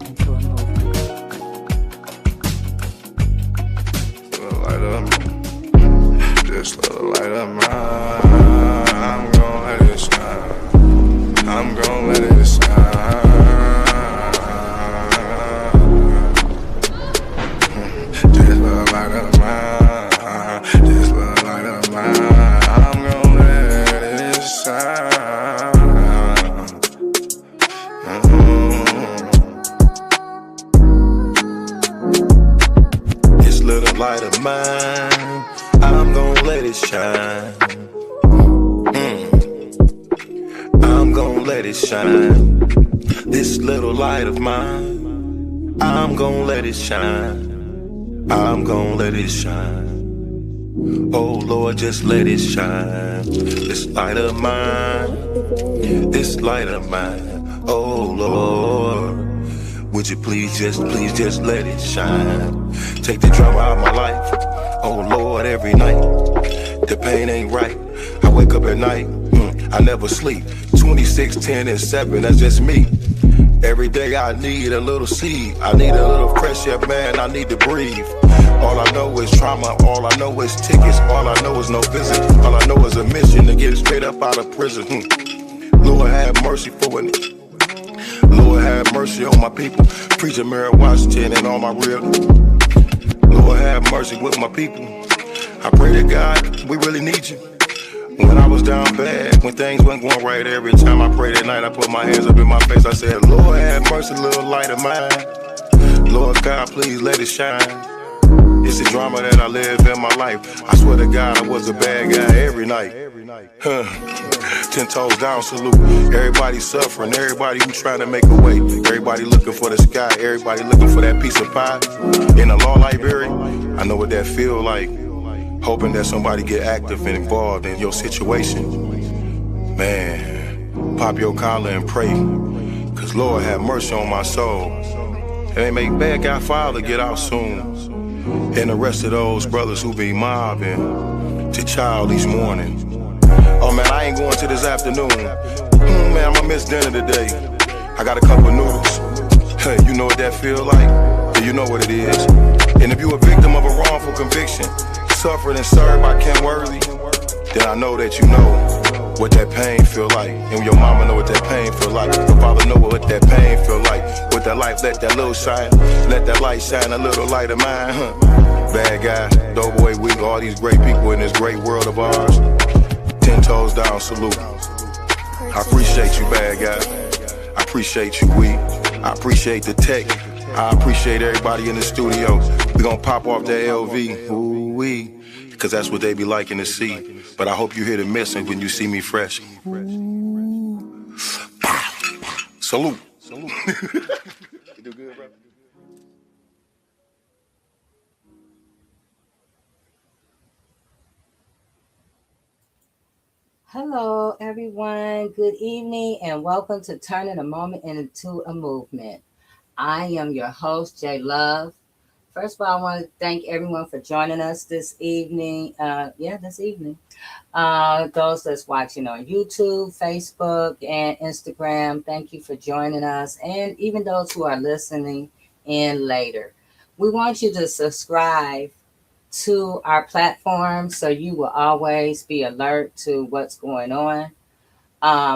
into a movement. This little light of mine, I'm gon' let it shine. I'm gon' let it shine. This little light of mine, this little light of mine, I'm gon' let it shine. This little light of mine, I'm gon' let it shine. I'm gon' let it shine. This little light of mine, I'm gon' let it shine. I'm gon' let it shine. Oh Lord, just let it shine. This light of mine, this light of mine. Oh Lord, would you please just let it shine. Take the drama out of my life. Oh Lord, every night, the pain ain't right. I wake up at night, I never sleep. 26, 10, and 7, that's just me. Every day I need a little seed. I need a little fresh air, man, I need to breathe. All I know is trauma, all I know is tickets. All I know is no visit, all I know is a mission to get straight up out of prison. Lord have mercy for it. Lord have mercy on my people. Preacher Mary Washington and all my real. Lord have mercy with my people. I pray to God, we really need you. When I was down bad, when things weren't going right, every time I prayed at night, I put my hands up in my face. I said, Lord have mercy, little light of mine. Lord God, please let it shine. It's the drama that I live in my life. I swear to God, I was a bad guy every night. 10 toes down, salute. Everybody suffering, everybody who trying to make a way. Everybody looking for the sky, everybody looking for that piece of pie. In a law library, I know what that feel like. Hoping that somebody get active and involved in your situation. Man, pop your collar and pray. Cause Lord have mercy on my soul. And make bad guy father get out soon. And the rest of those brothers who be mobbing to child each morning. Oh man, I ain't going to this afternoon. Man, I'ma miss dinner today. I got a couple noodles. Hey, you know what that feel like? Yeah, you know what it is. And if you a victim of a wrongful conviction, suffered and served by Ken Worthy, then I know that you know what that pain feel like. And your mama know what that pain feel like. Your father know what that pain feel like. With that light, let that little shine. Let that light shine, a little light of mine. Bad guy, doughboy, we all these great people in this great world of ours. 10 toes down, salute. I appreciate you, bad guy. I appreciate you, we. I appreciate the tech. I appreciate everybody in the studio. We gonna pop off that LV, ooh-wee, cause that's what they be liking to see. But I hope you hear the message when you see me fresh. Salute. You do good, brother? Hello, everyone. Good evening, and welcome to Turning a Moment into a Movement. I am your host, J Love. First of all, I want to thank everyone for joining us this evening. This evening. Those that's watching on YouTube, Facebook, and Instagram, thank you for joining us. And even those who are listening in later. We want you to subscribe to our platform so you will always be alert to what's going on.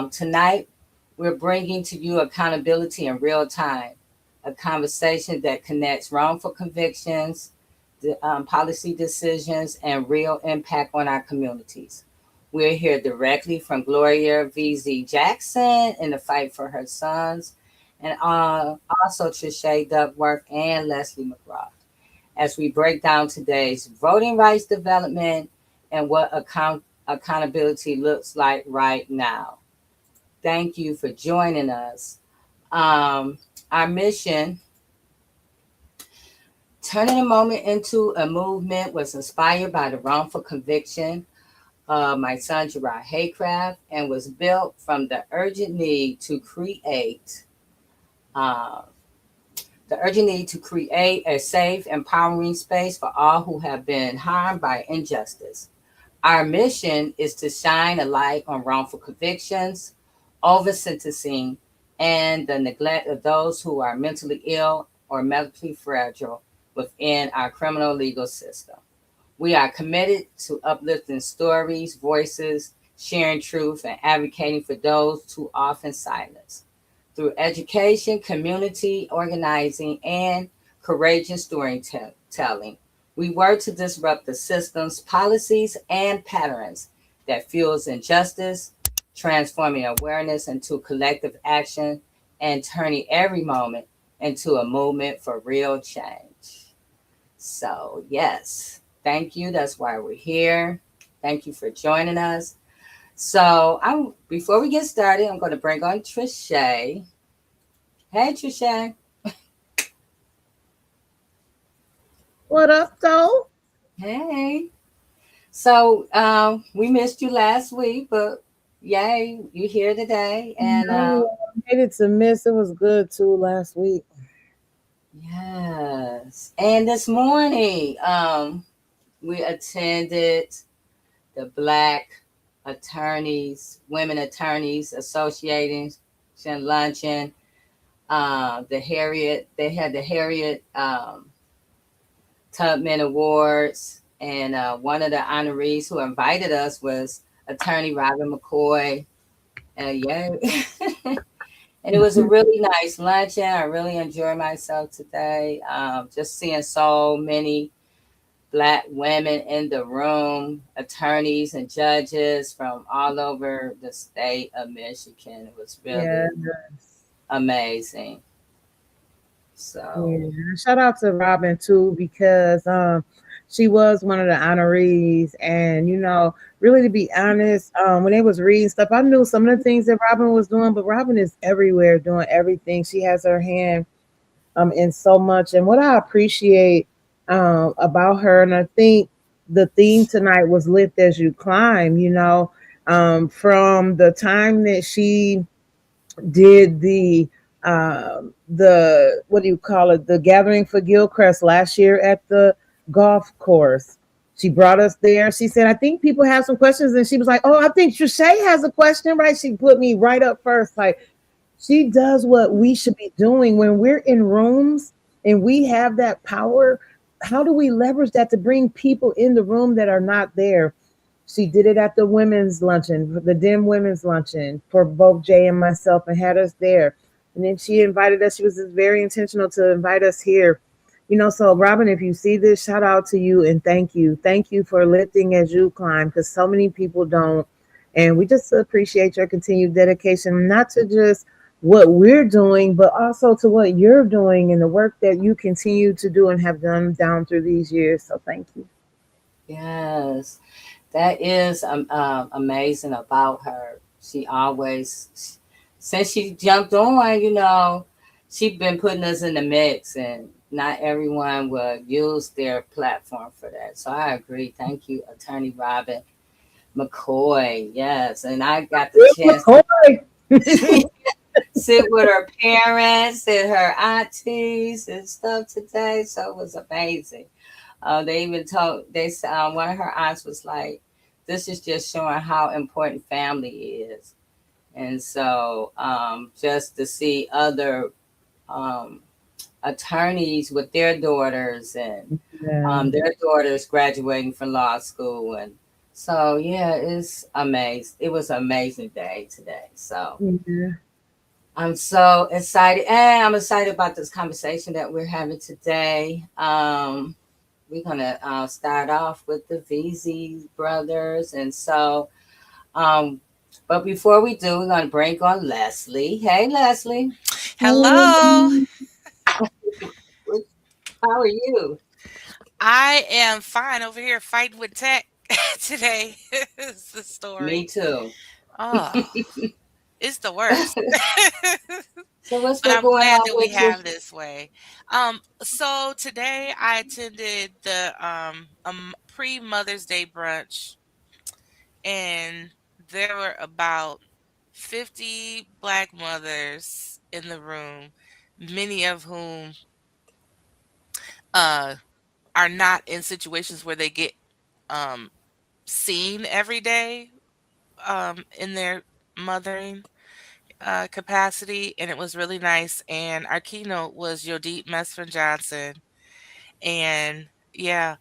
Tonight, we're bringing to you accountability in real time, a conversation that connects wrongful convictions, policy decisions, and real impact on our communities. We're here directly from Gloria Vesey Jackson in the fight for her sons, and also Trische, Duckworth, and Les Go McGraw, as we break down today's voting rights development and what accountability looks like right now. Thank you for joining us. Our mission, turning a moment into a movement, was inspired by the wrongful conviction of my son Gerard Haycraft and was built from the urgent need to create a safe, empowering space for all who have been harmed by injustice. Our mission is to shine a light on wrongful convictions, over sentencing, and the neglect of those who are mentally ill or medically fragile within our criminal legal system. We are committed to uplifting stories, voices, sharing truth, and advocating for those too often silenced. Through education, community organizing, and courageous storytelling, we work to disrupt the systems, policies, and patterns that fuels injustice, transforming awareness into collective action, and turning every moment into a movement for real change. So, yes, thank you. That's why we're here. Thank you for joining us. So, I'm before we get started, I'm going to bring on Trische. Hey, Trisha. What up, though? Hey. So, we missed you last week, but yay, you here today. And No, I made it to miss. It was good too last week. yes, and this morning, we attended the Black Women Attorneys Association luncheon. They had the Harriet Tubman Awards, and one of the honorees who invited us was Attorney Robin McCoy. Yeah, and it was a really nice luncheon. I really enjoyed myself today. Just seeing so many Black women in the room, attorneys and judges from all over the state of Michigan. It was Yeah, really amazing. So, yeah. Shout out to Robin too because she was one of the honorees, and really to be honest, when they was reading stuff, I knew some of the things that Robin was doing, but Robin is everywhere doing everything. She has her hand in so much, and what I appreciate about her, and I think the theme tonight was lift as you climb. From the time that she did the what do you call it, the gathering for Gilchrist last year at the golf course. She brought us there. She said, I think people have some questions. And she was like, oh, I think Trishe has a question, right? She put me right up first. Like, she does what we should be doing when we're in rooms and we have that power. How do we leverage that to bring people in the room that are not there? She did it at the women's luncheon, the DIM women's luncheon for both Jay and myself, and had us there. And then she invited us. She was just very intentional to invite us here. So Robin, if you see this, shout out to you and thank you. Thank you for lifting as you climb, because so many people don't. And we just appreciate your continued dedication, not to just what we're doing, but also to what you're doing and the work that you continue to do and have done down through these years. So thank you. yes, that is amazing about her. She always, since she jumped on, she's been putting us in the mix, and not everyone will use their platform for that. So I agree. Thank you, Attorney Robin McCoy. Yes, and I got the Rick chance to McCoy. sit with her parents and her aunties and stuff today. So it was amazing. They even told one of her aunts was like, "This is just showing how important family is." And so just to see other um, attorneys with their daughters, and Yeah. their daughters graduating from law school, and so yeah, it's amazing. It was an amazing day today. So Yeah. I'm so excited, and I'm excited about this conversation that we're having today. We're gonna start off with the Vesey brothers, and so, um, but before we do, we're gonna bring on Leslie. Hey, Leslie, Hello. how are you? I am fine over here fighting with tech today. Is the Me story. too. Oh, it's the worst. So what's But been I'm going glad on that we with you? have this way. So today I attended the pre Mother's Day brunch, and there were about 50 black mothers in the room, many of whom uh are not in situations where they get um seen every day in their mothering. capacity, and it was really nice. And our keynote was Yodit Mesfin Johnson, and yeah,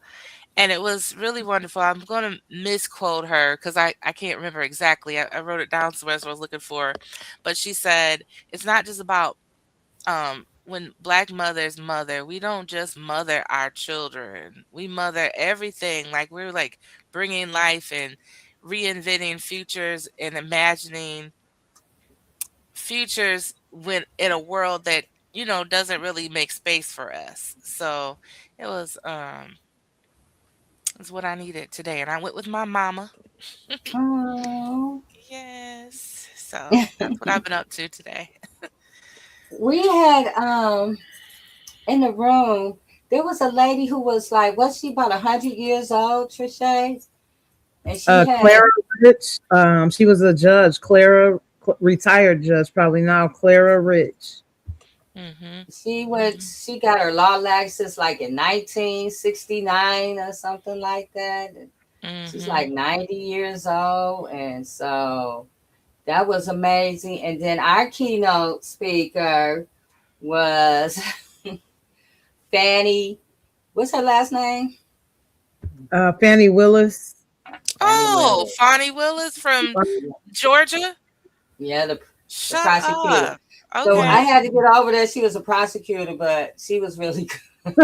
and it was really wonderful. I'm going to misquote her because I can't remember exactly. I wrote it down somewhere as I was looking for, but she said it's not just about when Black mothers mother, we don't just mother our children, we mother everything. Like we're like bringing life and reinventing futures and imagining futures when in a world that doesn't really make space for us. So it was it's what I needed today, and I went with my mama. Oh. Yes, so that's what I've been up to today. We had in the room, there was a lady who was like, was she about 100 years old, Trische? And she had Clara Rich. She was a judge. Retired judge, probably now. Clara Rich. Mhm. she got her law license like in 1969 or something like that. She's Mhm. like 90 years old, and so that was amazing. And then our keynote speaker was Fannie. What's her last name? Fannie Willis. Fannie Oh, Willis. Fonnie Willis from Georgia. Yeah, the Shut prosecutor. up. So I Okay. had to get over that she was a prosecutor, but she was really good.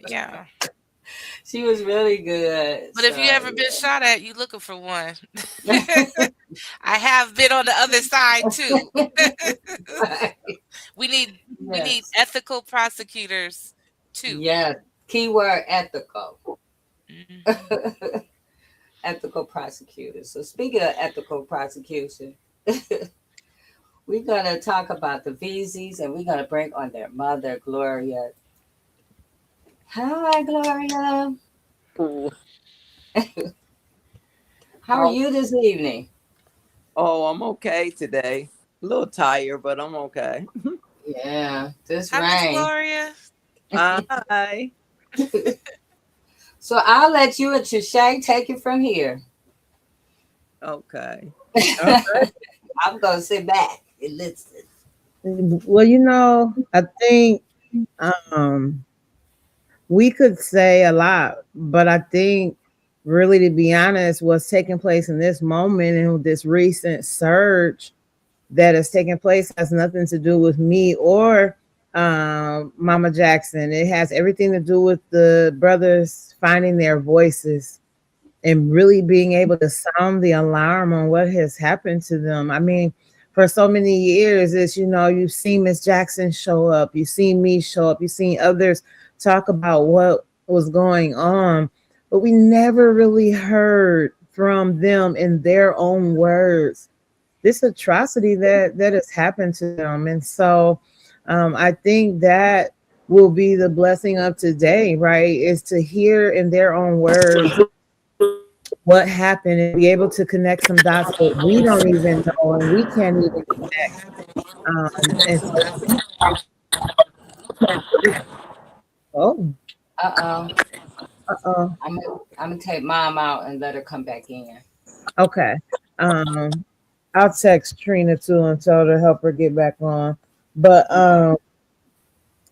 Yeah. She was really good. But if you So ever been shot at, you looking for one. I have been on the other side too. yeah. We need Yes. ethical prosecutors too. Yeah. Keyword ethical. Mhm. Ethical prosecutors. So speaking of ethical prosecution, we're gonna talk about the Veseys, and we're gonna bring on their mother, Gloria. Hi, Gloria. Oh, How are oh, you this evening? I'm okay today. A little tired, but I'm okay. Yeah, this Hi, Miss rain. Gloria. Hi. So I'll let you and Trisha take it from here. Okay. I'm gonna sit back and listen. Well, I think um, we could say a lot, but I think really, to be honest, what's taking place in this moment and this recent surge that is taking place has nothing to do with me or Mama Jackson. It has everything to do with the brothers finding their voices and really being able to sound the alarm on what has happened to them. I mean, for so many years, you've seen Miss Jackson show up, you've seen me show up, you've seen others talk about what was going on, but we never really heard from them in their own words this atrocity that has happened to them. And so I think that will be the blessing of today, right? Is to hear in their own words what happened and be able to connect some dots that we don't even know and we can't even connect. And so, oh, Uh-oh. uh-oh. I'm gonna take mom out and let her come back in. Okay. Um, I'll text Trina too and tell her to help her get back on. But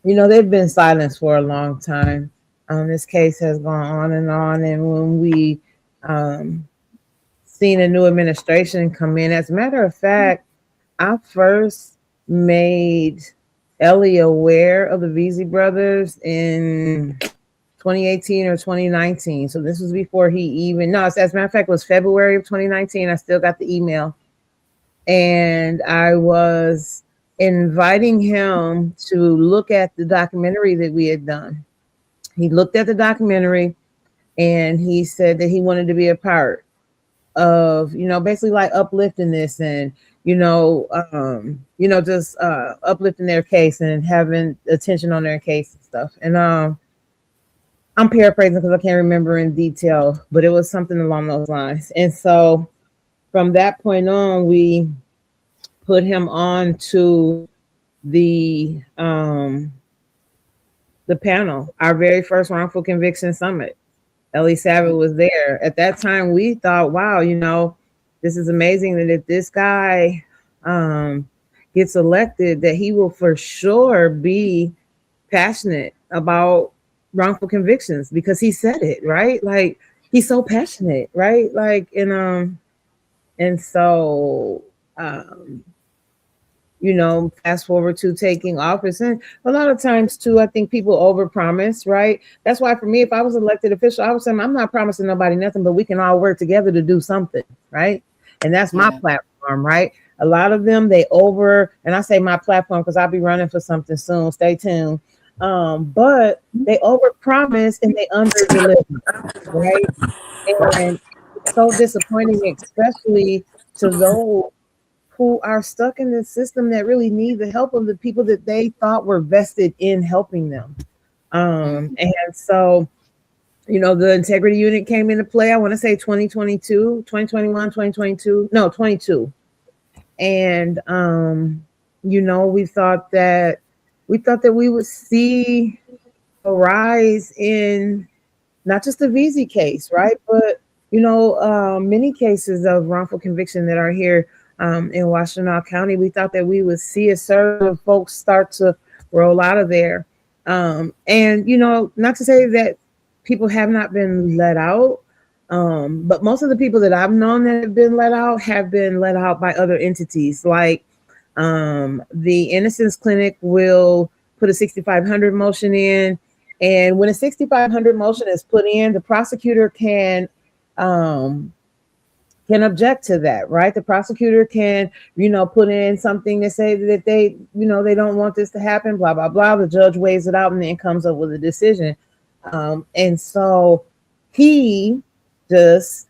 they've been silenced for a long time. This case has gone on, and when we seen a new administration come in, as a matter of fact, I first made Ellie aware of the Vesey brothers in 2018 or 2019. So this was before he even, no, as a matter of fact, it was February of 2019. I still got the email. And I was inviting him to look at the documentary that we had done. He looked at the documentary and he said that he wanted to be a part of, basically like uplifting this and, just uplifting their case and having attention on their case and stuff. And I'm paraphrasing because I can't remember in detail, but it was something along those lines. And so from that point on, we put him on to the panel, our very first wrongful conviction summit. Ellie Savage was there. At that time, we thought, wow, this is amazing that if this guy gets elected, that he will for sure be passionate about wrongful convictions, because he said it, right? Like, he's so passionate, right? Like, and so fast forward to taking office. And a lot of times too, I think people overpromise, right? That's why for me, if I was elected official, I would say I'm not promising nobody nothing, but we can all work together to do something, right? And that's my platform, right? A lot of them, and I say my platform because I'll be running for something soon. Stay tuned. But they overpromise and they underdeliver, right? And it's so disappointing, especially to those who are stuck in the system that really need the help of the people that they thought were vested in helping them. And so, the integrity unit came into play, I want to say 2022, 2021, 2022, no, 22. And, we thought that we would see a rise in not just the Vesey case, right? But, many cases of wrongful conviction that are here in Washtenaw County. We thought that we would see a surge of folks start to roll out of there. And, not to say that people have not been let out, but most of the people that I've known that have been let out by other entities. Like the Innocence Clinic will put a 6500 motion in. And when a 6500 motion is put in, the prosecutor can object to that, right? The prosecutor can, put in something to say that they don't want this to happen, blah, blah, blah. The judge weighs it out and then comes up with a decision. And so he just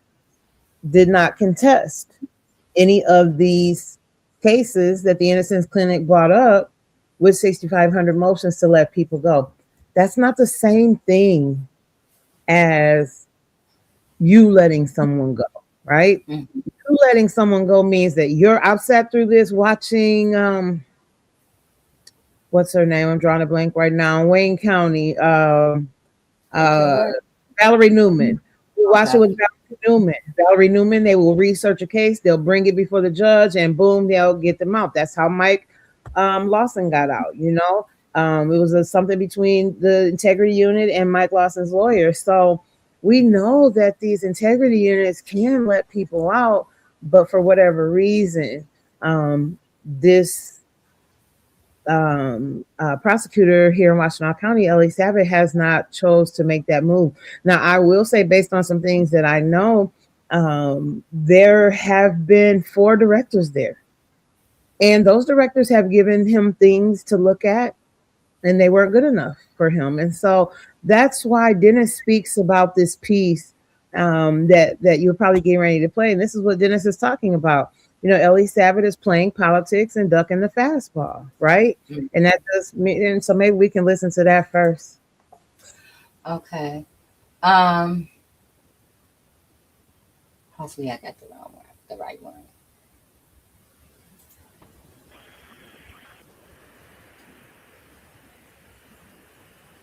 did not contest any of these cases that the Innocence Clinic brought up with 6,500 motions to let people go. That's not the same thing as you letting someone go. Right? Mm-hmm. Letting someone go means that I've sat through this watching what's her name? I'm drawing a blank right now. Wayne County, Valerie Newman. We watch it with Valerie Newman. Valerie Newman, they will research a case, they'll bring it before the judge, and boom, they'll get them out. That's how Mike Lawson got out, It was something between the integrity unit and Mike Lawson's lawyer. So we know that these integrity units can let people out, but for whatever reason, this prosecutor here in Washtenaw County, Ellie Savage, has not chose to make that move. Now, I will say, based on some things that I know, there have been 4 directors there, and those directors have given him things to look at, and they weren't good enough for him. And so that's why Dennis speaks about this piece that you're probably getting ready to play. And this is what Dennis is talking about. Ellie Savage is playing politics and ducking the fastball, right? Mm-hmm. And that does mean, and so maybe we can listen to that first. Okay. Hopefully I got the right one.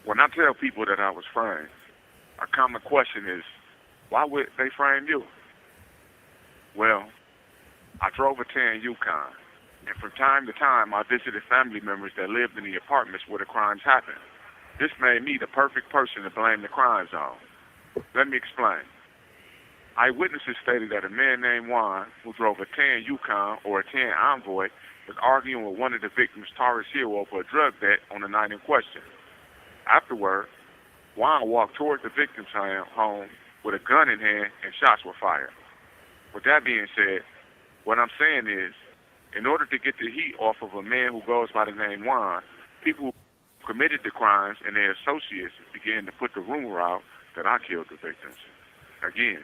When I tell people that I was framed, a common question is, why would they frame you? Well, I drove a tan Yukon, and from time to time I visited family members that lived in the apartments where the crimes happened. This made me the perfect person to blame the crimes on. Let me explain. Eyewitnesses stated that a man named Juan, who drove a tan Yukon or a tan Envoy, was arguing with one of the victims, Taurus Hill, over a drug debt on the night in question. Afterward, Juan walked toward the victim's home with a gun in hand and shots were fired. With that being said, what I'm saying is, in order to get the heat off of a man who goes by the name Juan, people who committed the crimes and their associates began to put the rumor out that I killed the victims. Again,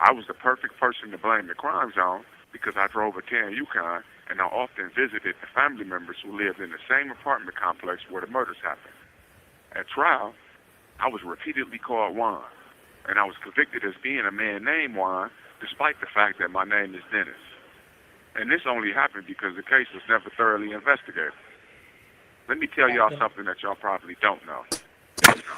I was the perfect person to blame the crimes on because I drove a tan Yukon and I often visited the family members who lived in the same apartment complex where the murders happened. At trial, I was repeatedly called Juan, and I was convicted as being a man named Juan, despite the fact that my name is Dennis. And this only happened because the case was never thoroughly investigated. Let me tell y'all something that y'all probably don't know.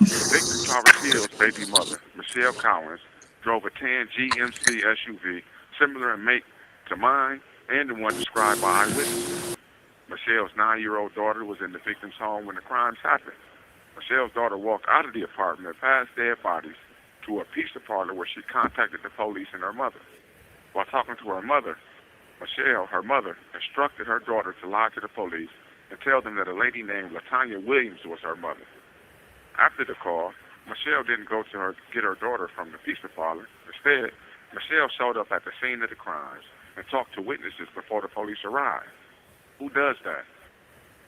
Victor Taurus Hill's baby mother, Michelle Collins, drove a tan GMC SUV, similar in make to mine, and the one described by eyewitnesses. Michelle's 9-year-old daughter was in the victim's home when the crimes happened. Michelle's daughter walked out of the apartment past dead bodies to a pizza parlor where she contacted the police and her mother. While talking to her mother, Michelle, her mother, instructed her daughter to lie to the police and tell them that a lady named LaTanya Williams was her mother. After the call, Michelle didn't go to get her daughter from the pizza parlor. Instead, Michelle showed up at the scene of the crimes and talked to witnesses before the police arrived. Who does that?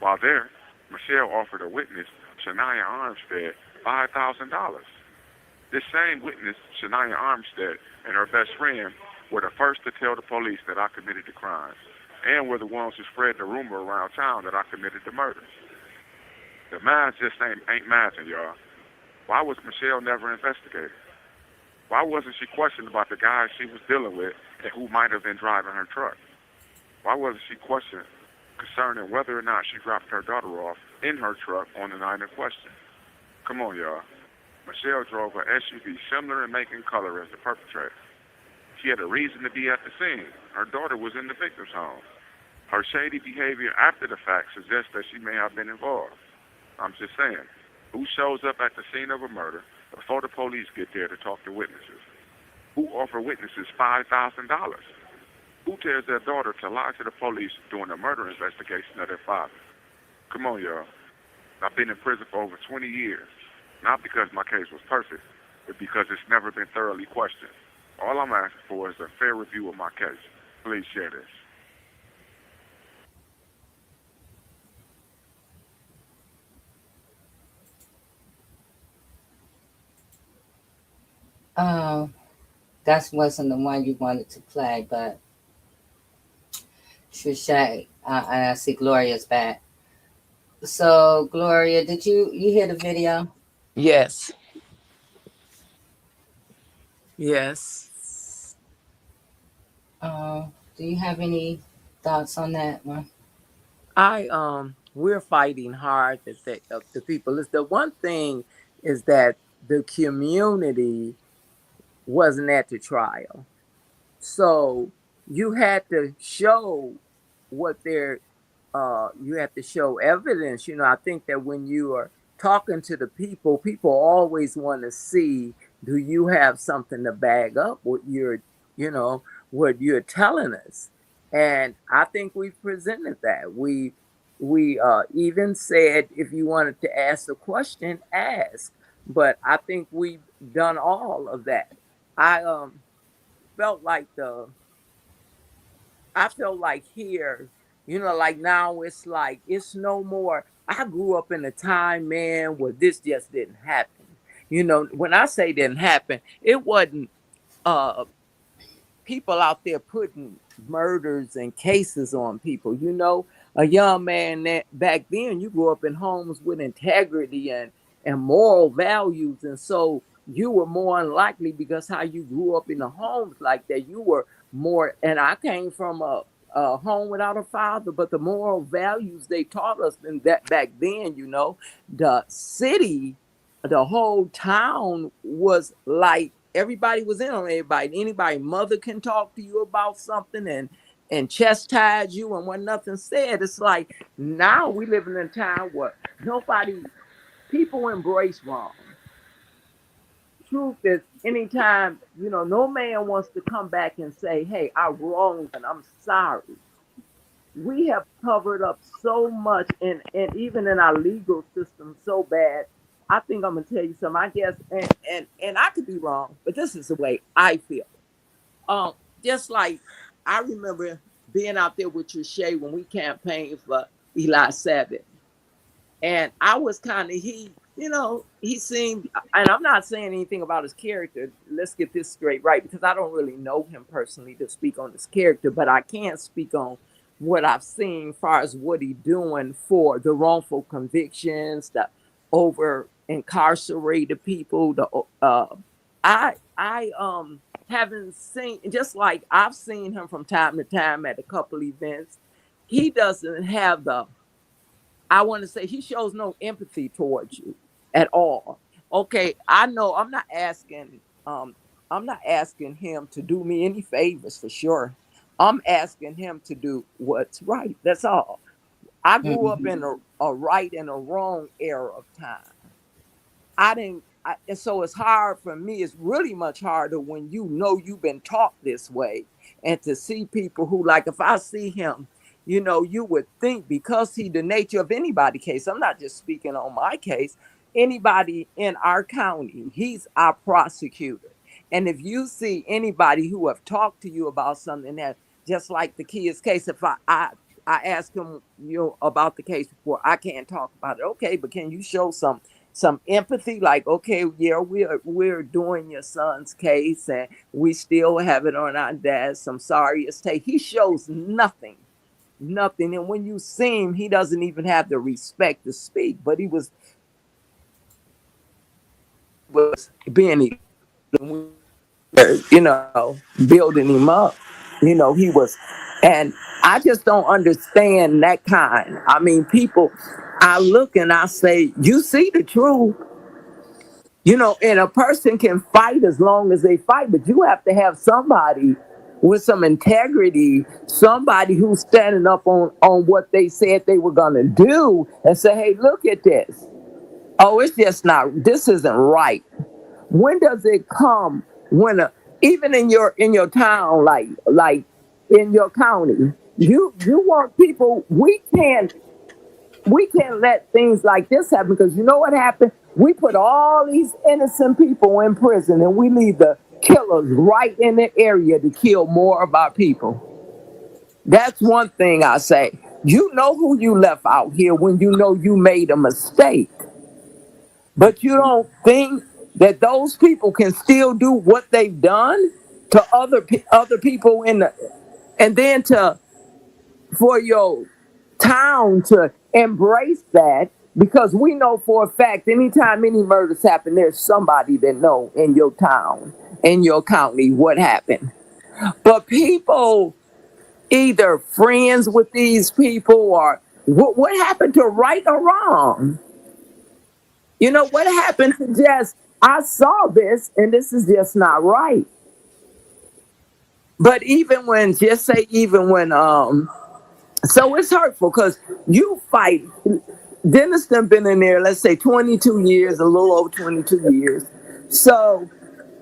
While there, Michelle offered a witness, Shania Armstead, $5,000. This same witness, Shania Armstead, and her best friend were the first to tell the police that I committed the crimes, and were the ones who spread the rumor around town that I committed the murders. The math just ain't mathing, y'all. Why was Michelle never investigated? Why wasn't she questioned about the guys she was dealing with and who might have been driving her truck? Why wasn't she questioned concerning whether or not she dropped her daughter off in her truck on the night in question? Come on, y'all. Michelle drove an SUV similar in make and color as the perpetrator. She had a reason to be at the scene. Her daughter was in the victim's home. Her shady behavior after the fact suggests that she may have been involved. I'm just saying, who shows up at the scene of a murder before the police get there to talk to witnesses? Who offer witnesses $5,000? Who tells their daughter to lie to the police during a murder investigation of their father? Come on, y'all. I've been in prison for over 20 years, not because my case was perfect, but because it's never been thoroughly questioned. All I'm asking for is a fair review of my case. Please share this. That wasn't the one you wanted to play, but Trische, and I see Gloria's back. So, Gloria, did you hear the video? Yes. Yes. Do you have any thoughts on that one? We're fighting hard that the people. Is the one thing is that the community wasn't at the trial, so you had to show what they're. You have to show evidence. I think that when you are talking to the people always want to see, do you have something to bag up what what you're telling us? And I think we presented that. We even said, if you wanted to ask a question, ask. But I think we've done all of that. I felt like here, like now it's like it's no more. I grew up in a time, man, where this just didn't happen. When I say didn't happen, it wasn't people out there putting murders and cases on people. A young man that back then, you grew up in homes with integrity and moral values, and so you were more unlikely, because how you grew up in the homes like that, you were more. And I came from a home without a father, but the moral values they taught us in that back then, the city, the whole town was like everybody was in on everybody. Anybody mother can talk to you about something and chastise you, and when nothing said. It's like now we live in a time where people embrace wrong. Truth is, anytime, no man wants to come back and say, hey, I wronged and I'm sorry. We have covered up so much, and even in our legal system so bad. I think I'm gonna tell you something. I guess, and I could be wrong, but this is the way I feel. Just like I remember being out there with Trische when we campaigned for Eli Savage, and I was kind of he seemed, and I'm not saying anything about his character. Let's get this straight, right? Because I don't really know him personally to speak on his character, but I can speak on what I've seen as far as what he's doing for the wrongful convictions, the over incarcerated people. I haven't seen, just like I've seen him from time to time at a couple events. He doesn't have I want to say, he shows no empathy towards you at all. Okay, I know I'm not asking him to do me any favors, for sure. I'm asking him to do what's right. That's all. I grew up Mhm. in a right and a wrong era of time. I didn't, and so it's hard for me. It's really much harder when you know you've been taught this way, and to see people who, like, if I see him, you would think because he the nature of anybody case. I'm not just speaking on my case. Anybody in our county, he's our prosecutor. And if you see anybody who have talked to you about something that, just like the kid's case, if I ask him, about the case before, I can't talk about it. Okay, but can you show some empathy, like, okay, yeah, we're doing your son's case and we still have it on our desk. I'm sorry it's take. He shows nothing, and when you see him, he doesn't even have the respect to speak. But he was being, building him up. He was, and I just don't understand that kind. I mean, people, I look and I say, you see the truth. And a person can fight as long as they fight, but you have to have somebody with some integrity, somebody who's standing up on what they said they were going to do and say, hey, look at this. Oh, it's just not, this isn't right. When does it come when even in your town, like in your county, you want people, we can't let things like this happen, because you know what happened? We put all these innocent people in prison and we leave the killers right in the area to kill more of our people. That's one thing I say. You know who you left out here when you know you made a mistake. But you don't think that those people can still do what they've done to other people and then for your town to embrace that, because we know for a fact anytime any murders happen, there's somebody that know in your town, in your county, what happened. But people either friends with these people, or what happened to right or wrong? What happened to just, I saw this and this is just not right. But even when so it's hurtful, because you fight. Dennis done been in there, let's say 22 years, a little over 22 years. So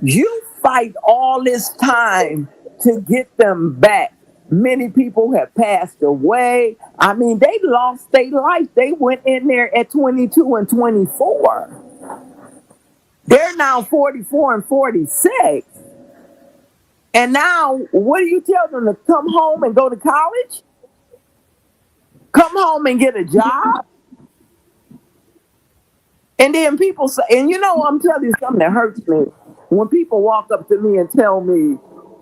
you fight all this time to get them back. Many people have passed away. I mean, they lost their life. They went in there at 22 and 24. They're now 44 and 46. And now, what do you tell them? To come home and go to college? Come home and get a job? And then people say, and I'm telling you something that hurts me. When people walk up to me and tell me,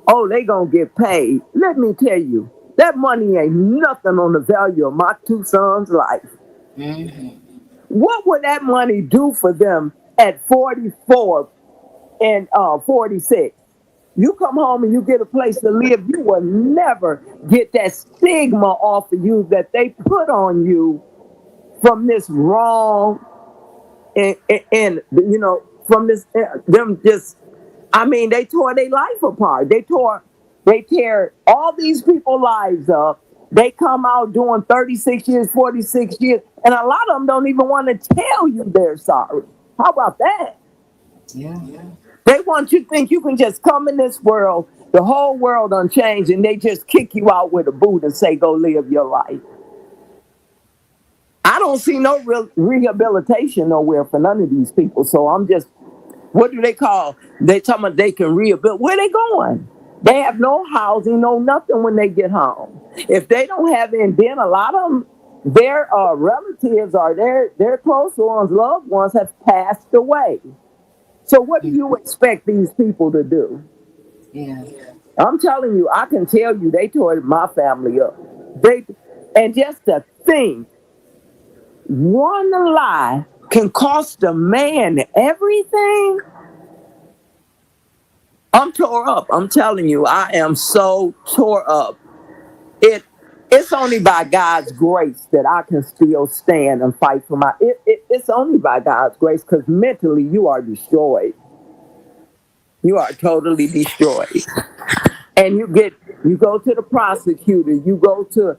oh, they gonna get paid. Let me tell you, that money ain't nothing on the value of my two sons' life. Mhm. What would that money do for them at 44 and 46? You come home and you get a place to live, you will never get that stigma off of you that they put on you from this wrong, and from this, them just, I mean, they tore their life apart. They tear all these people's lives up. They come out doing 36 years, 46 years, and a lot of them don't even want to tell you they're sorry. How about that? Yeah. They want you to think you can just come in this world, the whole world unchanged, and they just kick you out with a boot and say, go live your life. I don't see no real rehabilitation nowhere for none of these people. So I'm just, what do they call? They talking about they can rehabilitate. Where they going? They have no housing, no nothing when they get home. If they don't have it, and then a lot of them, their relatives or their close ones, loved ones have passed away. So what do you expect these people to do? Yeah. I'm telling you, I can tell you, they tore my family up. And just to think, one lie can cost a man everything. I'm tore up. I'm telling you, I am so tore up. It's only by God's grace that I can still stand and fight for it's only by God's grace, because mentally you are destroyed. You are totally destroyed. and you go to the prosecutor, you go to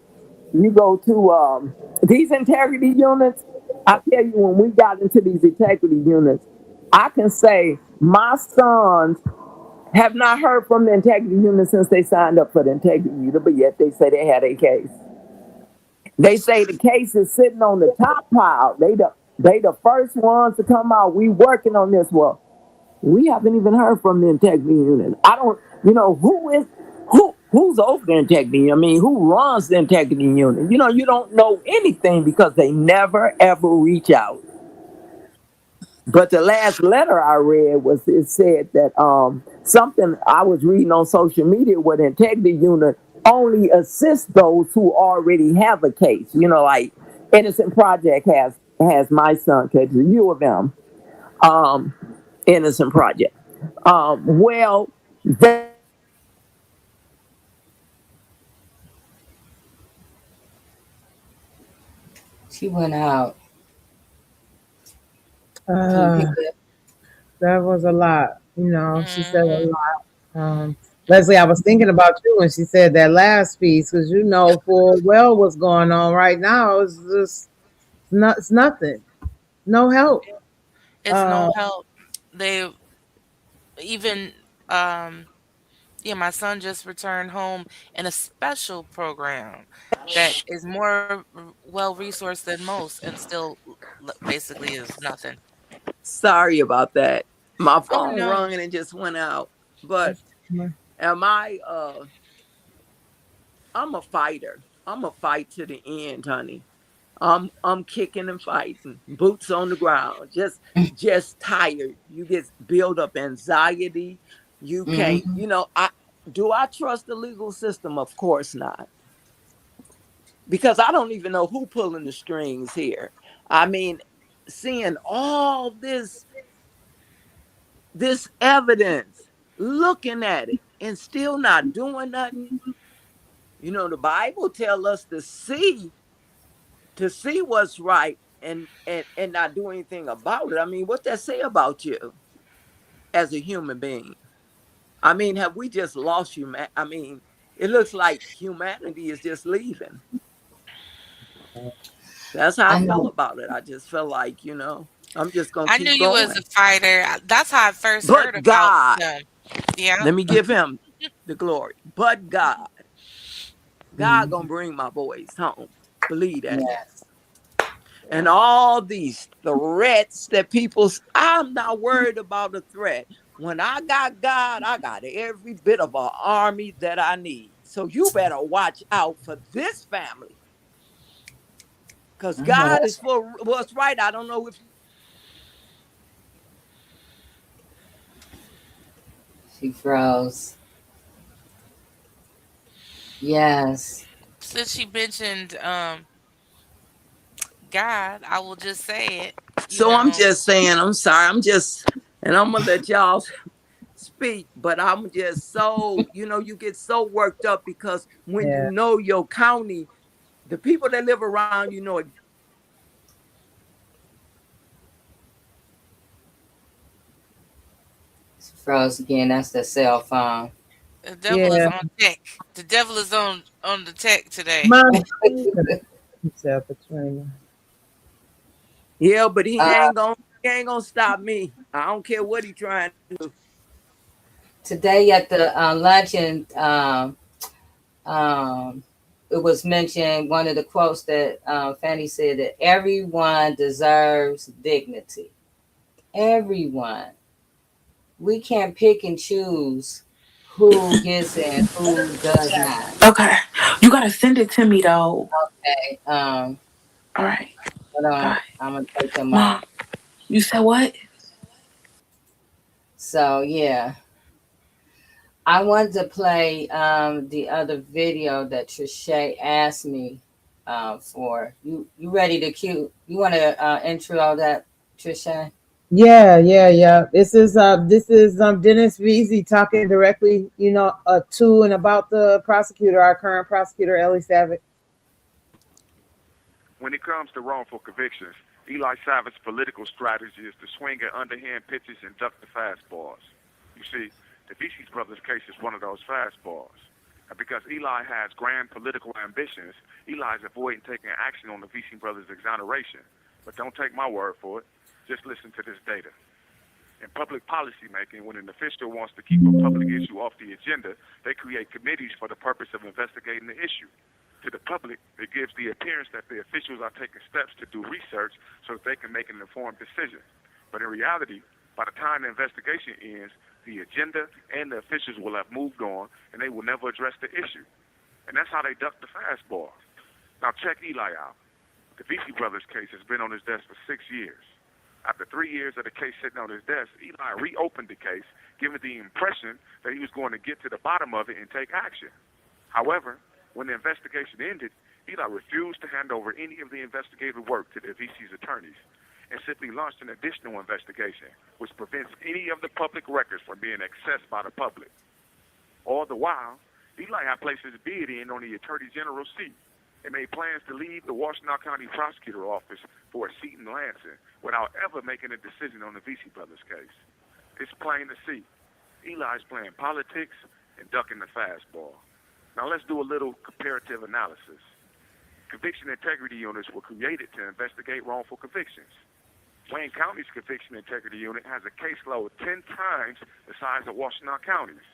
these integrity units. I tell you, when we got into these integrity units, I can say my sons have not heard from the integrity unit since they signed up for the integrity unit, but yet they say they had a case. They say the case is sitting on the top pile. They the first ones to come out. We working on this. Well, we haven't even heard from the integrity unit. I don't, who's over the integrity? I mean, who runs the integrity unit? You don't know anything because they never ever reach out. But the last letter I read it said that something I was reading on social media where the integrity unit only assists those who already have a case. Like Innocent Project has my son, case, U of M, Innocent Project. Well, She went out. Can you pick Uh, it? that was a lot. She said a Hmm. lot. Leslie, I was thinking about you when she said that last piece because full well what's going on right now. It's just it's nothing. No help. It's no Uh, help. They even yeah, my son just returned home in a special program that is more well resourced than most and still basically is nothing. sorry about that. My Oh phone no. rung and it just went out. But am I? I'm a fighter. I'm a fight to the end, honey. I'm kicking and fighting, boots on the ground, just tired. You get build up anxiety. You can't, Mm-hmm. I trust the legal system? Of course not. Because I don't even know who pulling the strings here. I mean, seeing all this evidence, looking at it and still not doing nothing. The Bible tell us to see what's right and not do anything about it. I mean, what that say about you as a human being? I mean, have we just lost human? I mean, it looks like humanity is just leaving. That's how I I felt know. about it. I just felt like, I'm just gonna I knew keep you was a going. fighter. That's how I first heard But about God, them. Yeah. let me give him the glory. But God Mhm. gonna bring my boys home. Believe that. Yes. And all these threats that I'm not worried about the threat. When I got God, I got every bit of an army that I need. So you better watch out for this family. Because I know God is that's right. for what's right. I don't know if She froze. Yes. Since she mentioned God, I will just say it, you so I'm know. just saying, I'm sorry. And I'm gonna let y'all speak, but I'm just so, you get so worked up because when you yeah. know your county, the people that live around you know. She froze again. That's the cell phone. The devil is Yeah. on tech. The devil is on the tech today. Mom, himself Katrina. Yeah, but he Uh, ain't gonna stop me. I don't care what he trying to do. today at the luncheon, um, it was mentioned one of the quotes that Fanny said that everyone deserves dignity. Everyone. We can't pick and choose who gets it and who does not. Okay. You gotta send it to me though. Okay. All right. Hold on. Bye. I'm gonna take them Mom, off. you said what? So yeah, I wanted to play the other video that Trische asked me for. You ready to cue? You want to intro that, Trische? Yeah. This is Dennis Vesey talking directly, to and about the prosecutor, our current prosecutor, Ellie Savick. When it comes to wrongful convictions, Eli Savage's political strategy is to swing at underhand pitches and duck the fastballs. You see, The Vesey brothers case is one of those fastballs. And because Eli has grand political ambitions, Eli is avoiding taking action on the Vesey brothers' exoneration. But don't take my word for it. Just listen to this data. In public policy making, when an official wants to keep a public issue off the agenda, they create committees for the purpose of investigating the issue. To the public, it gives the appearance that the officials are taking steps to do research so that they can make an informed decision. But in reality, by the time the investigation ends, the agenda and the officials will have moved on, and they will never address the issue. And that's how they duck the fastball. Now check Eli out. The Vesey brothers case has been on his desk for 6 years. After 3 years of the case sitting on his desk, Eli reopened the case, giving the impression that he was going to get to the bottom of it and take action. However, when the investigation ended, Eli refused to hand over any of the investigative work to the Vesey's attorneys and simply launched an additional investigation, which prevents any of the public records from being accessed by the public. All the while, Eli had placed his bid in on the Attorney General's seat and made plans to leave the Washtenaw County Prosecutor Office for a seat in Lansing without ever making a decision on the Vesey brothers case. It's plain to see. Eli's playing politics and ducking the fastball. Now let's do a little comparative analysis. Conviction integrity units were created to investigate wrongful convictions. Wayne County's Conviction Integrity Unit has a caseload 10 times the size of Washtenaw County's.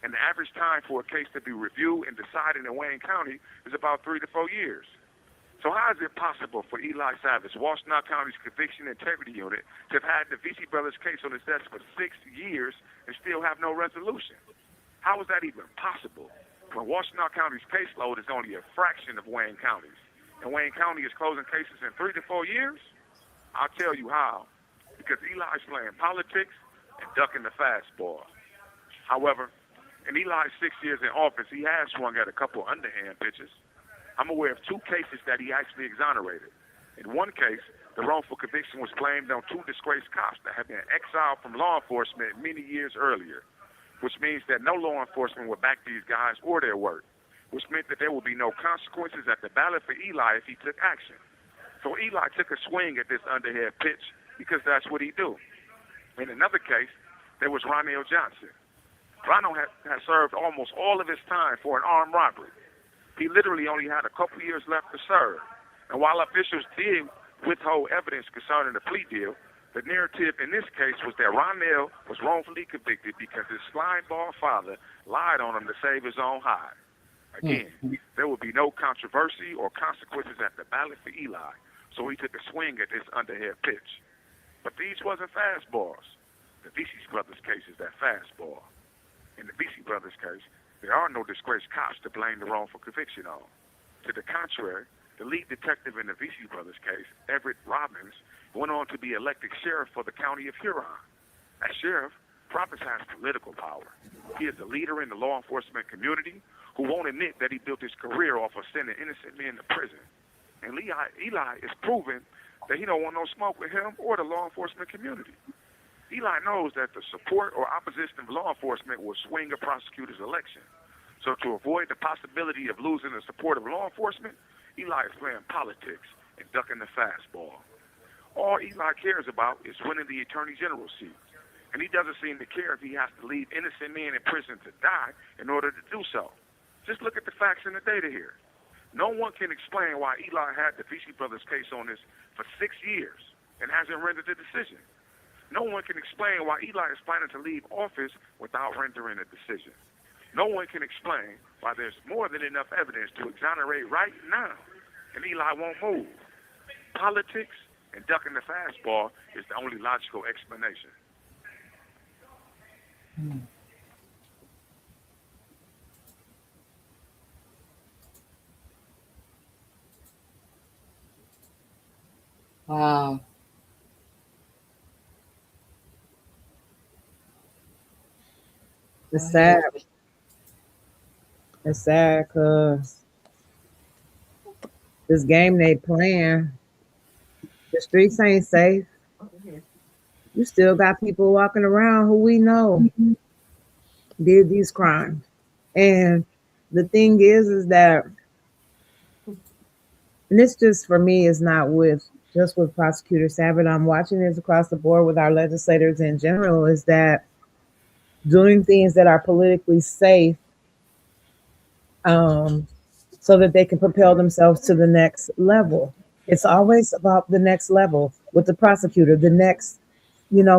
And the average time for a case to be reviewed and decided in Wayne County is about 3 to 4 years. So how is it possible for Eli Savage, Washtenaw County's Conviction Integrity Unit, to have had the Vesey brothers case on his desk for 6 years and still have no resolution? How is that even possible when Washtenaw County's caseload is only a fraction of Wayne County's? And Wayne County is closing cases in 3 to 4 years? I'll tell you how. Because Eli's playing politics and ducking the fastball. However, in Eli's 6 years in office, he has swung at a couple underhand pitches. I'm aware of 2 cases that he actually exonerated. In one case, the wrongful conviction was claimed on 2 disgraced cops that had been exiled from law enforcement many years earlier, which means that no law enforcement would back these guys or their work, which meant that there would be no consequences at the ballot for Eli if he took action. So Eli took a swing at this underhand pitch because that's what he do. In another case, there was Ronell Johnson. Ronell had served almost all of his time for an armed robbery. He literally only had a couple years left to serve. And while officials did withhold evidence concerning the plea deal, the narrative in this case was that Ronell was wrongfully convicted because his slimeball father lied on him to save his own hide. Again, there would be no controversy or consequences at the ballot for Eli, so he took a swing at this underhand pitch. But these wasn't fastballs. The Vesey brothers case is that fastball. In the Vesey brothers case, there are no disgraced cops to blame the wrongful conviction on. To the contrary, the lead detective in the Vesey brothers case, Everett Robbins, went on to be elected sheriff for the county of Huron. As sheriff, Robbins has political power. He is a leader in the law enforcement community who won't admit that he built his career off of sending innocent men to prison. And Eli is proving that he don't want no smoke with him or the law enforcement community. Eli knows that the support or opposition of law enforcement will swing a prosecutor's election. So to avoid the possibility of losing the support of law enforcement, Eli is playing politics and ducking the fastball. All Eli cares about is winning the Attorney General's seat. And he doesn't seem to care if he has to leave innocent men in prison to die in order to do so. Just look at the facts and the data here. No one can explain why Eli had the Vesey brothers case on this for 6 years and hasn't rendered a decision. No one can explain why Eli is planning to leave office without rendering a decision. No one can explain why there's more than enough evidence to exonerate right now, and Eli won't move. Politics and ducking the fastball is the only logical explanation. Wow. It's sad. It's sad because this game they playing, the streets ain't safe. You still got people walking around who we know did these crimes. And the thing is that, and this just for me is not just with Prosecutor Savage, I'm watching this across the board with our legislators in general, is that doing things that are politically safe, um, so that they can propel themselves to the next level. It's always about the next level with the prosecutor, the next,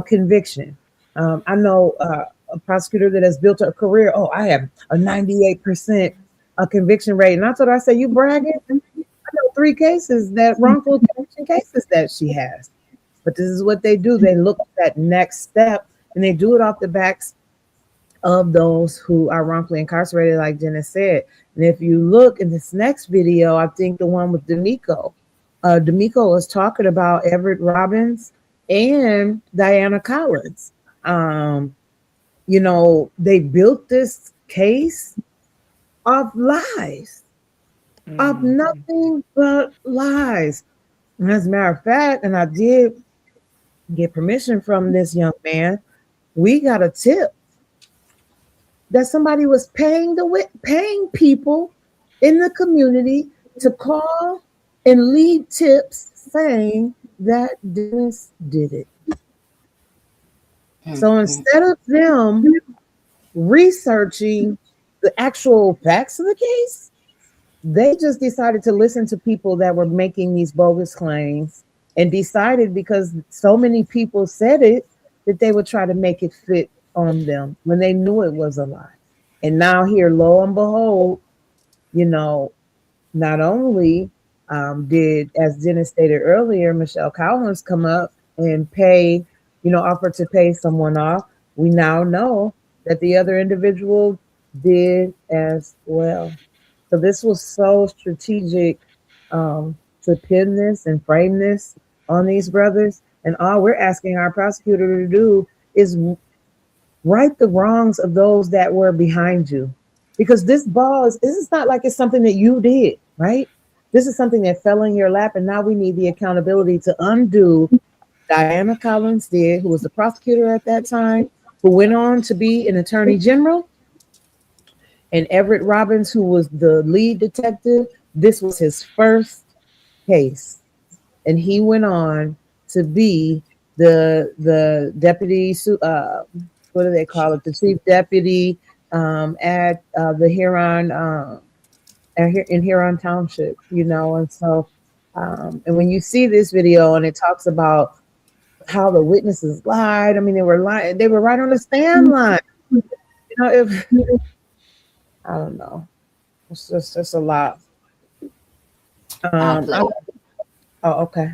conviction. I know a prosecutor that has built a career. Oh, I have a 98% a conviction rate. And I told her, I said, you bragging? I know 3 cases that wrongful conviction cases that she has. But this is what they do. They look at that next step and they do it off the backs of those who are wrongfully incarcerated, like Jenna said. And if you look in this next video, I think the one with D'Amico was talking about Everett Robbins and Diana Collins. They built this case of lies, of nothing but lies. And as a matter of fact, and I did get permission from this young man, we got a tip that somebody was paying people in the community to call and leave tips saying that Dennis did it. So instead of them researching the actual facts of the case, they just decided to listen to people that were making these bogus claims and decided, because so many people said it, that they would try to make it fit on them when they knew it was a lie. And now here, lo and behold, not only did, as Dennis stated earlier, Michelle Collins come up and offer to pay someone off, we now know that the other individual did as well. So this was so strategic to pin this and frame this on these brothers. And all we're asking our prosecutor to do is right the wrongs of those that were behind you. Because this is not like it's something that you did, right? This is something that fell in your lap, and now we need the accountability to undo. Diana Collins did, who was the prosecutor at that time, who went on to be an attorney general, and Everett Robbins, who was the lead detective. This was his first case, and he went on to be the deputy. What do they call it? The chief deputy at the Huron in Huron Township. And so and when you see this video and it talks about how the witnesses lied, I mean, they were lying. They were right on the stand line. If I don't know, it's just a lot. Oh, okay.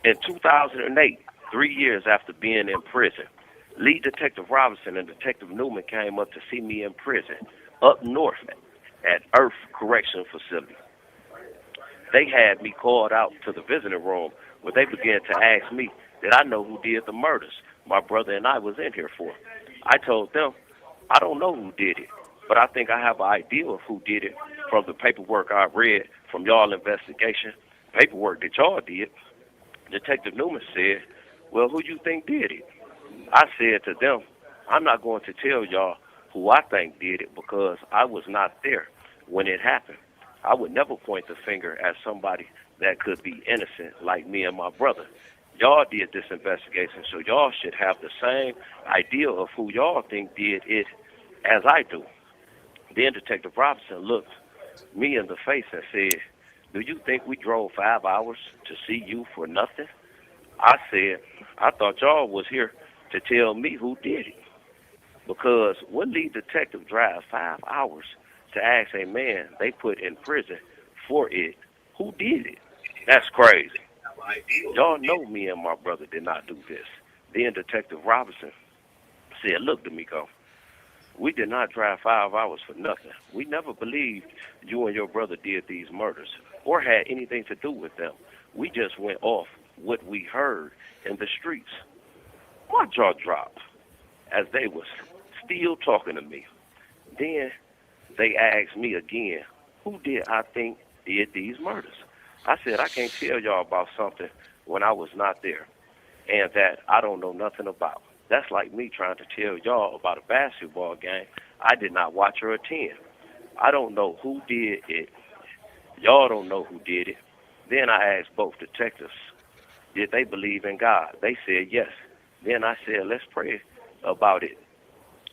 In 2008, 3 years after being in prison, Lead Detective Robinson and Detective Newman came up to see me in prison up north at Earth Correction Facility. They had me called out to the visiting room where they began to ask me did I know who did the murders my brother and I was in here for. I told them, I don't know who did it, but I think I have an idea of who did it from the paperwork I read from y'all investigation, paperwork that y'all did. Detective Newman said, well, who you think did it? I said to them, I'm not going to tell y'all who I think did it because I was not there when it happened. I would never point the finger at somebody that could be innocent like me and my brother. Y'all did this investigation, so y'all should have the same idea of who y'all think did it as I do. Then Detective Robinson looked me in the face and said, do you think we drove 5 hours to see you for nothing? I said, I thought y'all was here to tell me who did it. Because what lead detective drives 5 hours to ask a man they put in prison for it who did it? That's crazy. Y'all know me and my brother did not do this. Then Detective Robinson said, look, D'Amico, we did not drive 5 hours for nothing. We never believed you and your brother did these murders or had anything to do with them. We just went off what we heard in the streets. My jaw dropped as they was still talking to me. Then they asked me again, who did I think did these murders? I said, I can't tell y'all about something when I was not there and that I don't know nothing about. That's like me trying to tell y'all about a basketball game I did not watch or attend. I don't know who did it. Y'all don't know who did it. Then I asked both detectives, did they believe in God? They said yes. Then I said, let's pray about it.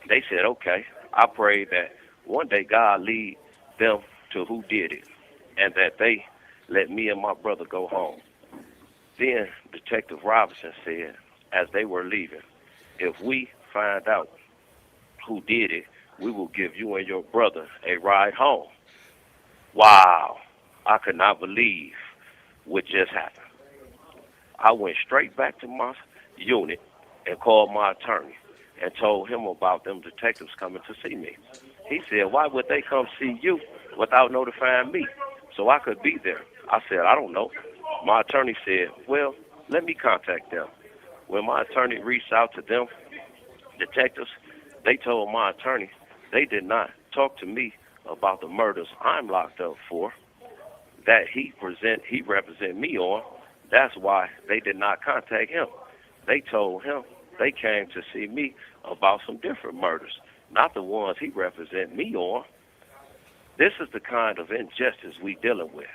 They said, okay. I prayed that one day God lead them to who did it and that they let me and my brother go home. Then Detective Robinson said, as they were leaving, if we find out who did it, we will give you and your brother a ride home. Wow. I could not believe what just happened. I went straight back to my unit and called my attorney and told him about them detectives coming to see me. He said, why would they come see you without notifying me so I could be there? I said, I don't know. My attorney said, well, let me contact them. When my attorney reached out to them detectives, they told my attorney they did not talk to me about the murders I'm locked up for that he represent me on. That's why they did not contact him. They told him they came to see me about some different murders, not the ones he represent me on. This is the kind of injustice we dealing with.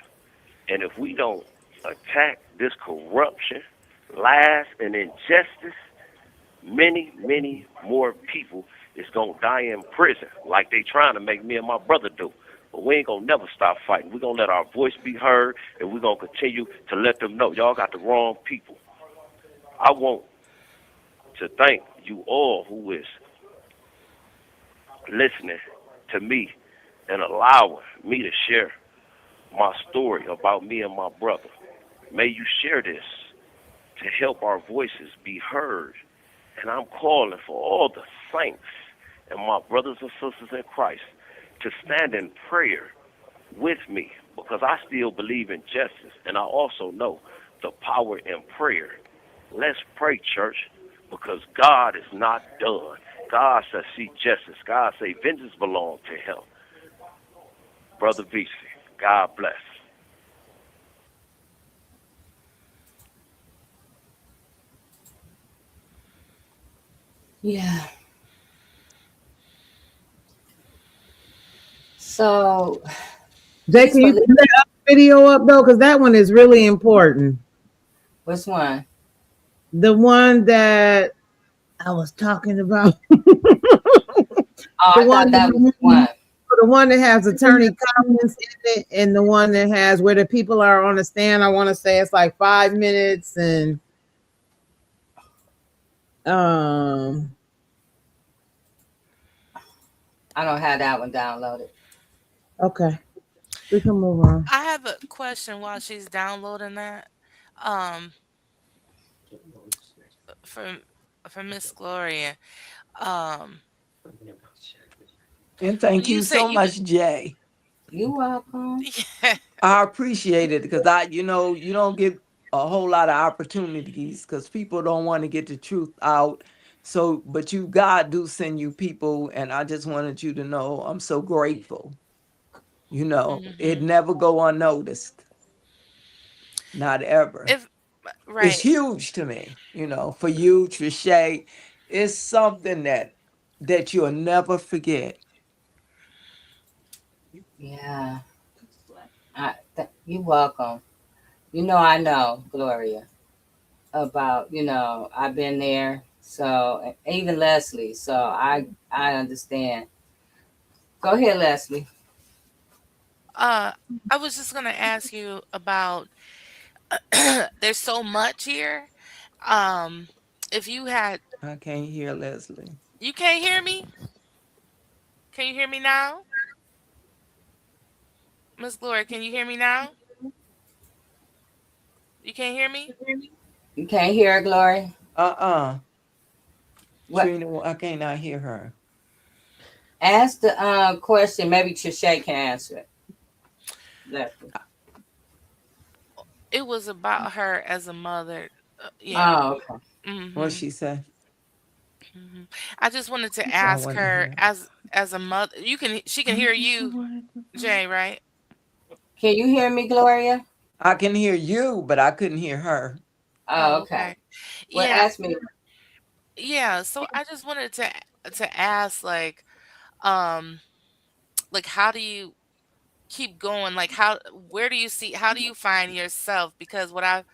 And if we don't attack this corruption, lies, and injustice, many, many more people is going to die in prison like they trying to make me and my brother do. But we ain't going to never stop fighting. We're going to let our voice be heard, and we're going to continue to let them know y'all got the wrong people. I want to thank you all who is listening to me and allowing me to share my story about me and my brother. May you share this to help our voices be heard. And I'm calling for all the saints and my brothers and sisters in Christ to stand in prayer with me because I still believe in justice and I also know the power in prayer. Let's pray, church, because God is not done. God says see justice. God says vengeance belongs to him. Brother Vessey, God bless. Yeah. So Jay, she's can you believe. put that other video up though? Because that one is really important. Which one? The one that I was talking about. Oh, The I one, thought that was the one. the one that has attorney comments in it, and the one that has where the people are on the stand. I want to say it's like 5 minutes, and um, I don't have that one downloaded. okay, we can move on. I have a question while she's downloading that. Um, for Miss Gloria. Um, And when thank you you say so you much, Jay. You welcome. yeah, I appreciate it because you don't get a whole lot of opportunities because people don't want to get the truth out. So, but you, God do send you people, and I just wanted you to know I'm so grateful. It hmm never go unnoticed, not ever. if It's right. huge to me, for you, Trische. It's something that you'll never forget. Yeah. You welcome. I know, Gloria, about, I've been there. So even Leslie. So I understand. Go ahead, Leslie. Uh, I was just gonna ask you about. There's so much here. Um, if you had, I can't hear Leslie. you can't hear me. Can you hear me now, Miss Gloria? Can you hear me now? You can't hear me. You can't hear her, Gloria? Uh-uh. What? Trina, I cannot hear her. Ask the question. Maybe Trisha can answer it. Leslie. It was about her as a mother. Yeah. Oh, okay. What hmm she say? hmm I just wanted to I ask want to her hear. as a mother. She can hear you, Jay, right? Can you hear me, Gloria? I can hear you, but I couldn't hear her. Oh, Oh, okay. okay. Well, Yeah, ask me. yeah. So I just wanted to ask, um, like, how do you keep going? Like, where do you see? How do you find yourself? Because what I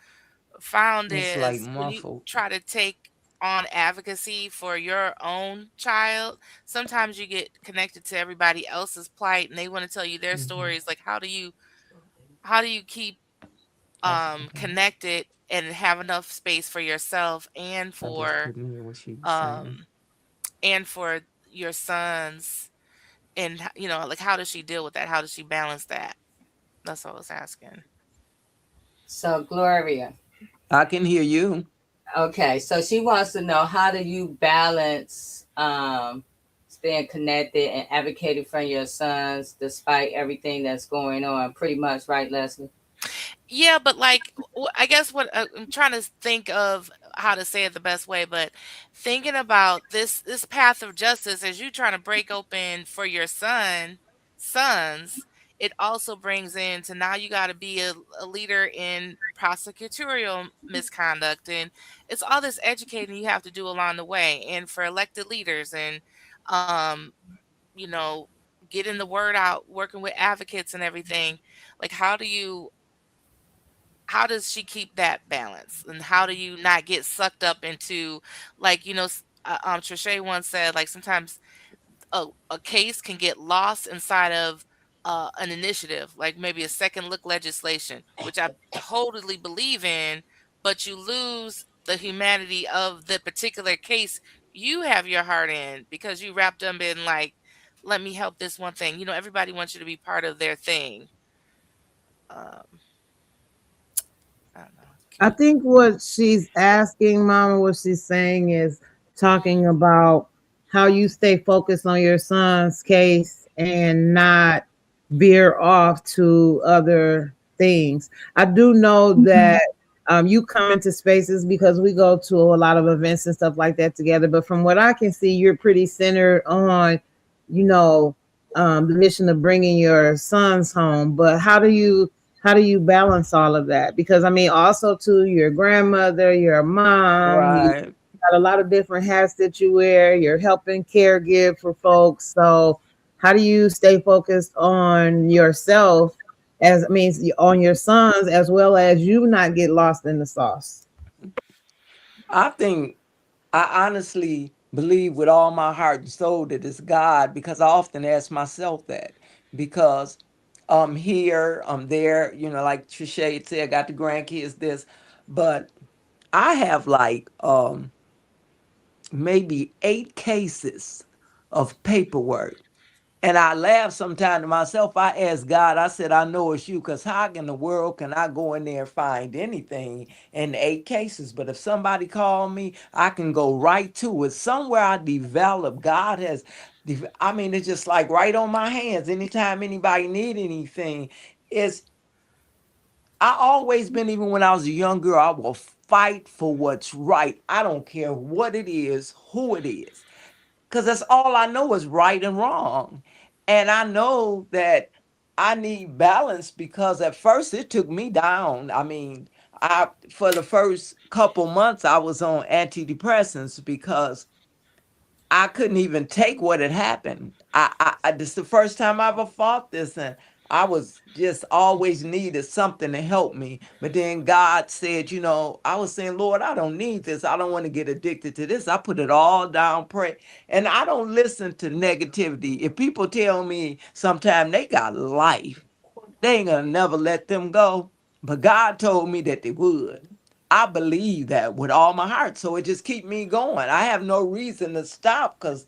found It's like is when you muffled. try to take on advocacy for your own child, sometimes you get connected to everybody else's plight and they want to tell you their stories. Like how do you keep connected and have enough space for yourself um and for your sons, and like how does she deal with that? How does she balance that? That's what I was asking. So, Gloria, I can hear you. okay, so she wants to know, how do you balance staying connected and advocating for your sons despite everything that's going on? Pretty much, right, Leslie? Yeah, but like I guess what I'm trying to think of how to say it the best way, but thinking about this path of justice as you trying to break open for your sons, it also brings in to now you got to be a leader in prosecutorial misconduct, and it's all this educating you have to do along the way, and for elected leaders, and um you know getting the word out, working with advocates and everything. Like how does she keep that balance, and how do you not get sucked up into, like, Trische once said, like, sometimes a case can get lost inside of an initiative, like maybe a second look legislation, which I totally believe in, but you lose the humanity of the particular case you have your heart in because you wrapped up in, like, let me help this one thing. Everybody wants you to be part of their thing. um I don't know. I think what she's asking, Mama, what she's saying is talking about how you stay focused on your son's case and not veer off to other things. I do know that you come into spaces because we go to a lot of events and stuff like that together. But from what I can see, you're pretty centered on, you know, the mission of bringing your sons home. But how do you balance all of that? Because I mean, also to your grandmother, your mom, you Right. got a lot of different hats that you wear. You're helping care give for folks. So how do you stay focused on yourself, as it means on your sons, as well as you not get lost in the sauce? I think I honestly believe with all my heart and soul that it's God, because I often ask myself that, because I'm here, I'm there, like Trisha said, I got the grandkids, this, but I have like maybe 8 cases of paperwork. And I laugh sometimes to myself. I ask God, I said, I know it's you, because how in the world can I go in there and find anything in 8 cases? But if somebody called me, I can go right to it. Somewhere I develop, God has, I mean, it's just like right on my hands. Anytime anybody need anything, it's, I always been, even when I was a young girl, I will fight for what's right. I don't care what it is, who it is, because that's all I know is right and wrong. And I know that I need balance, because at first it took me down. I mean, I for the first couple months I was on antidepressants because I couldn't even take what had happened. This is the first time I ever fought this, and I was just always needed something to help me. But then God said, I was saying, Lord, I don't need this. I don't want to get addicted to this. I put it all down, pray, and I don't listen to negativity. If people tell me sometime they got life, they ain't gonna never let them go. But God told me that they would. I believe that with all my heart. So it just keep me going. I have no reason to stop, because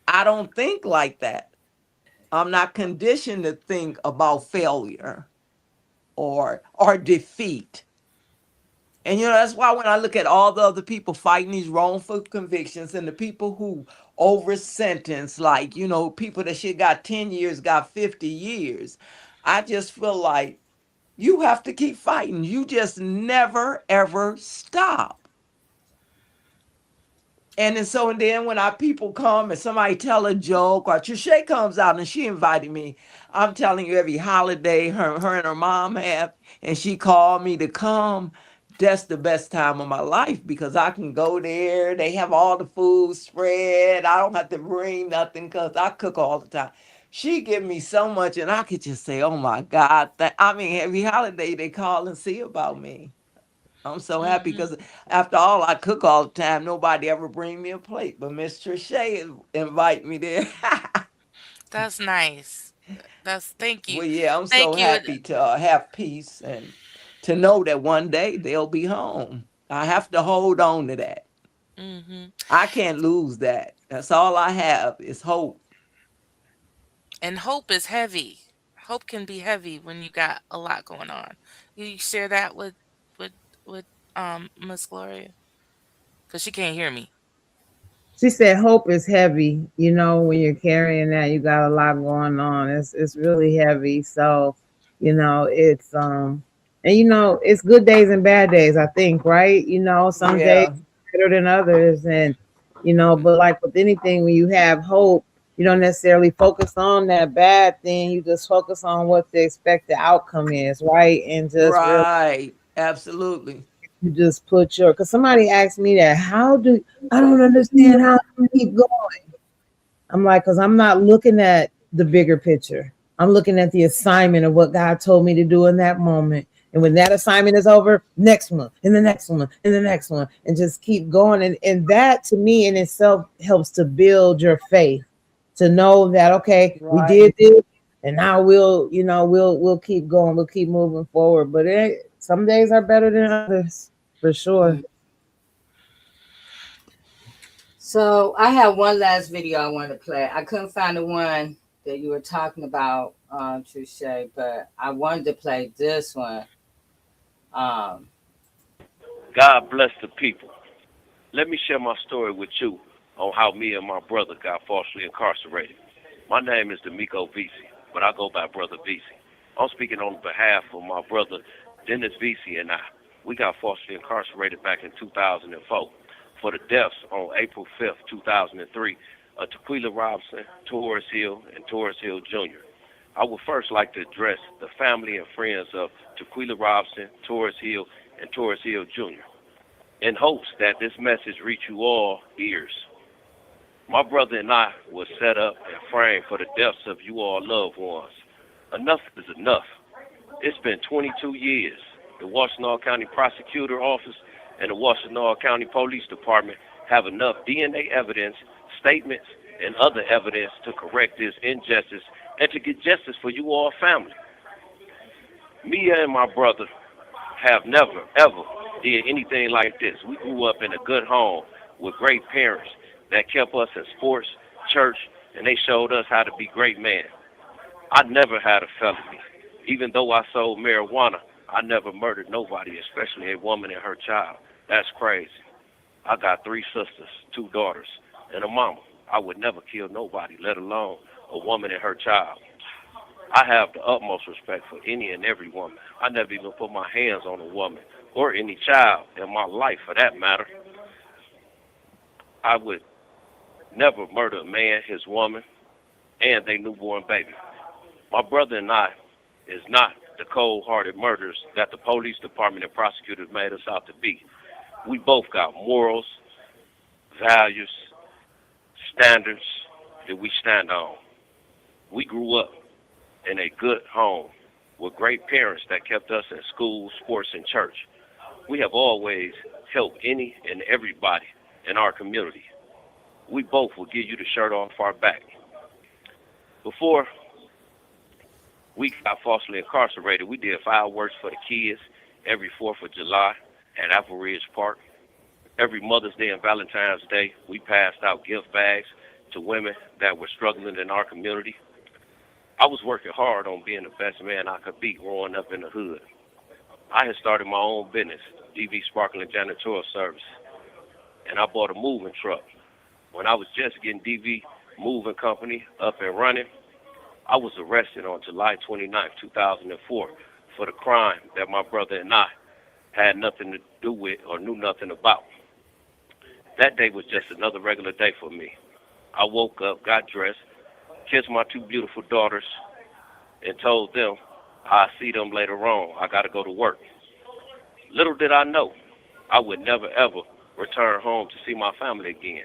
I don't think like that. I'm not conditioned to think about failure or defeat. And that's why when I look at all the other people fighting these wrongful convictions, and the people who over sentence, like, people that shit got 10 years, got 50 years, I just feel like you have to keep fighting. You just never ever stop. And then when our people come and somebody tell a joke, or Trisha comes out and she invited me, I'm telling you, every holiday her and her mom have, and she called me to come. That's the best time of my life, because I can go there. They have all the food spread. I don't have to bring nothing because I cook all the time. She give me so much, and I could just say, "Oh my God!" I mean, every holiday they call and see about me. I'm so happy Hmm. because after all, I cook all the time. Nobody ever bring me a plate, but Miss Trische invite me there. That's nice. That's thank you. Well, yeah, I'm so Thank you. happy to have peace and to know that one day they'll be home. I have to hold on to that. Hmm. I can't lose that. That's all I have is hope. And hope is heavy. Hope can be heavy when you got a lot going on. You share that with with Miss Gloria because she can't hear me. She said hope is heavy. You know, when you're carrying that, you got a lot going on. It's really heavy. So, it's and it's good days and bad days, I think, right? Some days Yeah, better than others. And, but like with anything, when you have hope, you don't necessarily focus on that bad thing. You just focus on what the expected outcome is, right? And just really right. Absolutely. you just put your because somebody asked me that, how do I don't understand how you keep going. I'm like, because I'm not looking at the bigger picture. I'm looking at the assignment of what God told me to do in that moment. And when that assignment is over, next one, and the next one, and the next one, and just keep going. And that to me in itself helps to build your faith to know that, okay, we Right. did this, and now we'll keep going, we'll keep moving forward. But some days are better than others, for sure. So I have one last video I wanted to play. I couldn't find the one that you were talking about, Trische, but I wanted to play this one. Um, God bless the people. Let me share my story with you on how me and my brother got falsely incarcerated. My name is D'Amico Vessey, but I go by Brother Vessey. I'm speaking on behalf of my brother Dennis Vessey and I. We got falsely incarcerated back in 2004 for the deaths on April 5th, 2003 of Tequila Robinson, Torres Hill, and Torres Hill Jr. I would first like to address the family and friends of Tequila Robinson, Torres Hill, and Torres Hill Jr. in hopes that this message reach you all ears. My brother and I were set up and framed for the deaths of you all loved ones. Enough is enough. It's been 22 years. The Washtenaw County Prosecutor Office and the Washtenaw County Police Department have enough DNA evidence, statements, and other evidence to correct this injustice and to get justice for you all family. Me and my brother have never, ever did anything like this. We grew up in a good home with great parents that kept us in sports, church, and they showed us how to be great men. I never had a felony. Even though I sold marijuana, I never murdered nobody, especially a woman and her child. That's crazy. I got 3 sisters, 2 daughters, and a mama. I would never kill nobody, let alone a woman and her child. I have the utmost respect for any and every woman. I never even put my hands on a woman or any child in my life for that matter. I would never murder a man, his woman, and their newborn baby. My brother and I is not the cold-hearted murderers that the police department and prosecutors made us out to be. We both got morals, values, standards that we stand on. We grew up in a good home with great parents that kept us in school, sports, and church. We have always helped any and everybody in our community. We both will give you the shirt off our back. Before we got falsely incarcerated, we did fireworks for the kids every 4th of July at Apple Ridge Park. Every Mother's Day and Valentine's Day, we passed out gift bags to women that were struggling in our community. I was working hard on being the best man I could be growing up in the hood. I had started my own business, DV Sparkling Janitorial Service, and I bought a moving truck. When I was just getting DV Moving Company up and running, I was arrested on July 29, 2004 for the crime that my brother and I had nothing to do with or knew nothing about. That day was just another regular day for me. I woke up, got dressed, kissed my 2 beautiful daughters, and told them I'll see them later on. I got to go to work. Little did I know, I would never, ever return home to see my family again.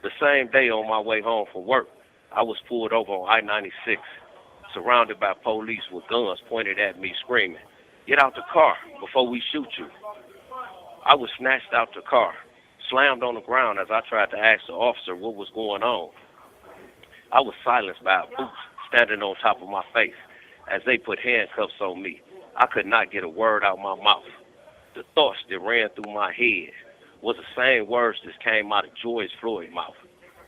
The same day on my way home from work, I was pulled over on I-96, surrounded by police with guns pointed at me, screaming, "Get out the car before we shoot you." I was snatched out the car, slammed on the ground as I tried to ask the officer what was going on. I was silenced by a boot standing on top of my face as they put handcuffs on me. I could not get a word out my mouth. The thoughts that ran through my head was the same words that came out of George Floyd's mouth.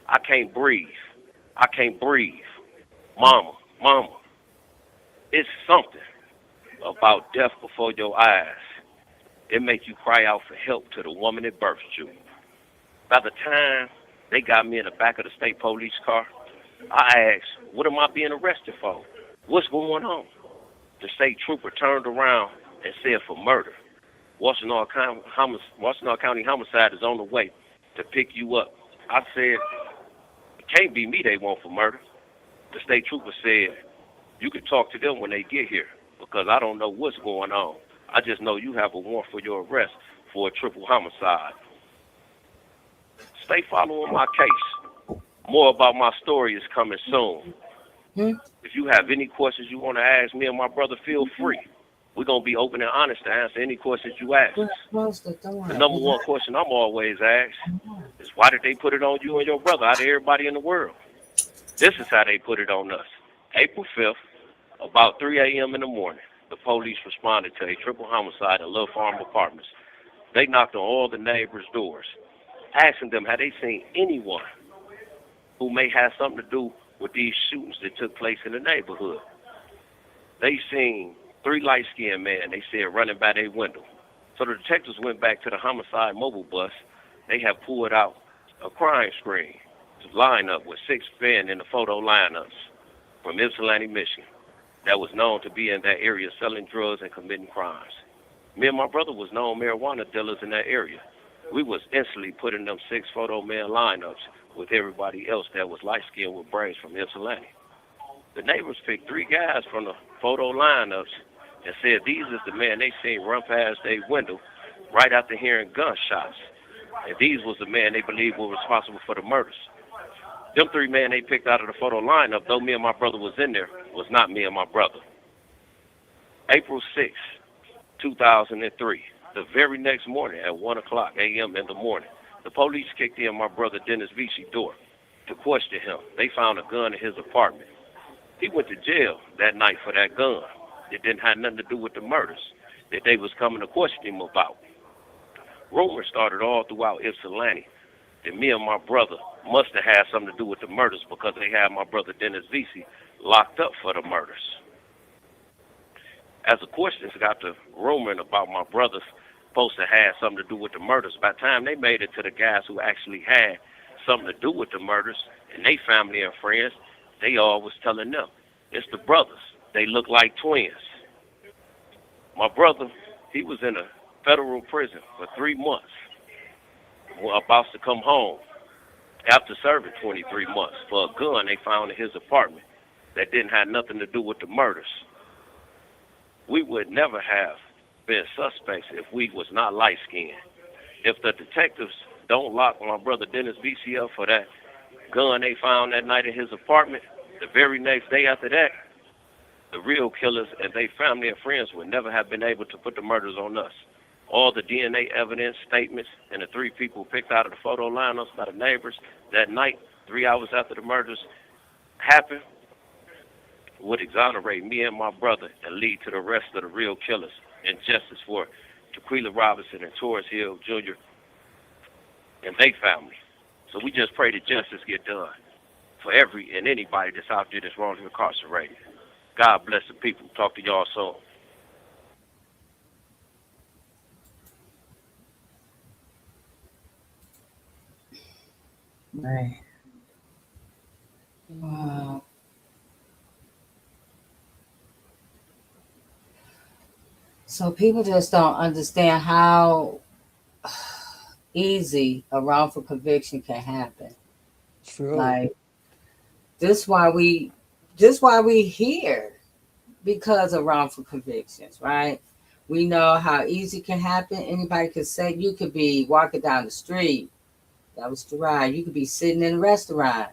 I can't breathe. I can't breathe. Mama, mama. It's something about death before your eyes. It makes you cry out for help to the woman that birthed you. By the time they got me in the back of the state police car, I asked, what am I being arrested for? What's going on? The state trooper turned around and said for murder. Washington County Homicide is on the way to pick you up. I said, it can't be me they want for murder. The state trooper said, you can talk to them when they get here because I don't know what's going on. I just know you have a warrant for your arrest for a triple homicide. Stay following my case. More about my story is coming soon. If you have any questions you want to ask me and my brother, feel free. We're going to be open and honest to answer any questions you ask us. The number one question I'm always asked is why did they put it on you and your brother out of everybody in the world? This is how they put it on us. April 5th, about 3 a.m. in the morning, the police responded to a triple homicide in Little Farm Apartments. They knocked on all the neighbors' doors, asking them had they seen anyone who may have something to do with these shootings that took place in the neighborhood. They seen 3 light-skinned men, they said, running by their window. So the detectives went back to the homicide mobile bus. They have pulled out a crime screen to line up with 6 men in the photo lineups from Ypsilanti, Michigan, that was known to be in that area selling drugs and committing crimes. Me and my brother was known marijuana dealers in that area. We was instantly putting them 6 photo man lineups with everybody else that was light-skinned with braids from Ypsilanti. The neighbors picked 3 guys from the photo lineups and said these is the men they seen run past their window right after hearing gunshots. And these was the men they believed were responsible for the murders. Them 3 men they picked out of the photo lineup, though me and my brother was in there, was not me and my brother. April 6, 2003, the very next morning at 1 o'clock a.m. in the morning, the police kicked in my brother Dennis Vessey's door to question him. They found a gun in his apartment. He went to jail that night for that gun. It didn't have nothing to do with the murders that they was coming to question him about. Rumors started all throughout Ypsilanti that me and my brother must have had something to do with the murders because they had my brother Dennis Vessey locked up for the murders. As the questions got to rumoring about my brother's supposed to have something to do with the murders, by the time they made it to the guys who actually had something to do with the murders and they family and friends, they all was telling them, it's the brothers. They look like twins. My brother, he was in a federal prison for 3 months, about to come home after serving 23 months for a gun they found in his apartment that didn't have nothing to do with the murders. We would never have been suspects if we was not light-skinned. If the detectives don't lock my brother Dennis Vessey up for that gun they found that night in his apartment, the very next day after that, the real killers and their family and friends would never have been able to put the murders on us. All the DNA evidence, statements, and the 3 people picked out of the photo lineups by the neighbors that night, 3 hours after the murders happened, would exonerate me and my brother and lead to the rest of the real killers and justice for Tequila Robinson and Torres Hill Jr. and their family. So we just pray that justice get done for every and anybody that's out there that's wrongly incarcerated. God bless the people. Talk to y'all soon. Right. Wow. So people just don't understand how easy a wrongful conviction can happen. True. Like this why we here because of wrongful convictions, right? We know how easy it can happen. Anybody could say you could be walking down the street. That was the ride. You could be sitting in a restaurant.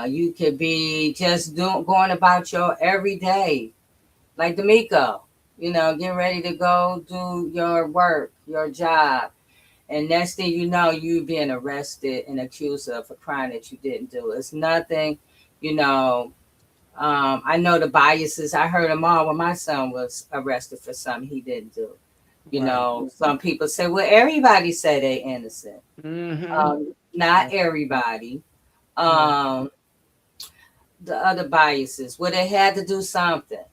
You could be just going about your everyday, like D'Amico, getting ready to go do your work your job. And next thing you know, you being arrested and accused of a crime that you didn't do. It's nothing, you know. I know the biases. I heard them all when my son was arrested for something he didn't do. You Right. know, some people say, well, everybody say they innocent. Not everybody. The other biases, well, they had to do something.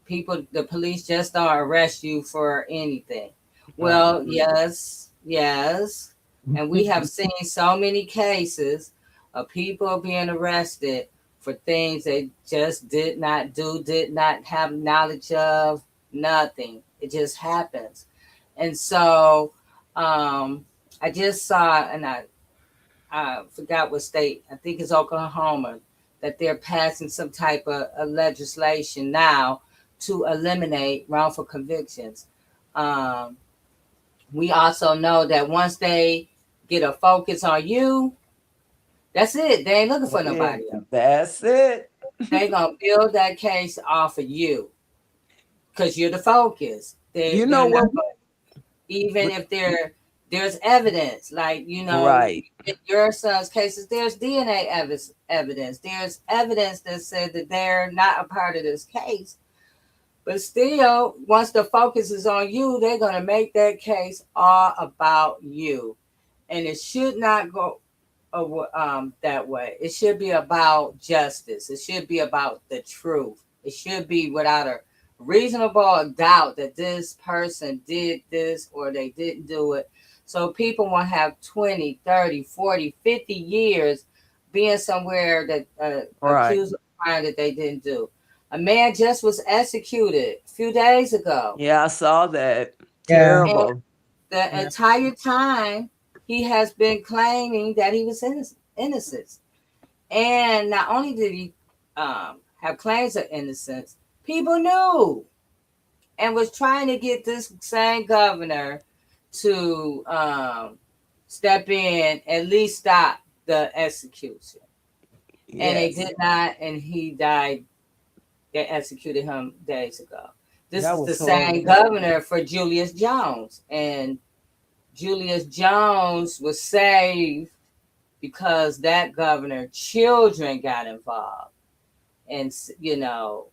The police just don't arrest you for anything. Well, yes. And we have seen so many cases of people being arrested for things they just did not do, did not have knowledge of, nothing. It just happens. And so I just saw, and I forgot what state, I think it's Oklahoma, that they're passing some type of legislation now to eliminate wrongful convictions. We also know that once they get a focus on you, that's it. They ain't looking for nobody else. That's it. They gonna build that case off of you because you're the focus. You know what? Even if there's evidence, like, you know, Right. in your son's cases, there's DNA evidence. There's evidence that said that they're not a part of this case. But still, once the focus is on you, they're going to make that case all about you. And it should not go that way. It should be about justice. It should be about the truth. It should be without a reasonable doubt that this person did this or they didn't do it. So people won't have 20, 30, 40, 50 years being somewhere that accused of a crime that they didn't do. A man just was executed a few days ago. Yeah, I saw that. Terrible. And the entire time, he has been claiming that he was innocent. And not only did he have claims of innocence, people knew and was trying to get this same governor to step in, at least stop the execution. Yes. And they did not, and he died. They executed him days ago. This is the same governor for Julius Jones. And Julius Jones was saved because that governor, children got involved and, you know,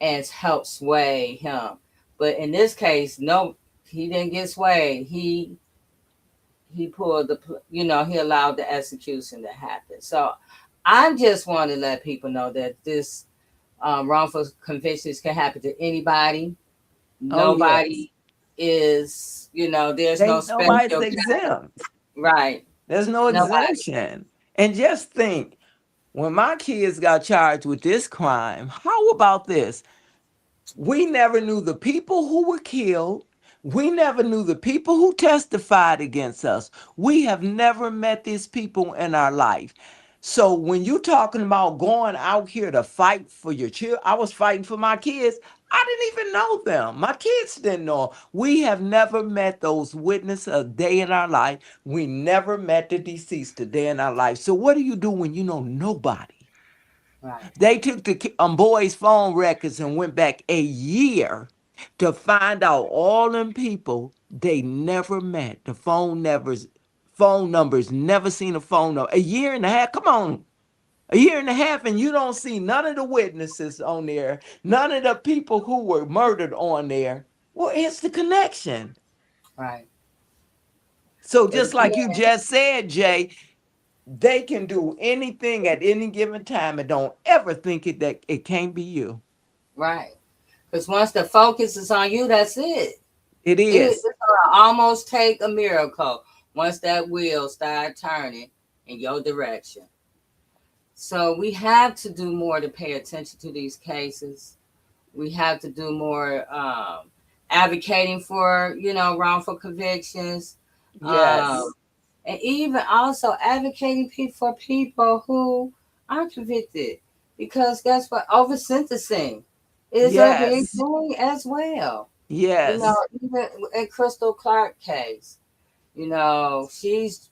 and helped sway him. But in this case, no, he didn't get swayed. He pulled he allowed the execution to happen. So I just want to let people know that this wrongful convictions can happen to anybody. Nobody is, there's no special. Nobody's exempt. Right. There's no exemption. And just think, when my kids got charged with this crime, how about this? We never knew the people who were killed. We never knew the people who testified against us. We have never met these people in our life. So when you're talking about going out here to fight for your children, I was fighting for my kids. I didn't even know them. My kids didn't know. We have never met those witnesses a day in our life. We never met the deceased a day in our life. So what do you do when you know nobody? Right. They took the boys' phone records and went back a year to find out all them people they never met. The phone numbers, never seen a phone number. A year and a half, come on. A year and a half, and you don't see none of the witnesses on there, none of the people who were murdered on there. Well, it's the connection. Right. So just like you just said, Jay, they can do anything at any given time and don't ever think that it can't be you. Right. Because once the focus is on you, that's it. It is. It's gonna almost take a miracle once that wheel start turning in your direction. So we have to do more to pay attention to these cases. We have to do more advocating for, wrongful convictions. Yes. And even also advocating for people who are convicted. Because guess what? Over sentencing is a big thing as well. Yes. Even in Crystal Clark case, she's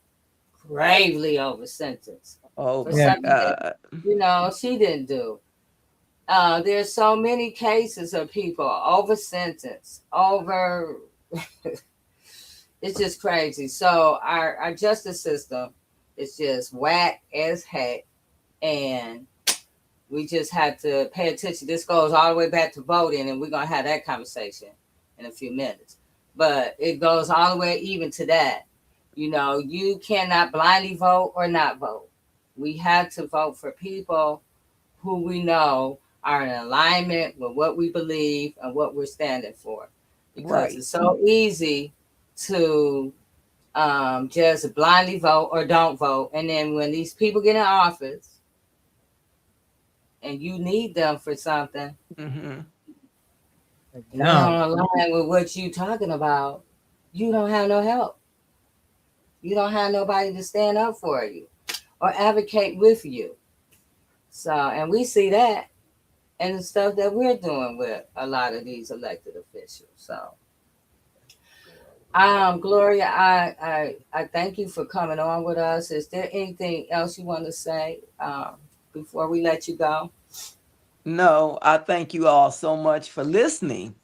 gravely over sentenced. Oh, for something that, she didn't do. There's so many cases of people over sentenced, over It's just crazy. So our justice system is just whack as heck, and we just have to pay attention. This goes all the way back to voting, and we're gonna have that conversation in a few minutes. But it goes all the way even to that. You cannot blindly vote or not vote. We have to vote for people who we know are in alignment with what we believe and what we're standing for. Because Right. it's so easy to just blindly vote or don't vote. And then when these people get in office and you need them for something, Mm-hmm. and they don't align with what you talking about, you don't have no help. You don't have nobody to stand up for you or advocate with you. So, and we see that in the stuff that we're doing with a lot of these elected officials. So, Gloria, I thank you for coming on with us. Is there anything else you want to say before we let you go? No, I thank you all so much for listening.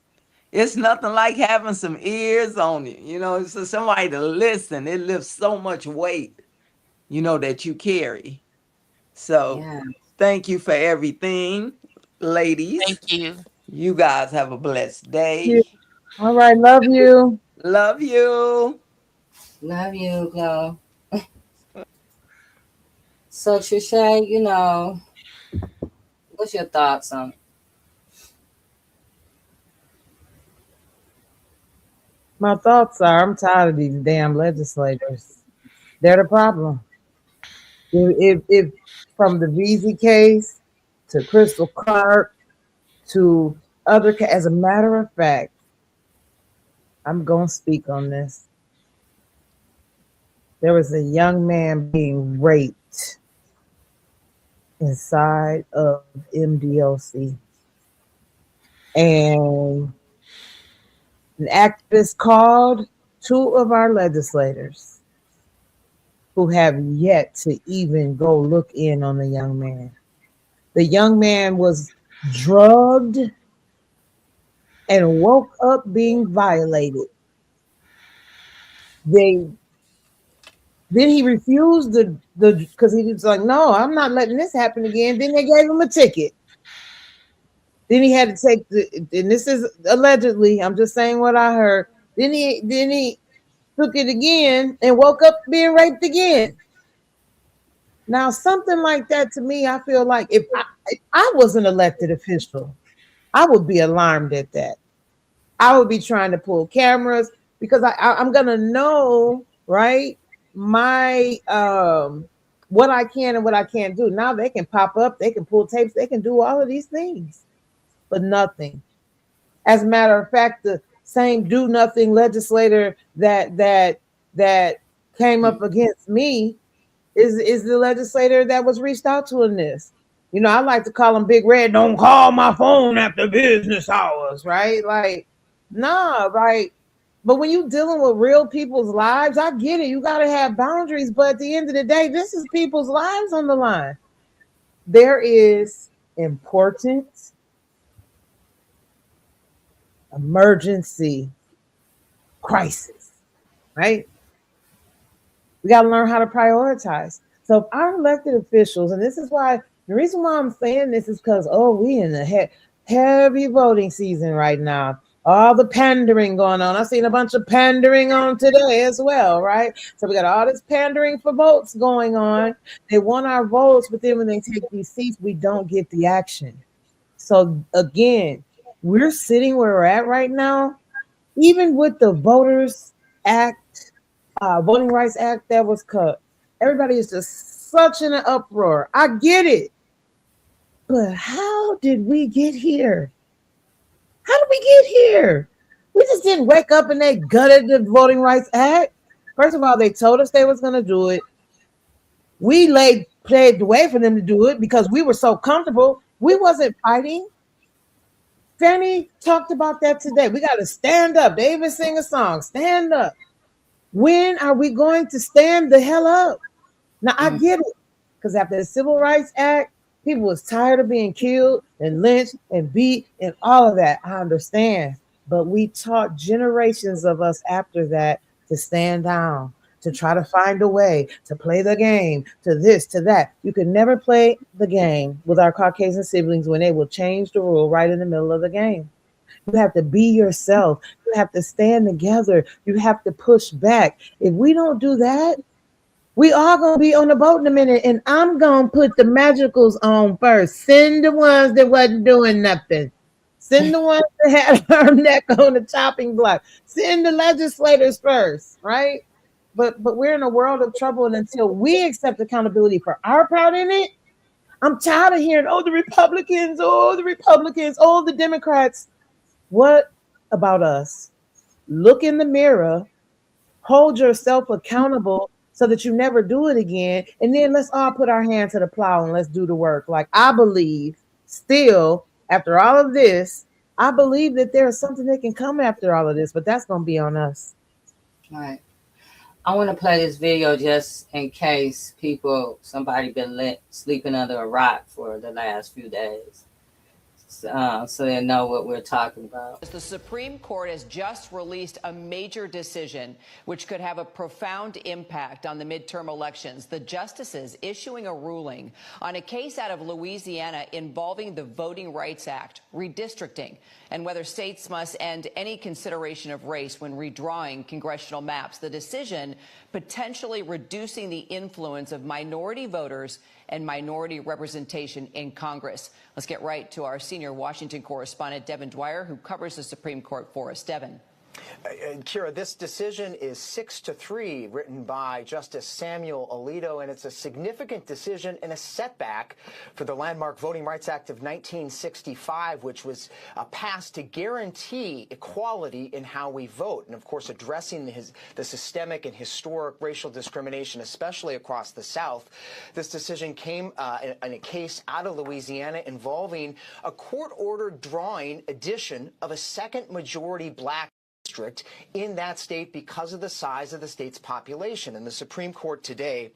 It's nothing like having some ears on you, so somebody to listen. It lifts so much weight, that you carry. So Yeah. thank you for everything, ladies. Thank you. You guys have a blessed You. day. All right, love you. Love you. Love you, Glo. So, Trische, what's your thoughts on it? My thoughts are I'm tired of these damn legislators. They're the problem. If from the Vesey case to Crystal Clark to as a matter of fact, I'm going to speak on this. There was a young man being raped inside of MDOC. And an activist called two of our legislators who have yet to even go look in on the young man. The young man was drugged and woke up being violated. They Then he refused the because he was like, no, I'm not letting this happen again. Then they gave him a ticket. Then he had to take and this is allegedly, I'm just saying what I heard. Then he took it again and woke up being raped again. Now, something like that to me, I feel like if I was an elected official, I would be alarmed at that. I would be trying to pull cameras because I'm gonna know, right? My what I can and what I can't do. Now they can pop up, they can pull tapes, they can do all of these things, but nothing. As a matter of fact, the same do nothing legislator that came up against me is the legislator that was reached out to in this. I like to call him Big Red. Don't call my phone after business hours, right? Like, nah, right. But when you dealing with real people's lives, I get it. You got to have boundaries. But at the end of the day, this is people's lives on the line. There is important emergency crisis, right? We got to learn how to prioritize. So if our elected officials, and this is why the reason why I'm saying this is because, we in the heavy voting season right now. All the pandering going on. I've seen a bunch of pandering on today as well, right? So we got all this pandering for votes going on. They want our votes, but then when they take these seats, we don't get the action. So again, we're sitting where we're at right now, even with the Voters Act, Voting Rights Act that was cut. Everybody is just such in an uproar. I get it. But how did we get here? How did we get here? We just didn't wake up and they gutted the Voting Rights Act. First of all, they told us they was going to do it. We played the way for them to do it because we were so comfortable. We wasn't fighting. Fanny talked about that today. We got to stand up. They even sing a song, stand up. When are we going to stand the hell up? Now, I get it. Because after the Civil Rights Act, people was tired of being killed and lynched and beat and all of that. I understand. But we taught generations of us after that to stand down, to try to find a way to play the game, to this, to that. You can never play the game with our Caucasian siblings when they will change the rule right in the middle of the game. You have to be yourself. You have to stand together. You have to push back. If we don't do that, we all gonna be on the boat in a minute, and I'm gonna put the magicals on first. Send the ones that wasn't doing nothing. Send the ones that had her neck on the chopping block. Send the legislators first, right? But we're in a world of trouble, and until we accept accountability for our part in it, I'm tired of hearing, oh, the Republicans, oh, the Republicans, oh, the Democrats. What about us? Look in the mirror, hold yourself accountable so that you never do it again. And then let's all put our hand to the plow and let's do the work. Like, I believe still, after all of this, I believe that there is something that can come after all of this, but that's going to be on us. All right. I want to play this video just in case somebody been sleeping under a rock for the last few days. So they know what we're talking about. The Supreme Court has just released a major decision which could have a profound impact on the midterm elections. The justices issuing a ruling on a case out of Louisiana involving the Voting Rights Act, redistricting, and whether states must end any consideration of race when redrawing congressional maps. The decision potentially reducing the influence of minority voters and minority representation in Congress. Let's get right to our senior Washington correspondent, Devin Dwyer, who covers the Supreme Court for us. Devin. Kira, this decision is 6-3, written by Justice Samuel Alito, and it's a significant decision and a setback for the landmark Voting Rights Act of 1965, which was passed to guarantee equality in how we vote, and of course addressing the systemic and historic racial discrimination, especially across the South. This decision came in a case out of Louisiana involving a court-ordered drawing addition of a second majority black district in that state because of the size of the state's population. And the Supreme Court today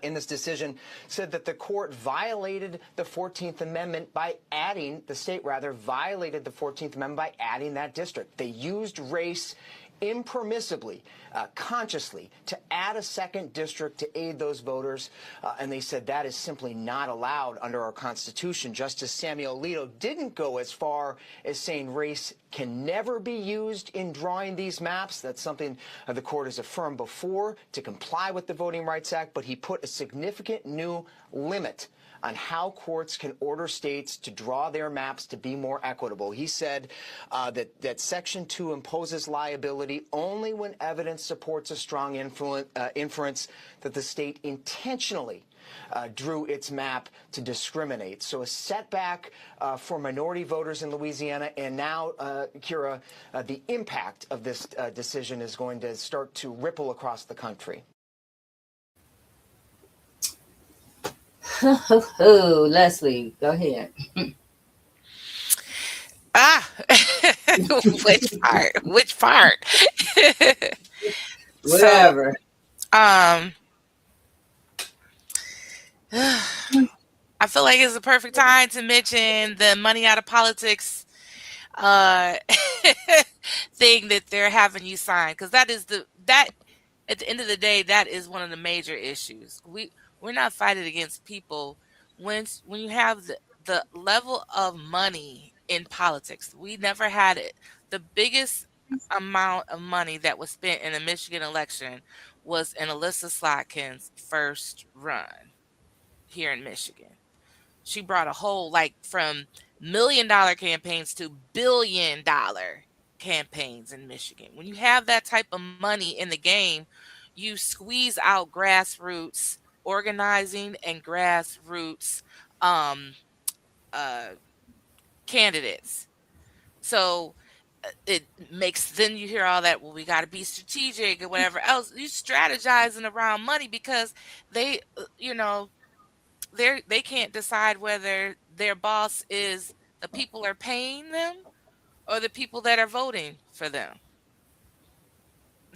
in this decision said that the court violated the 14th Amendment by adding, the state rather, violated the 14th Amendment by adding that district. They used race impermissibly, consciously, to add a second district to aid those voters, and they said that is simply not allowed under our Constitution. Justice Samuel Alito didn't go as far as saying race can never be used in drawing these maps. That's something the court has affirmed before to comply with the Voting Rights Act, but he put a significant new limit on how courts can order states to draw their maps to be more equitable. He said that Section 2 imposes liability only when evidence supports a strong inference that the state intentionally drew its map to discriminate. So a setback for minority voters in Louisiana, and now, Kira, the impact of this decision is going to start to ripple across the country. Leslie, go ahead. Which part? Which part? Whatever. I feel like it's the perfect time to mention the money out of politics thing that they're having you sign, because that at the end of the day, that is one of the major issues. We're not fighting against people when you have the level of money in politics. We never had it. The biggest amount of money that was spent in the Michigan election was in Alyssa Slotkin's first run here in Michigan. She brought a whole, from $1 million campaigns to $1 billion campaigns in Michigan. When you have that type of money in the game, you squeeze out grassroots organizing and grassroots candidates. So it makes, then you hear all that, well, we got to be strategic and whatever else. You strategizing around money because they can't decide whether their boss is the people are paying them or the people that are voting for them.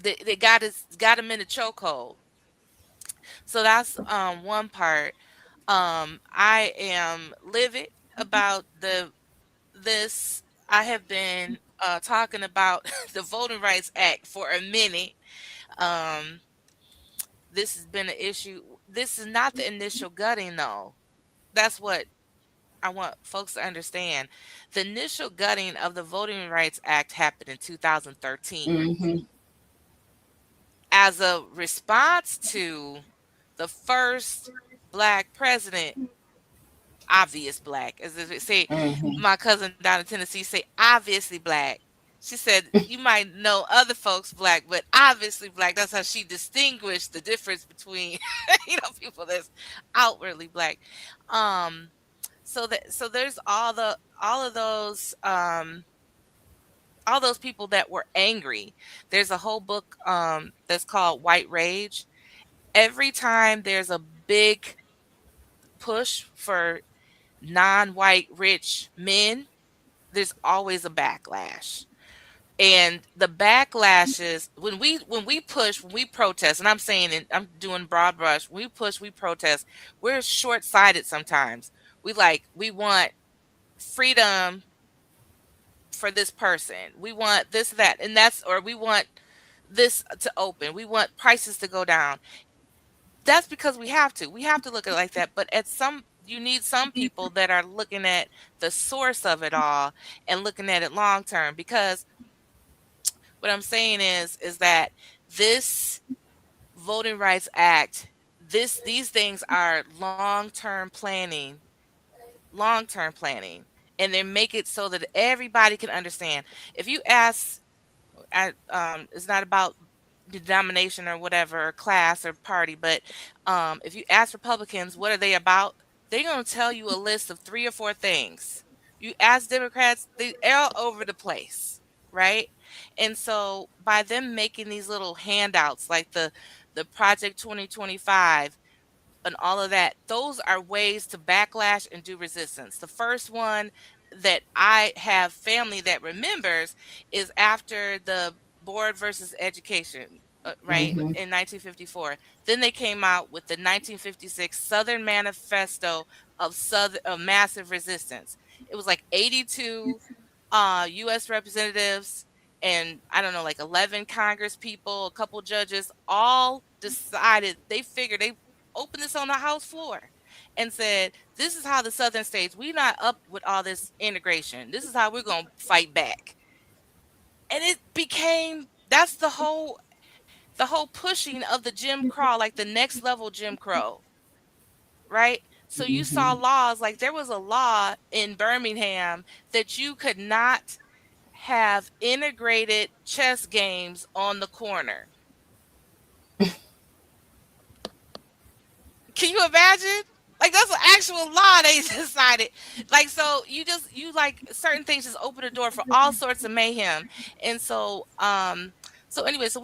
They got them in a chokehold. So that's one part. I am livid about this. I have been talking about the Voting Rights Act for a minute. Um, this has been an issue. This is not the initial gutting, though. That's what I want folks to understand. The initial gutting of the Voting Rights Act happened in 2013 Mm-hmm. as a response to the first black president, obvious black, as if it say, Mm-hmm. my cousin down in Tennessee say obviously black. She said you might know other folks black, but obviously black. That's how she distinguished the difference between people that's outwardly black. Um, so there's all of all those people that were angry. There's a whole book that's called White Rage. Every time there's a big push for non-white rich men, there's always a backlash. And the backlashes when we push, when we protest, and I'm saying, and I'm doing broad brush, when we push, we protest, we're short-sighted sometimes. We want freedom for this person. We want this, that, and that's, or we want this to open. We want prices to go down. That's because we have to. We have to look at it like that. But you need some people that are looking at the source of it all and looking at it long term. Because what I'm saying is that this Voting Rights Act, these things are long term planning, and they make it so that everybody can understand. If you ask, it's not about denomination or whatever, or class or party, but if you ask Republicans what are they about, they're going to tell you a list of 3 or 4 things. You ask Democrats, they all over the place, right? And so by them making these little handouts like the Project 2025 and all of that, those are ways to backlash and do resistance. The first one that I have family that remembers is after the Board versus Education, right, Mm-hmm. in 1954. Then they came out with the 1956 Southern Manifesto of Massive Resistance. It was like 82 U.S. representatives and I don't know, like 11 Congress people, a couple judges, all decided, they figured, they opened this on the House floor and said, this is how the Southern states, we're not up with all this integration. This is how we're going to fight back. And it became, that's the whole pushing of the Jim Crow, like the next level Jim Crow, right? So you saw Mm-hmm. laws, like there was a law in Birmingham that you could not have integrated chess games on the corner. Can you imagine? Like that's an actual law they decided. Like so you like certain things just open the door for all sorts of mayhem. And so anyway, so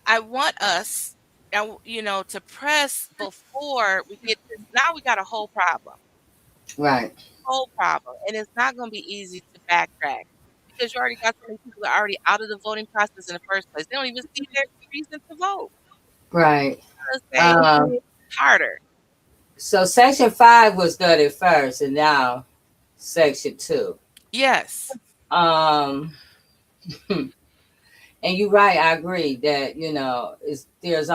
I want us to press before we get this. Now we got a Right. whole problem, and it's not going to be easy to backtrack because you already got so many people that are already out of the voting process in the first place. They don't even see their reason to vote. Right. Let's say Um, harder. so Section 5 was gutted first, and now Section 2. Yes. Um, and you're right. I agree that there's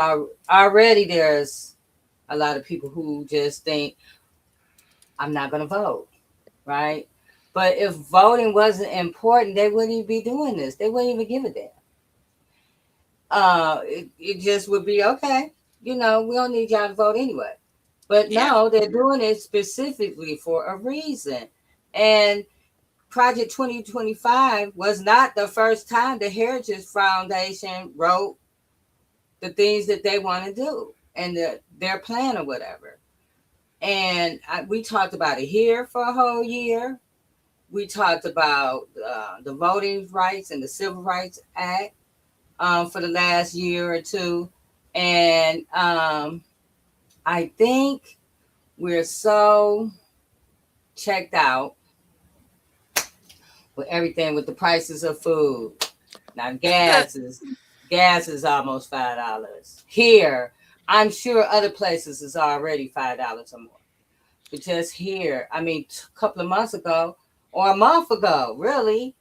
a lot of people who just think I'm not going to vote, right? But if voting wasn't important, they wouldn't even be doing this. They wouldn't even give a damn. It just would be okay. We don't need y'all to vote anyway. But Yeah. no, they're doing it specifically for a reason. And Project 2025 was not the first time the Heritage Foundation wrote the things that they want to do and their plan or whatever. And we talked about it here for a whole year. We talked about the Voting Rights and the Civil Rights Act for the last year or two. And I think we're so checked out with everything with the prices of food. Now gas is almost $5. Here, I'm sure other places is already $5 or more. But just here, I mean, a couple of months ago or a month ago, really,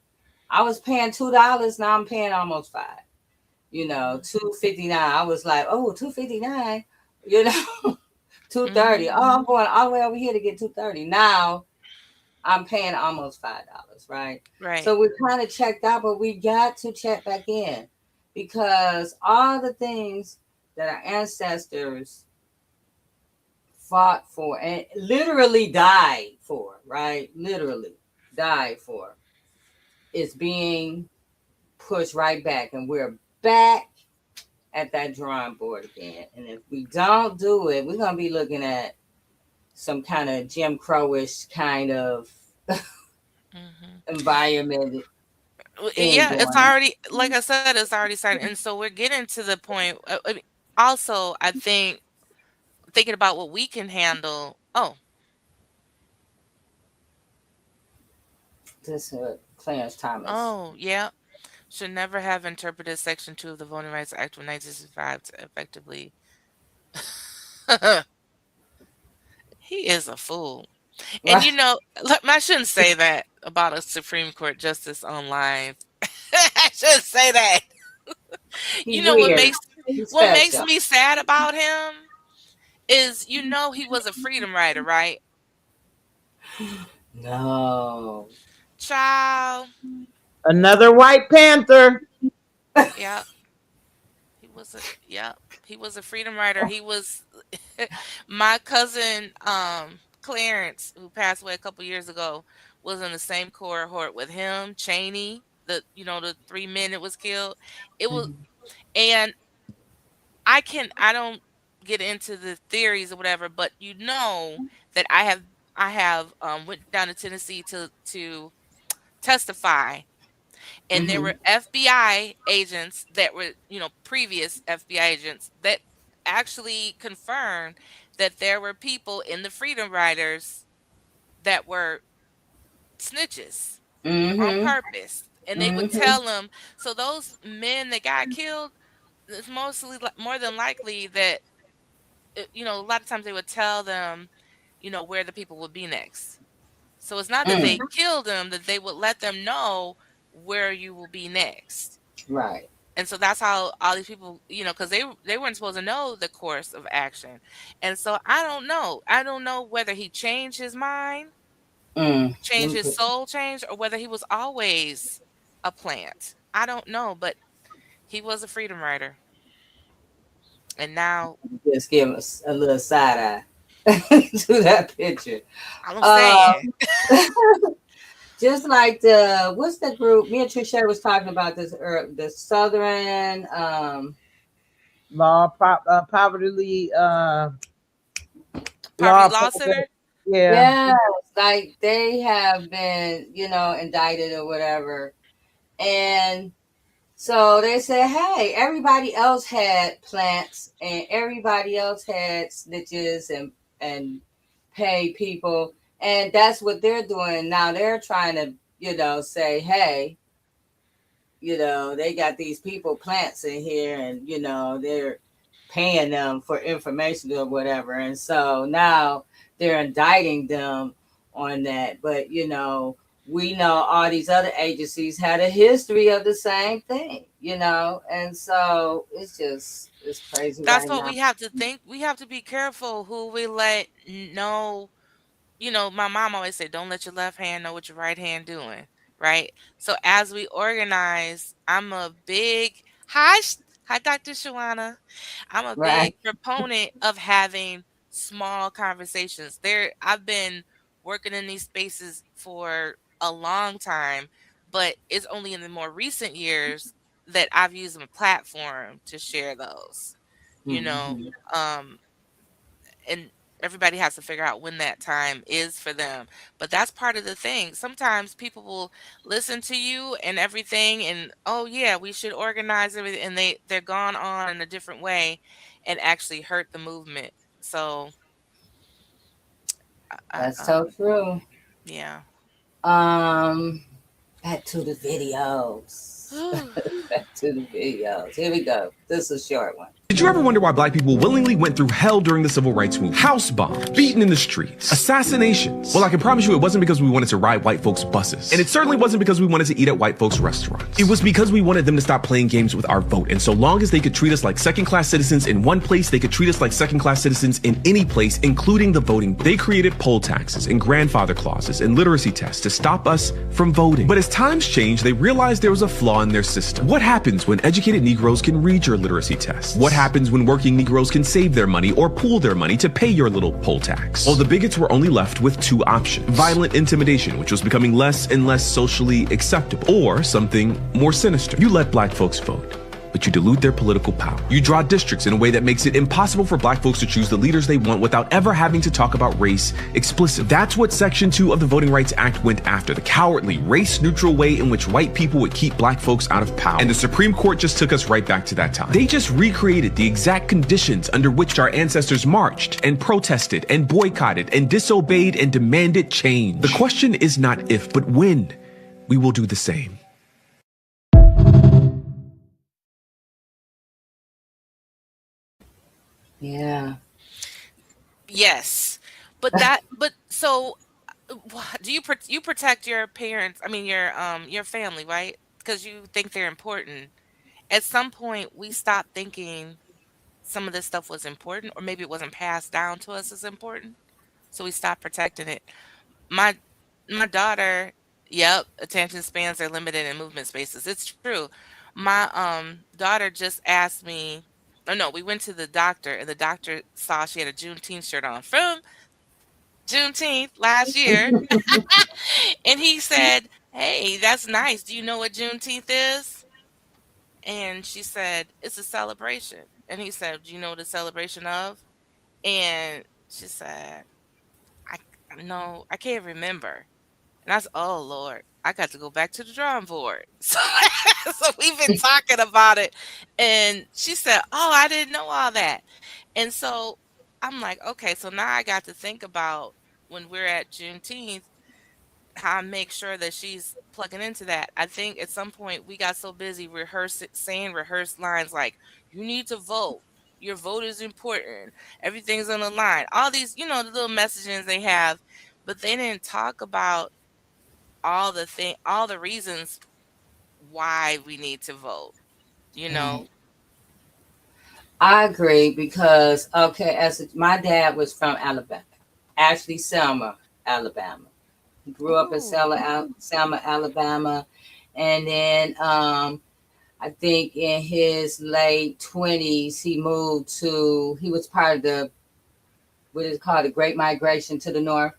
I was paying $2. Now I'm paying almost $5. 259. I was like, oh, 259, you know, 230. Oh, Mhm. I'm going all the way over here to get 230. Now I'm paying almost $5, right? Right. So we kind of checked out, but we got to check back in because all the things that our ancestors fought for and literally died for, right? Literally died for, is being pushed right back. And we're back at that drawing board again. And if we don't do it, we're going to be looking at some kind of Jim Crowish kind of Mhm. environment thing Yeah, it's going. already like I said, it's already starting, and so we're getting to the point. I mean, also, I think thinking about what we can handle. Oh, This Clarence Thomas. oh, yeah. Should never have interpreted Section 2 of the Voting Rights Act of 1965 to effectively. He is a fool. And Right. look, I shouldn't say that about a Supreme Court justice online. I shouldn't say that. He's You know what weird. makes He's what makes special. me sad about him is he was a freedom rider, right? No. Child. Another White Panther. Yeah. He was a freedom rider. He was my cousin Clarence, who passed away a couple years ago, was in the same cohort with him, Cheney, the three men that was killed. It was Mhm. and I don't get into the theories or whatever, but that I have went down to Tennessee to testify, and there Mhm. were FBI agents that were, previous FBI agents that actually confirmed that there were people in the Freedom Riders that were snitches on Mhm. purpose. And they would Mhm. tell them, so those men that got killed, it's more than likely that, a lot of times they would tell them, where the people would be next. So it's not that Mm. they killed them, that they would let them know where you will be next. Right. And so that's how all these people, because they weren't supposed to know the course of action. And so I don't know. I don't know whether he changed his mind, Mm. Let changed me his put, soul changed, or whether he was always a plant. I don't know, but he was a freedom rider. And now just give us a little side eye to that picture. I'm Uh, saying, just like the what's the group? Me and Trische was talking about this. The Southern Poverty Poverty law. Law Center. Yeah. yes, like they have been, indicted or whatever, and so they said, hey, everybody else had plants and everybody else had snitches and pay people. And that's what they're doing now. They're trying to, say, hey, they got these people plants in here and, they're paying them for information or whatever. And so now they're indicting them on that. But, we know all these other agencies had a history of the same thing, and so it's crazy That's right what now. we have to think. We have to be careful who we let know. My mom always said, "Don't let your left hand know what your right hand doing." Right. So as we organize, I'm a big hi, Dr. Shawana. I'm a Right. big proponent of having small conversations. I've been working in these spaces for a long time, but it's only in the more recent years that I've used a platform to share those. You know, Mm-hmm. um, and everybody has to figure out when that time is for them. But that's part of the thing. Sometimes people will listen to you and everything, and oh yeah, we should organize everything, and they're gone on in a different way, and actually hurt the movement. So, That's so true. yeah. Um, back to the videos. Back to the videos. Here we go. This is a short one. Did you ever wonder why black people willingly went through hell during the civil rights movement? House bombs, beaten in the streets, assassinations. Well, I can promise you it wasn't because we wanted to ride white folks' buses. And it certainly wasn't because we wanted to eat at white folks' restaurants. It was because we wanted them to stop playing games with our vote. And so long as they could treat us like second-class citizens in one place, they could treat us like second-class citizens in any place, including the voting. They created poll taxes and grandfather clauses and literacy tests to stop us from voting. But as times changed, they realized there was a flaw in their system. What happens when educated Negroes can read your literacy tests? What happens when working Negroes can save their money or pool their money to pay your little poll tax? Well, the bigots were only left with two options: violent intimidation, which was becoming less and less socially acceptable, or something more sinister. You let black folks vote, but you dilute their political power. You draw districts in a way that makes it impossible for black folks to choose the leaders they want without ever having to talk about race explicitly. That's what Section 2 of the Voting Rights Act went after, the cowardly, race-neutral way in which white people would keep black folks out of power. And the Supreme Court just took us right back to that time. They just recreated the exact conditions under which our ancestors marched and protested and boycotted and disobeyed and demanded change. The question is not if, but when we will do the same. Yeah. Yes, but so do you protect your parents? I mean your family, right? Because you think they're important. At some point, we stopped thinking some of this stuff was important, or maybe it wasn't passed down to us as important, so we stopped protecting it. My my daughter, yep, attention spans are limited in movement spaces. It's true. My daughter just asked me. Oh no, we went to the doctor, and the doctor saw she had a Juneteenth shirt on from Juneteenth last year, and he said, "Hey, that's nice. Do you know what Juneteenth is?" And she said, "It's a celebration." And he said, "Do you know the celebration of?" And she said, "I no, I can't remember." And I said, "Oh Lord, I got to go back to the drawing board." So we've been talking about it, and she said, "Oh, I didn't know all that." And so I'm like, okay, so now I got to think about when we're at Juneteenth, how I make sure that she's plugging into that. I think at some point we got so busy saying rehearsed lines like, "You need to vote. Your vote is important. Everything's on the line." All these, the little messages they have, but they didn't talk about all the reasons why we need to vote, you Right. know? I agree because my dad was from Alabama, actually Selma, Alabama. He grew up in Ooh. Selma, Alabama, and then I think in his late 20s he moved to. He was part of the what is called the Great Migration to the North,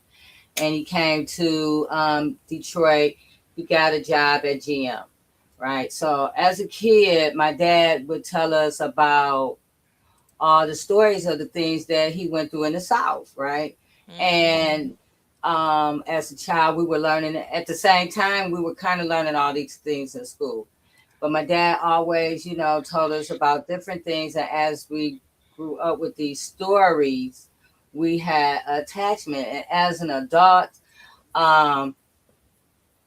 and he came to Detroit. He got a job at GM, right? So as a kid, my dad would tell us about all the stories of the things that he went through in the South, right? Mhm. And as a child, we were learning at the same time, we were kind of learning all these things in school. But my dad always, told us about different things. And as we grew up with these stories, we had attachment. And as an adult, um,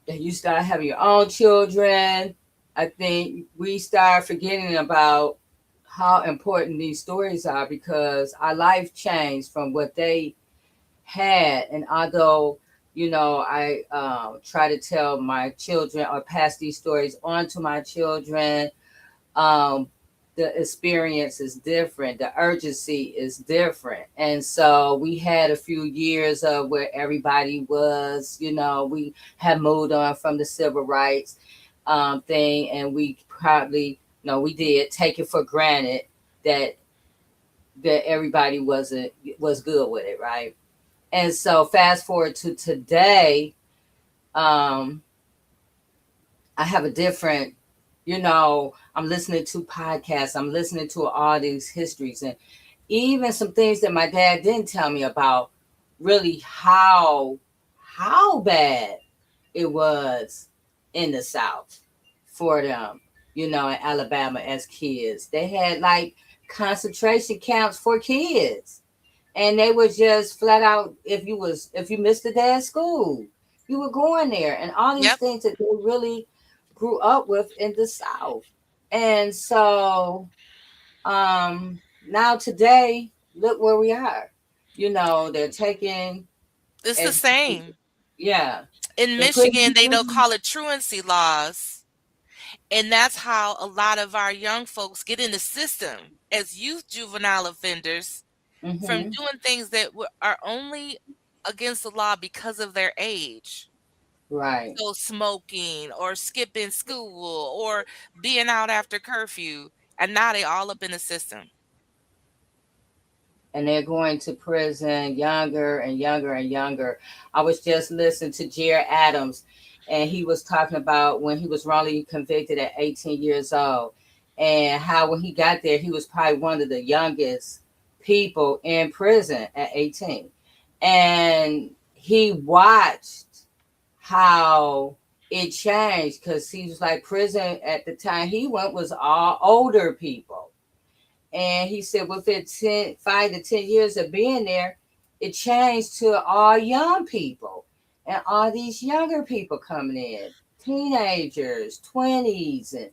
you start having your own children. I think we start forgetting about how important these stories are because our life changed from what they had. And although, I try to tell my children or pass these stories on to my children, um, the experience is different, the urgency is different. And so we had a few years of where everybody was, we had moved on from the civil rights thing, and we probably, no, we did take it for granted that everybody was good with it, right? And so fast forward to today, um, I have a different, I'm listening to podcasts, I'm listening to all these histories, and even some things that my dad didn't tell me about really how bad it was in the South for them, in Alabama as kids. They had like concentration camps for kids. And they were just flat out, if you missed a day at school, you were going there, and all these Yep. things that they really grew up with in the South. And so Now today, look where we are. They're taking It's the as same. yeah, In they're putting Michigan, they don't call it truancy laws. And that's how a lot of our young folks get in the system as youth juvenile offenders from mm-hmm, doing things that are only against the law because of their age. right. So smoking or skipping school or being out after curfew. And now they all up in the system. And they're going to prison younger and younger and younger. I was just listening to Jared Adams, and he was talking about when he was wrongly convicted at 18 years old, and how when he got there, he was probably one of the youngest people in prison at 18. And he watched how it changed because he was like, prison at the time he went was all older people. And he said within 5 to 10 years of being there, it changed to all young people and all these younger people coming in, teenagers, 20s, and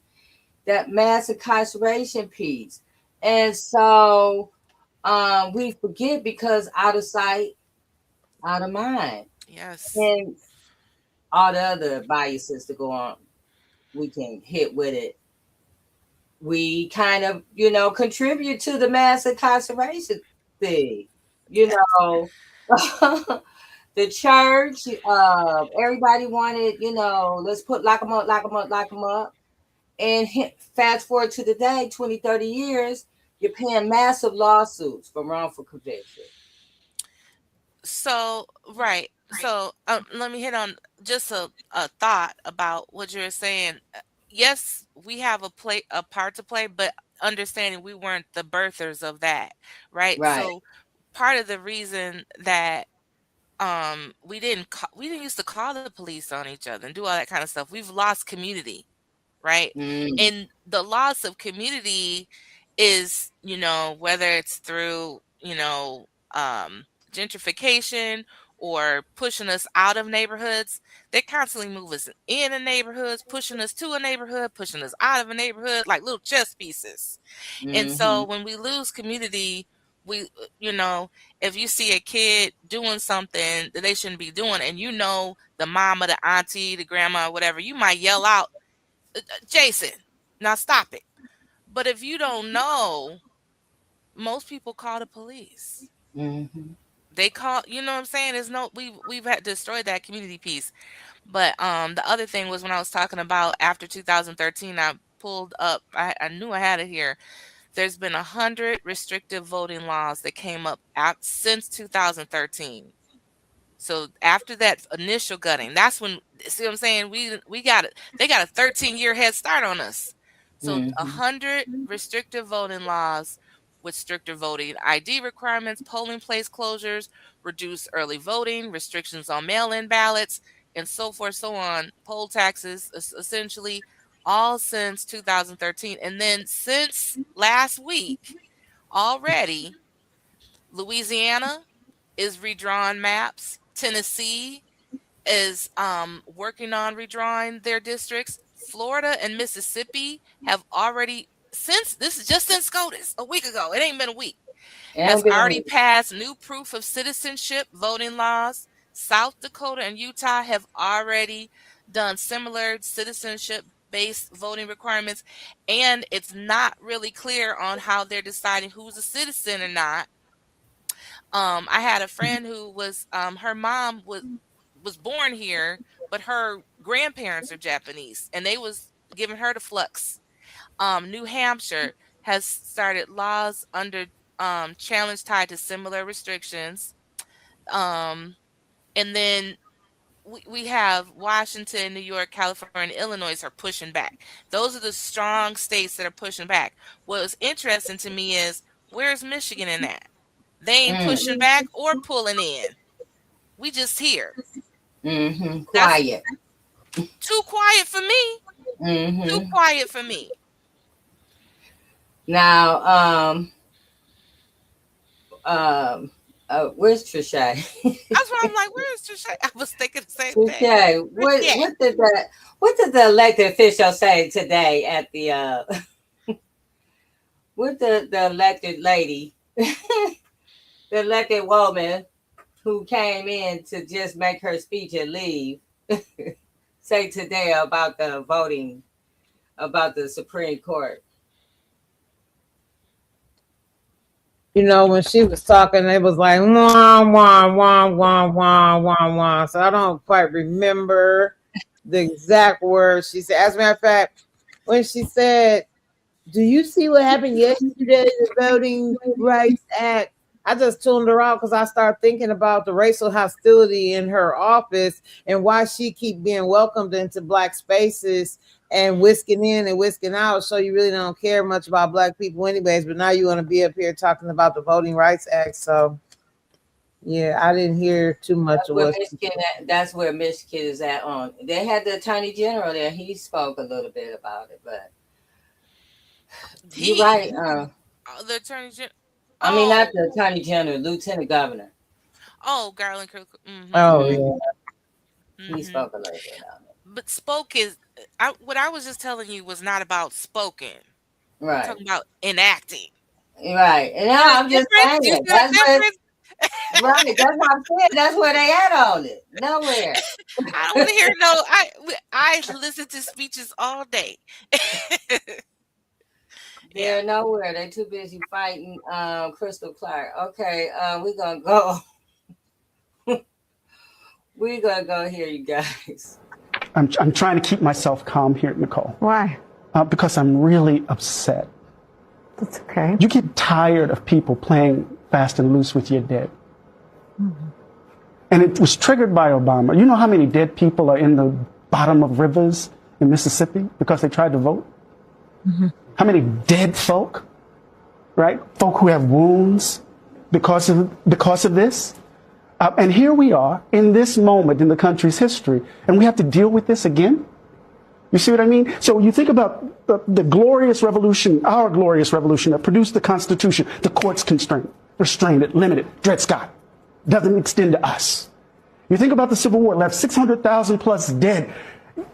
that mass incarceration piece. And so we forget because out of sight, out of mind. Yes. And all the other biases to go on, we can hit with it. We kind of, contribute to the mass incarceration thing. You know, the church, everybody wanted, let's put lock them up, lock them up, lock them up. And fast forward to today, 20, 30 years, you're paying massive lawsuits for wrongful conviction. So, right. So, let me hit on just a thought about what you're saying. Yes, we have a part to play, but understanding we weren't the birthers of that, right? Right. So, part of the reason that we didn't used to call the police on each other and do all that kind of stuff. We've lost community, right? Mm, And the loss of community is, whether it's through, gentrification or pushing us out of neighborhoods. They constantly move us in neighborhoods, pushing us to a neighborhood, pushing us out of a neighborhood like little chess pieces. And so mm-hmm, when we lose community, we, if you see a kid doing something that they shouldn't be doing, and the mama, the auntie, the grandma, whatever, you might yell out, Jason, now stop it. But if you don't know, most people call the police. mm-hmm, They call, you know what I'm saying? There's no, we've had destroyed that community piece. But the other thing was when I was talking about after 2013, I pulled up, I knew I had it here. There's been 100 restrictive voting laws that came up out since 2013. So after that initial gutting, that's when, see what I'm saying? We got it. They got a 13-year head start on us. So mm-hmm, 100 restrictive voting laws with stricter voting ID requirements, polling place closures, reduced early voting, restrictions on mail-in ballots, and so forth, so on. Poll taxes, essentially, all since 2013. And then since last week, already, Louisiana is redrawing maps. Tennessee is working on redrawing their districts. Florida and Mississippi have already, since this is just since SCOTUS a week ago, it ain't been a week, has and been, already passed new proof of citizenship voting laws. South Dakota and Utah have already done similar citizenship based voting requirements, and it's not really clear on how they're deciding who's a citizen or not. I had a friend who was her mom was born here, but her grandparents are Japanese, and they was giving her the flux. New Hampshire has started laws under challenge tied to similar restrictions. Um, and then we have Washington, New York, California, Illinois are pushing back. Those are the strong states that are pushing back. What was interesting to me is, where's Michigan in that? They ain't pushing mm, back or pulling in. We just here. mm-hmm, That's quiet. too quiet for me. Too Mm-hmm. quiet for me. Now, where's Trisha? That's why I'm like, where is Trisha? I was thinking the same thing. Trisha, Yeah. what did the elected official say today at the with the elected lady, the elected woman who came in to just make her speech and leave, say today about the voting, about the Supreme Court. You know, when she was talking, it was like wah wah wah wah wah wah wah. So I don't quite remember the exact words she said. As a matter of fact, when she said, "Do you see what happened yesterday? The Voting Rights Act." I just tuned her out because I started thinking about the racial hostility in her office and why she keep being welcomed into Black spaces and whisking in and whisking out. So you really don't care much about Black people anyways, but now you want to be up here talking about the Voting Rights Act. So yeah, I didn't hear too much of what. That's where Michigan is at on. They had the Attorney General there. He spoke a little bit about it, but you're right. The Attorney General. I mean, not the Attorney General, Lieutenant Governor. Oh, Garland Kirk. Mm-hmm. Oh yeah. He spoke a little bit on it. But spoke is what I was just telling you was not about spoken. Right. I'm talking about enacting. Right. And now I'm just saying it. That's right. That's what I'm saying. That's where they at on it. Nowhere. I don't want to hear I listen to speeches all day. They're nowhere. They're too busy fighting Crystal Clark. Okay, we're gonna go. We're gonna go here, you guys. I'm trying to keep myself calm here, Nicole. Why? Because I'm really upset. That's okay. You get tired of people playing fast and loose with your dead. Mm-hmm. And it was triggered by Obama. You know how many dead people are in the bottom of rivers in Mississippi because they tried to vote? Mm-hmm. How many dead folk, right? Folk who have wounds because of this. And here we are in this moment in the country's history, and we have to deal with this again. You see what I mean? So you think about the glorious revolution, our glorious revolution that produced the Constitution, the courts restrained it, limited. Dred Scott doesn't extend to us. You think about the Civil War, left 600,000 plus dead.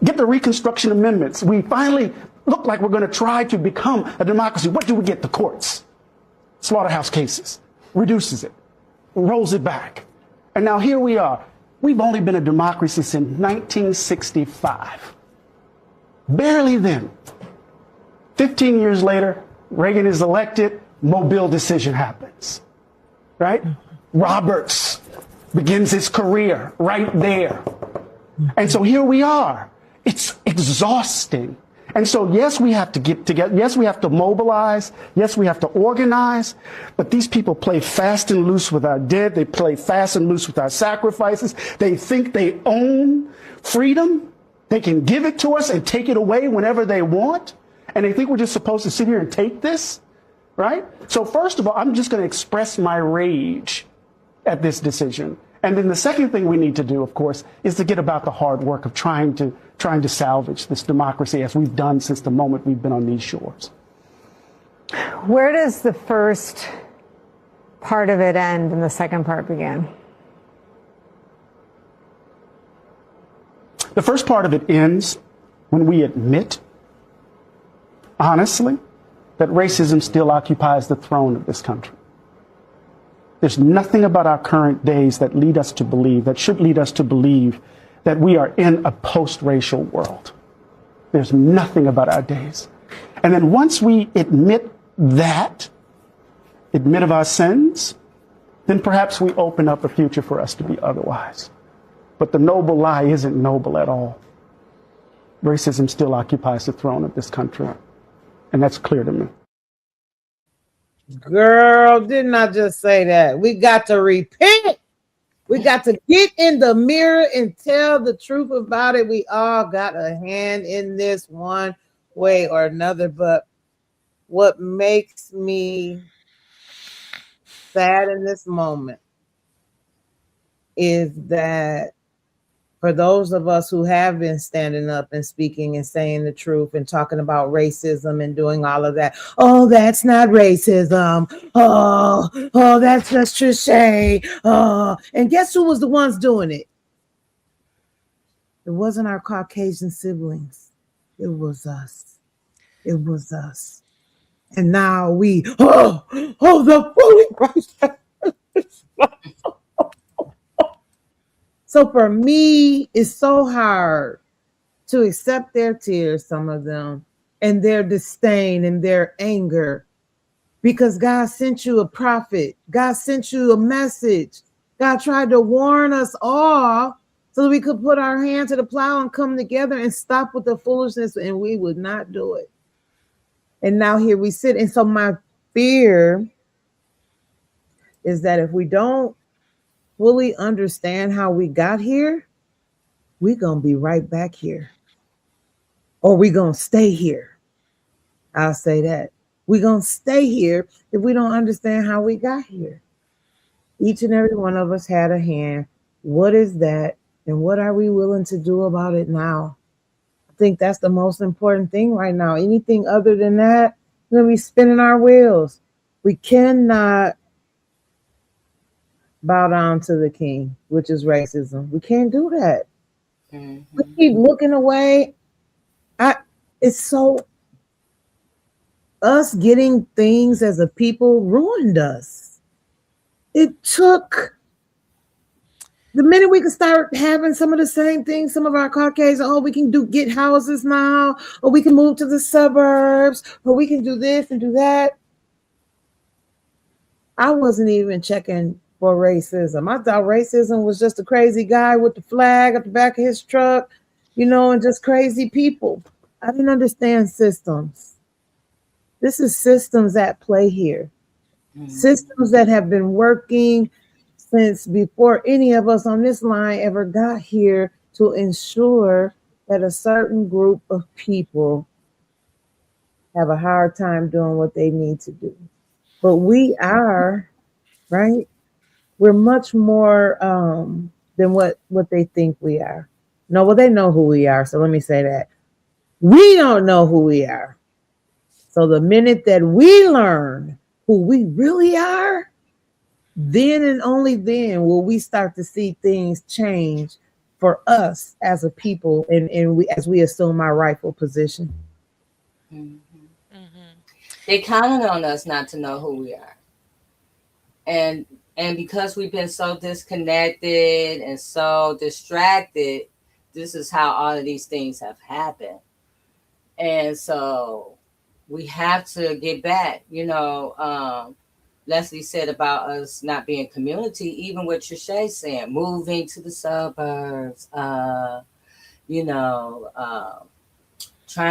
Get the Reconstruction Amendments. We finally look like we're going to try to become a democracy. What do we get? The courts. Slaughterhouse cases. Reduces it. Rolls it back. And now here we are. We've only been a democracy since 1965. Barely then. 15 years later, Reagan is elected, Mobile decision happens. Right? Roberts begins his career right there. And so here we are. It's exhausting. And so, yes, we have to get together. Yes, we have to mobilize. Yes, we have to organize. But these people play fast and loose with our dead. They play fast and loose with our sacrifices. They think they own freedom. They can give it to us and take it away whenever they want. And they think we're just supposed to sit here and take this, right? So first of all, I'm just going to express my rage at this decision. And then the second thing we need to do, of course, is to get about the hard work of trying to salvage this democracy as we've done since the moment we've been on these shores. Where does the first part of it end and the second part begin? The first part of it ends when we admit, honestly, that racism still occupies the throne of this country. There's nothing about our current days that should lead us to believe that we are in a post-racial world. There's nothing about our days. And then once we admit of our sins, then perhaps we open up a future for us to be otherwise. But the noble lie isn't noble at all. Racism still occupies the throne of this country. And that's clear to me. Girl, didn't I just say that? We got to repent. We got to get in the mirror and tell the truth about it. We all got a hand in this one way or another. But what makes me sad in this moment is that for those of us who have been standing up and speaking and saying the truth and talking about racism and doing all of that, oh, that's not racism. Oh, that's just Trische. Oh, and guess who was the ones doing it? It wasn't our Caucasian siblings. It was us. It was us. And now the voting rights. So for me, it's so hard to accept their tears, some of them, and their disdain and their anger, because God sent you a prophet. God sent you a message. God tried to warn us all so that we could put our hand to the plow and come together and stop with the foolishness, and we would not do it. And now here we sit. And so my fear is that if we don't fully understand how we got here, we're going to be right back here. Or we're going to stay here. I'll say that. We're going to stay here if we don't understand how we got here. Each and every one of us had a hand. What is that? And what are we willing to do about it now? I think that's the most important thing right now. Anything other than that, we're going to be spinning our wheels. We cannot bow down to the king, which is racism. We can't do that. Mm-hmm. We keep looking away. It's so, us getting things as a people ruined us. It took the minute we could start having some of the same things, some of our Caucasians, we can get houses now, or we can move to the suburbs, or we can do this and do that. I wasn't even checking for racism. I thought racism was just a crazy guy with the flag at the back of his truck, and just crazy people. I didn't understand systems. This is systems at play here. Mm-hmm. Systems that have been working since before any of us on this line ever got here, to ensure that a certain group of people have a hard time doing what they need to do. But we are, right? We're much more than what they think we are. No, well, they know who we are. So let me say that. We don't know who we are. So the minute that we learn who we really are, then and only then will we start to see things change for us as a people, and we, as we assume our rightful position. Mm-hmm. Mm-hmm. They counted on us not to know who we are. And because we've been so disconnected and so distracted, this is how all of these things have happened. And so we have to get back. Leslie said about us not being community, even what Trische saying, moving to the suburbs, trying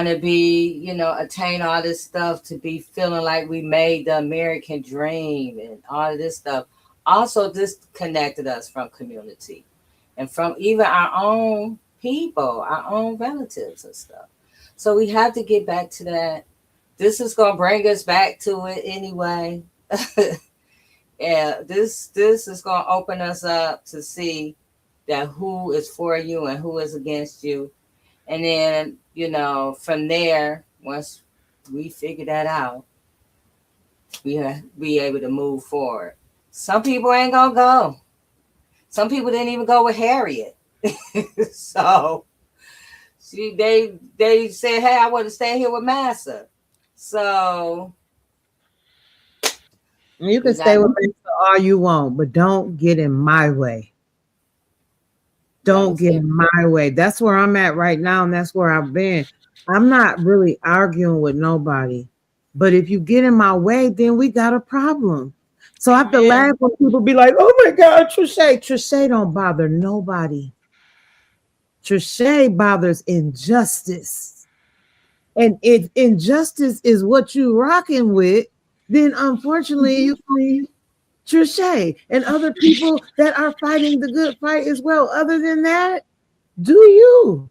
to be, attain all this stuff, to be feeling like we made the American dream and all of this stuff, also disconnected us from community and from even our own people, our own relatives and stuff. So we have to get back to that. This is going to bring us back to it anyway. Yeah, this is going to open us up to see that who is for you and who is against you. And then, from there, once we figure that out, we be able to move forward. Some people ain't going to go. Some people didn't even go with Harriet. So they said, hey, I want to stay here with Massa. So you can stay with me all you want, but don't get in my way. Don't get in my way. That's where I'm at right now, and that's where I've been. I'm not really arguing with nobody, but if you get in my way, then we got a problem. So I have to laugh when people be like, oh my God, Trische don't bother nobody. Trische bothers injustice. And if injustice is what you rocking with, then unfortunately you see Trische and other people that are fighting the good fight as well. Other than that, do you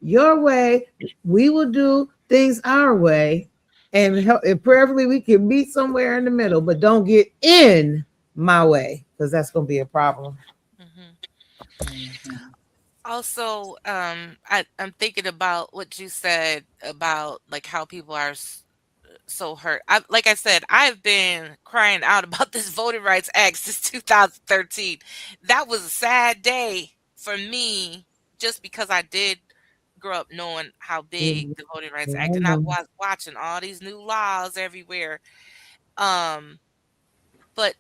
your way. We will do things our way, and preferably we can meet somewhere in the middle, but don't get in my way, because that's going to be a problem. Mm-hmm. Also, I'm thinking about what you said about like how people are so hurt. Like I said, I've been crying out about this Voting Rights Act since 2013. That was a sad day for me, just because I did grow up knowing how big the Voting Rights Act, and I was watching all these new laws everywhere. But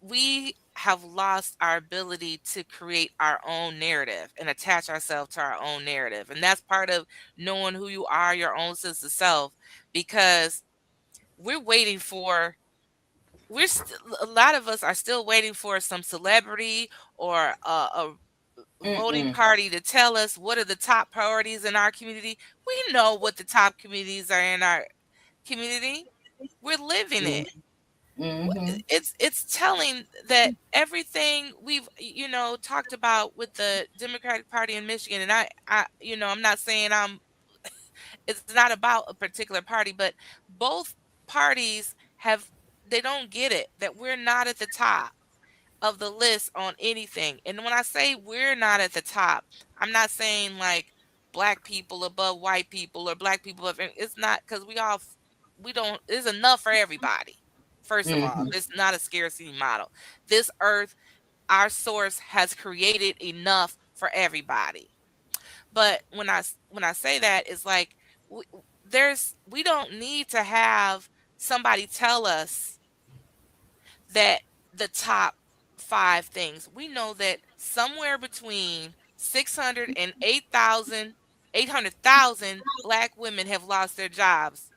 we have lost our ability to create our own narrative and attach ourselves to our own narrative. And that's part of knowing who you are, your own sense of self, because we're waiting for, a lot of us are still waiting for some celebrity or a voting party to tell us what are the top priorities in our community. We know what the top communities are in our community. We're living it. It's telling that everything we've talked about with the Democratic Party in Michigan, and I I'm not saying it's not about a particular party, but both parties they don't get it that we're not at the top of the list on anything. And when I say we're not at the top, I'm not saying like black people above white people or black people above. It's not, because we don't. There's enough for everybody. First of all, it's not a scarcity model. This earth, our source, has created enough for everybody. But when I say that, it's like we don't need to have somebody tell us that the top 5 things. We know that somewhere between 600 and 800,000 black women have lost their jobs,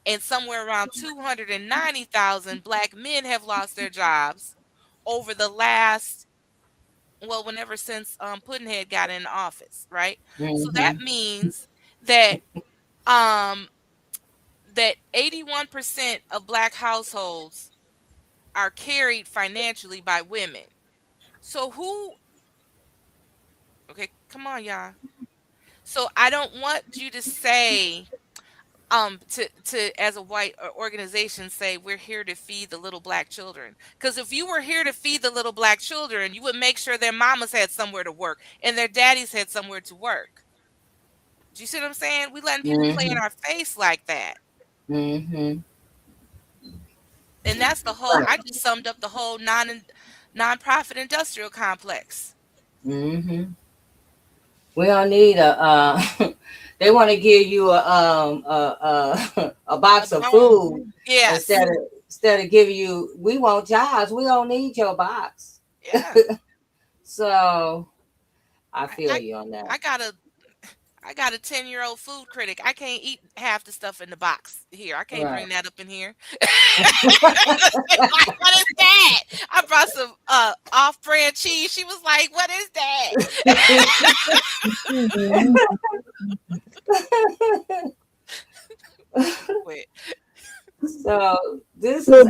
and somewhere around 290,000 black men have lost their jobs over the last, whenever since Pudd'nhead got in office, right? So that means that that 81% of black households are carried financially by women. So okay, come on, y'all. So I don't want you to say, to as a white organization, say we're here to feed the little black children. Because if you were here to feed the little black children, you would make sure their mamas had somewhere to work and their daddies had somewhere to work. Do you see what I'm saying? We letting people play in our face like that. And that's the whole. I just summed up the whole nonprofit industrial complex. We don't need a. They want to give you a box of food. Yes. Instead of giving you, we want jobs. We don't need your box. Yeah. So I feel you on that. I got a 10-year-old food critic. I can't eat half the stuff in the box here. I can't bring that up in here. What is that? I brought some off-brand cheese. She was like, "What is that?" So this is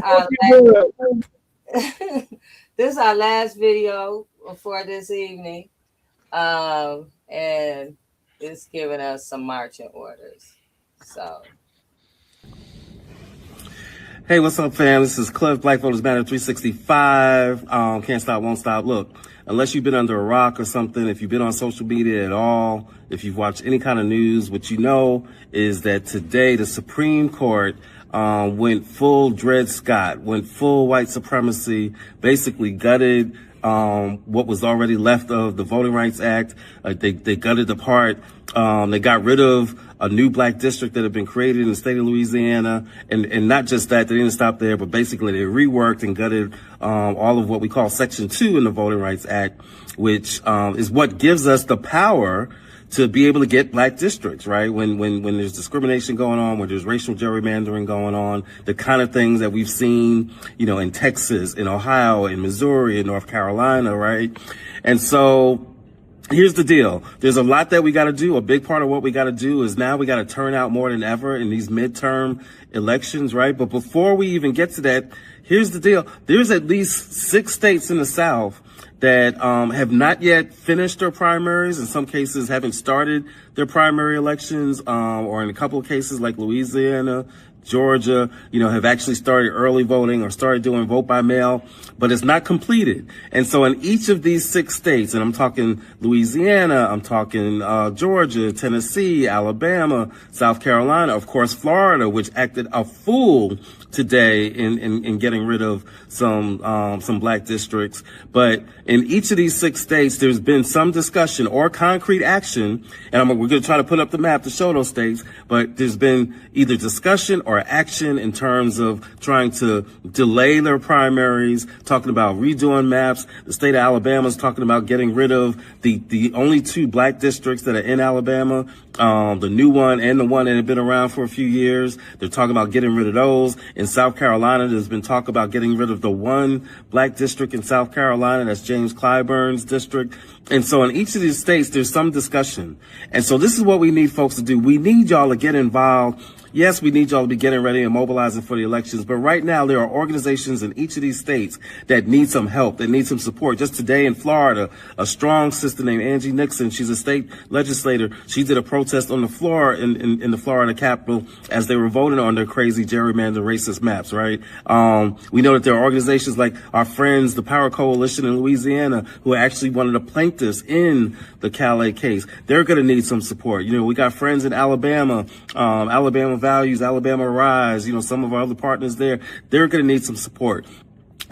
our last video for this evening, and it's giving us some marching orders. So, hey, what's up, fam? This is Cliff, Black Voters Matter 365. Can't stop, won't stop. Look, unless you've been under a rock or something, if you've been on social media at all, if you've watched any kind of news, what you know is that today the Supreme Court went full Dred Scott, went full white supremacy, basically gutted what was already left of the Voting Rights Act. They gutted the part. They got rid of a new black district that had been created in the state of Louisiana. And not just that, they didn't stop there, but basically they reworked and gutted all of what we call Section 2 in the Voting Rights Act, which is what gives us the power to be able to get black districts, right? When there's discrimination going on, when there's racial gerrymandering going on, the kind of things that we've seen, in Texas, in Ohio, in Missouri, in North Carolina, right? And so here's the deal. There's a lot that we got to do. A big part of what we got to do is now we got to turn out more than ever in these midterm elections, right? But before we even get to that, here's the deal. There's at least 6 states in the South that have not yet finished their primaries, in some cases haven't started their primary elections, or in a couple of cases like Louisiana, Georgia, have actually started early voting or started doing vote by mail, but it's not completed. And so in each of these 6 states, and I'm talking Louisiana, I'm talking Georgia, Tennessee, Alabama, South Carolina, of course, Florida, which acted a fool today in getting rid of some black districts. But in each of these 6 states, there's been some discussion or concrete action, and we're going to try to put up the map to show those states, but there's been either discussion or action in terms of trying to delay their primaries, talking about redoing maps. The state of Alabama is talking about getting rid of the only 2 black districts that are in Alabama, the new one and the one that had been around for a few years. They're talking about getting rid of those. In South Carolina, there's been talk about getting rid of the one black district in South Carolina. That's James Clyburn's district. And so in each of these states, there's some discussion. And so this is what we need folks to do. We need y'all to get involved. Yes, we need y'all to be getting ready and mobilizing for the elections. But right now, there are organizations in each of these states that need some help, that need some support. Just today in Florida, a strong sister named Angie Nixon, she's a state legislator. She did a protest on the floor in the Florida Capitol as they were voting on their crazy gerrymandered racist maps, right? We know that there are organizations like our friends, the Power Coalition in Louisiana, who are actually one of the plaintiffs in the Calais case. They're going to need some support. We got friends in Alabama, Alabama Values, Alabama Rise, some of our other partners there, they're going to need some support.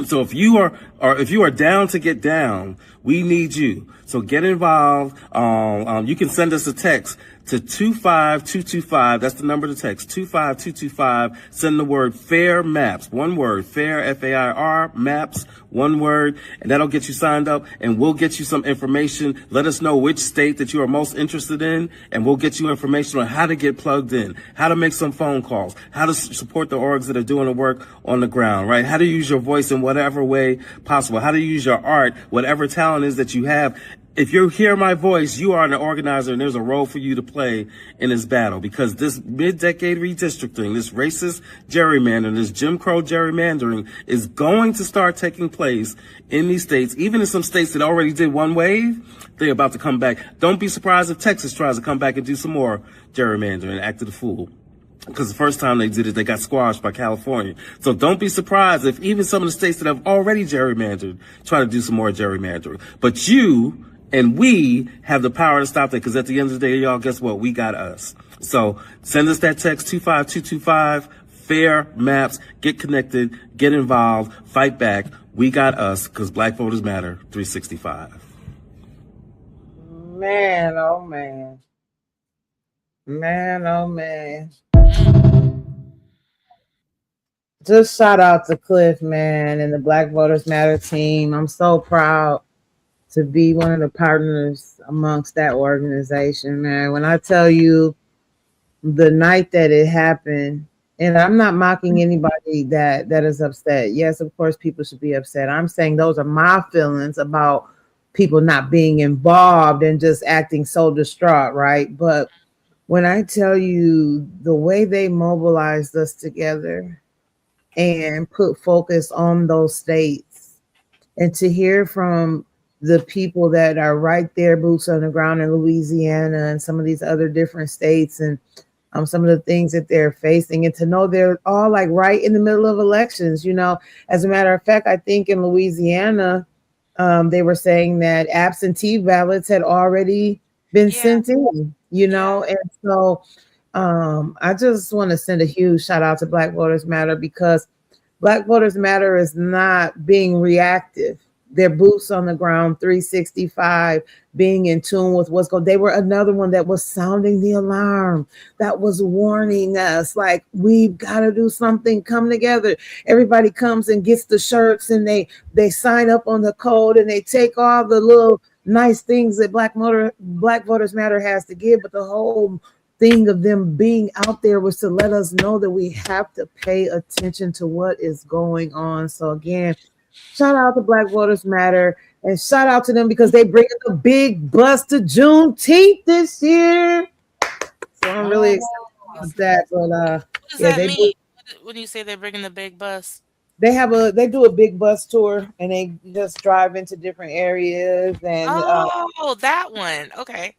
So if you are down to get down, we need you. So get involved. You can send us a text to 25225. That's the number to text, 25225. Send the word FAIR MAPS, one word, FAIR, F-A-I-R, MAPS, one word, and that'll get you signed up, and we'll get you some information. Let us know which state that you are most interested in, and we'll get you information on how to get plugged in, how to make some phone calls, how to support the orgs that are doing the work on the ground, right? How to use your voice in whatever way possible, how to use your art, whatever talent is that you have. If you hear my voice, you are an organizer, and there's a role for you to play in this battle, because this mid-decade redistricting, this racist gerrymandering, this Jim Crow gerrymandering is going to start taking place in these states. Even in some states that already did one wave, they're about to come back. Don't be surprised if Texas tries to come back and do some more gerrymandering and act the fool. Because the first time they did it, they got squashed by California. So don't be surprised if even some of the states that have already gerrymandered try to do some more gerrymandering. But you and we have the power to stop that, because at the end of the day, y'all, guess what? We got us. So send us that text, 25225, FAIR MAPS, get connected, get involved, fight back. We got us, because Black Voters Matter 365. Man, oh man. Man, oh man. Just shout out to Cliff, man, and the Black Voters Matter team. I'm so proud to be one of the partners amongst that organization, man. When I tell you the night that it happened, and I'm not mocking anybody that is upset. Yes, of course, people should be upset. I'm saying those are my feelings about people not being involved and just acting so distraught, right? But when I tell you the way they mobilized us together and put focus on those states, and to hear from the people that are right there, boots on the ground in Louisiana and some of these other different states, and some of the things that they're facing, and to know they're all like right in the middle of elections. As a matter of fact, I think in Louisiana, they were saying that absentee ballots had already been sent in, and so I just want to send a huge shout out to Black Voters Matter, because Black Voters Matter is not being reactive. Their boots on the ground, 365, being in tune with what's going. They were another one that was sounding the alarm, that was warning us, like, we've got to do something, come together. Everybody comes and gets the shirts, and they sign up on the code, and they take all the little nice things that Black Voters Matter has to give, but the whole thing of them being out there was to let us know that we have to pay attention to what is going on. So again, shout out to Black Voters Matter, and shout out to them because they bring the big bus to Juneteenth this year. So I'm really excited about that. But what does that mean? When you say they're bringing the big bus? They do a big bus tour, and they just drive into different areas. And that one. Okay.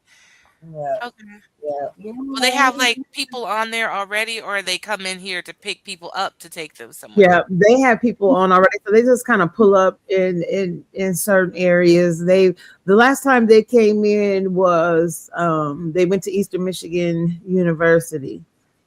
Yeah, Okay. yeah. Will they have like people on there already, or they come in here to pick people up to take them somewhere? Yeah, they have people on already, so they just kind of pull up in certain areas. The last time they came in was they went to Eastern Michigan University,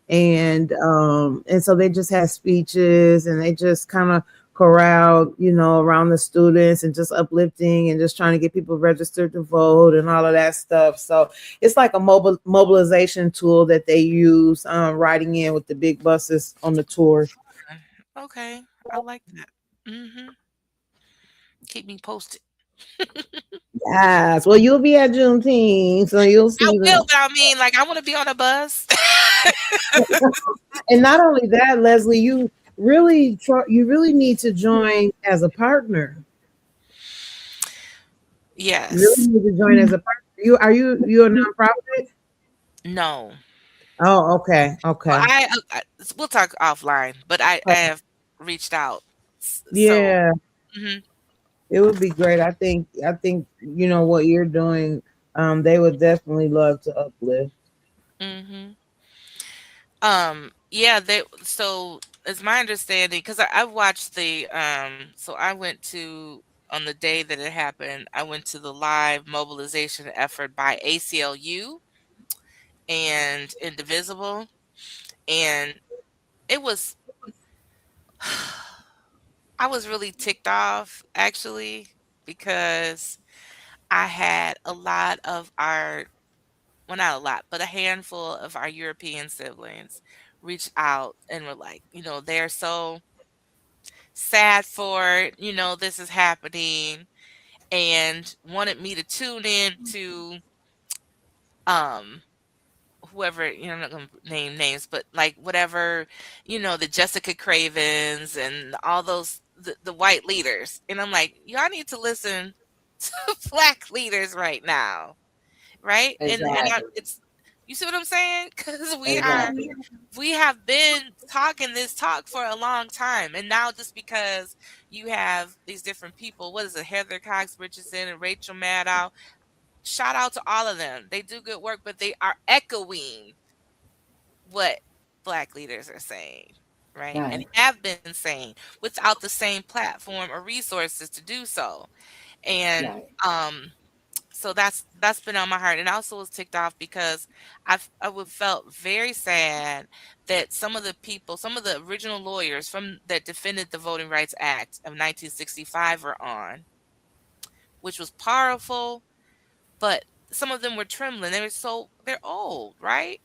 and so they just had speeches and they just kind of corralled, around the students and just uplifting and just trying to get people registered to vote and all of that stuff. So it's like a mobilization tool that they use, riding in with the big buses on the tour. Okay, I like that. Keep me posted. Yes. Well, you'll be at Juneteenth, so you'll I see will, them. but I mean, like, I want to be on a bus. And not only that, Leslie, you really need to join as a partner. You really Yes. need to join as a partner. You a nonprofit? No. Oh, okay, Well, okay. we'll talk offline, but I have reached out. So, Yeah, hmm it would be great. I think what you're doing. They would definitely love to uplift. hmm yeah, so it's my understanding because I watched so I went to on the day that it happened, I went to the live mobilization effort by ACLU and Indivisible, and it was I was really ticked off actually because I had a lot of our well, not a lot, but a handful of our European siblings reach out and were like, they're so sad for, this is happening, and wanted me to tune in to um whoever, I'm not gonna name names, but like whatever, the Jessica Cravens and all those the white leaders. And I'm like, y'all need to listen to black leaders right now, right? And Exactly. it's you see what I'm saying? Because Exactly. we have been talking this talk for a long time, and now just because you have these different people, what is it, Heather Cox Richardson and Rachel Maddow? Shout out to all of them. They do good work, but they are echoing what black leaders are saying, right? And Right. have been saying without the same platform or resources to do so. And Right. so that's been on my heart. And I also was ticked off because I would felt very sad that some of the original lawyers from that defended the Voting Rights Act of 1965 were on, which was powerful, but some of them were trembling. They're old, right?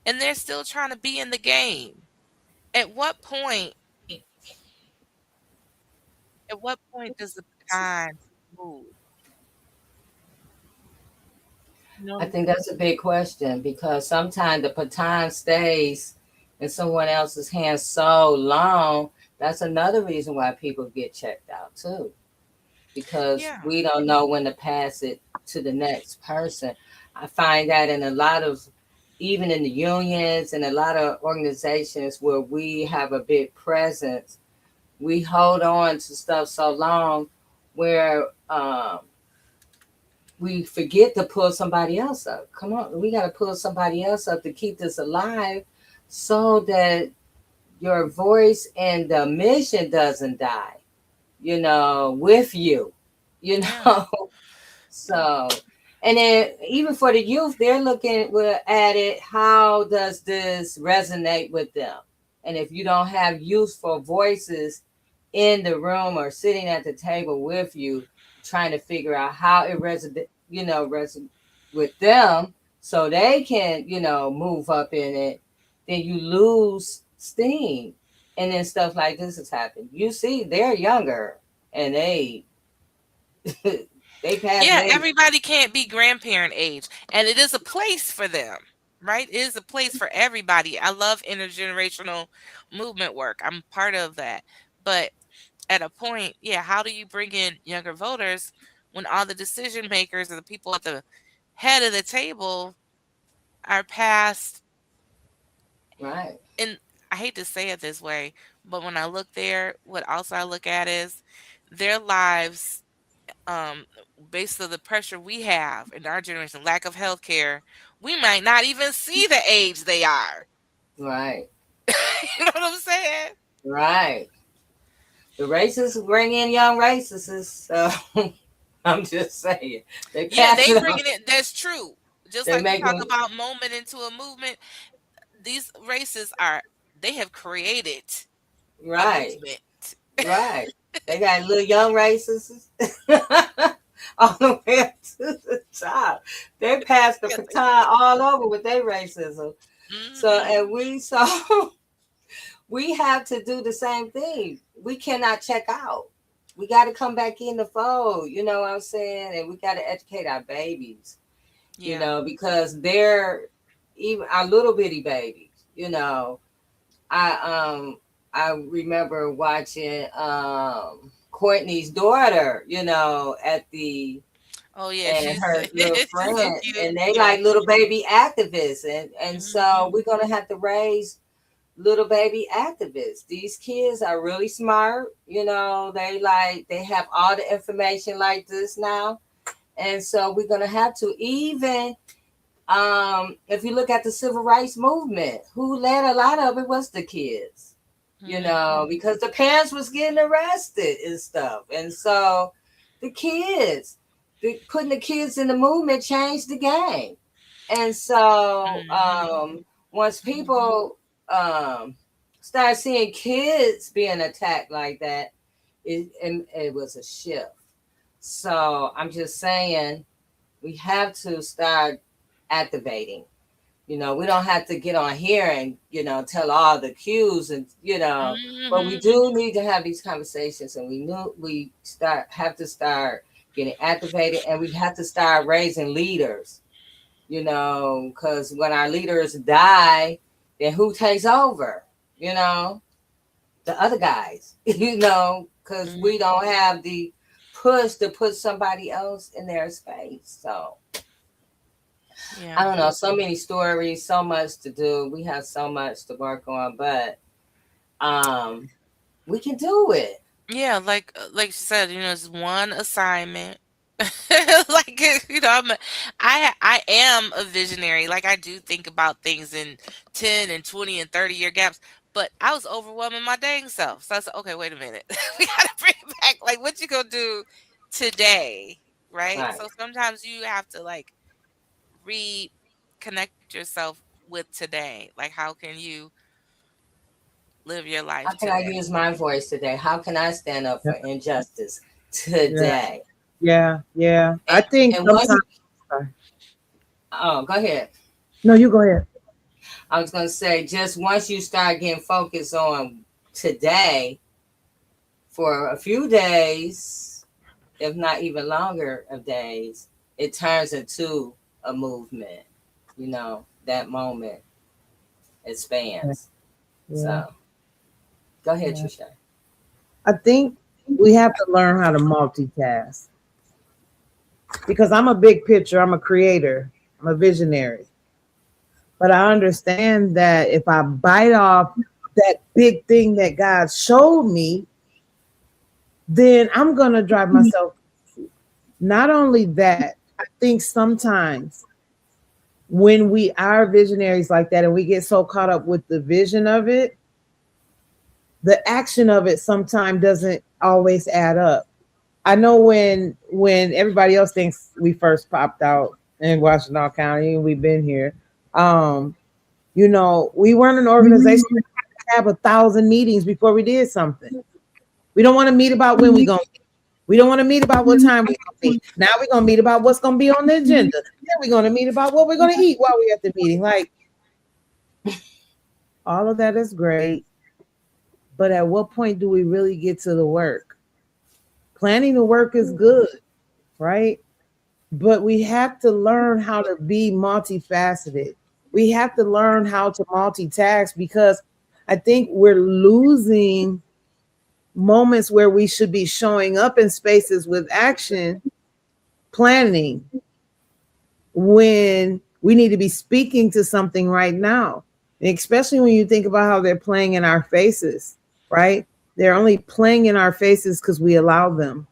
And they're still trying to be in the game. At what point at what point does the baton move? You know what I I'm think that's a big question because sometimes the baton stays in someone else's hands so long. That's another reason why people get checked out too, because Yeah. we don't know when to pass it to the next person. I find that in a lot of, even in the unions and a lot of organizations where we have a big presence, we hold on to stuff so long where we forget to pull somebody else up. Come on, we got to pull somebody else up to keep this alive so that your voice and the mission doesn't die, with you, you Yeah. know. So, and then even for the youth, they're looking at it. How does this resonate with them? And if you don't have useful voices in the room or sitting at the table with you, trying to figure out how it resonates with them, so they can, move up in it, then you lose steam. And then stuff like this has happened. You see, they're younger and they they pass Yeah, maybe. everybody can't be grandparent age, and it is a place for them, right? It is a place for everybody. I love intergenerational movement work. I'm part of that. But at a point, yeah, how do you bring in younger voters when all the decision makers or the people at the head of the table are past? Right. And I hate to say it this way, but when I look there, what also I look at is their lives, um, based on the pressure we have in our generation, lack of health care, we might not even see the age they are. Right. You know what I'm saying? Right. The racists bring in young racists. So I'm just saying. They Yeah, pass they it on. bringing it. That's true. Just They like we make talk them. about moment into a movement, these racists they have created a Right. movement. Right. They got little young racists all the way up to the top. They passed the baton all over with their racism. So, and we have to do the same thing. We cannot check out. We got to come back in the fold. You know what I'm saying? And we got to educate our babies. You know, because they're even our little bitty babies. You know, I remember watching Courtney's daughter, you know, at the Oh yeah, and her little she's friend, so cute. and they like little baby activists, and so we're gonna have to raise little baby activists. These kids are really smart, you know. They have all the information like this now, and so we're gonna have to even. If you look at the civil rights movement, who led a lot of it was the kids, you know, because the parents was getting arrested and stuff. And so the kids, putting the kids in the movement changed the game. And so once people start seeing kids being attacked like that, it was a shift. So I'm just saying we have to start activating. You know, we don't have to get on here and, you know, tell all the cues and, you know, but we do need to have these conversations, and we have to start getting activated, and we have to start raising leaders, you know, because when our leaders die, then who takes over? You know, the other guys, you know, because we don't have the push to put somebody else in their space. So I don't know, so many stories, so much to do. We have so much to work on, but we can do it. Yeah, like she said, you know, it's one assignment. Like you know, I am a visionary. Like I do think about things in 10 and 20 and 30-year gaps, but I was overwhelming my dang self. So I said, okay, wait a minute. We gotta bring it back. Like what you gonna do today? Right? Right. So sometimes you have to like reconnect yourself with today. Like how can you live your How life can I today? use my voice today? How can I stand up for injustice Yeah. today? Yeah. I think And sometimes. go ahead. No, you go ahead. I was going to say, just once you start getting focused on today for a few days, if not even longer of days, it turns into a movement. You know, that moment expands. Yeah. So go ahead, Trische. I think we have to learn how to multitask, because I'm a big picture, I'm a creator, I'm a visionary. But I understand that if I bite off that big thing that God showed me, then I'm going to drive myself. Not only that, I think sometimes when we are visionaries like that and we get so caught up with the vision of it, the action of it sometimes doesn't always add up. I know when everybody else thinks we first popped out in Washington County and we've been here, you know, we weren't an organization that had to have 1,000 meetings before we did something. We don't want to meet about when we're going to meet. We don't want to meet about what time we're going to meet. Now we're going to meet about what's going to be on the agenda. Then we're going to meet about what we're going to eat while we're at the meeting. Like, all of that is great. But at what point do we really get to the work? Planning the work is good, right? But we have to learn how to be multifaceted. We have to learn how to multitask, because I think we're losing moments where we should be showing up in spaces with action, planning, when we need to be speaking to something right now. And especially when you think about how they're playing in our faces, right? They're only playing in our faces because we allow them.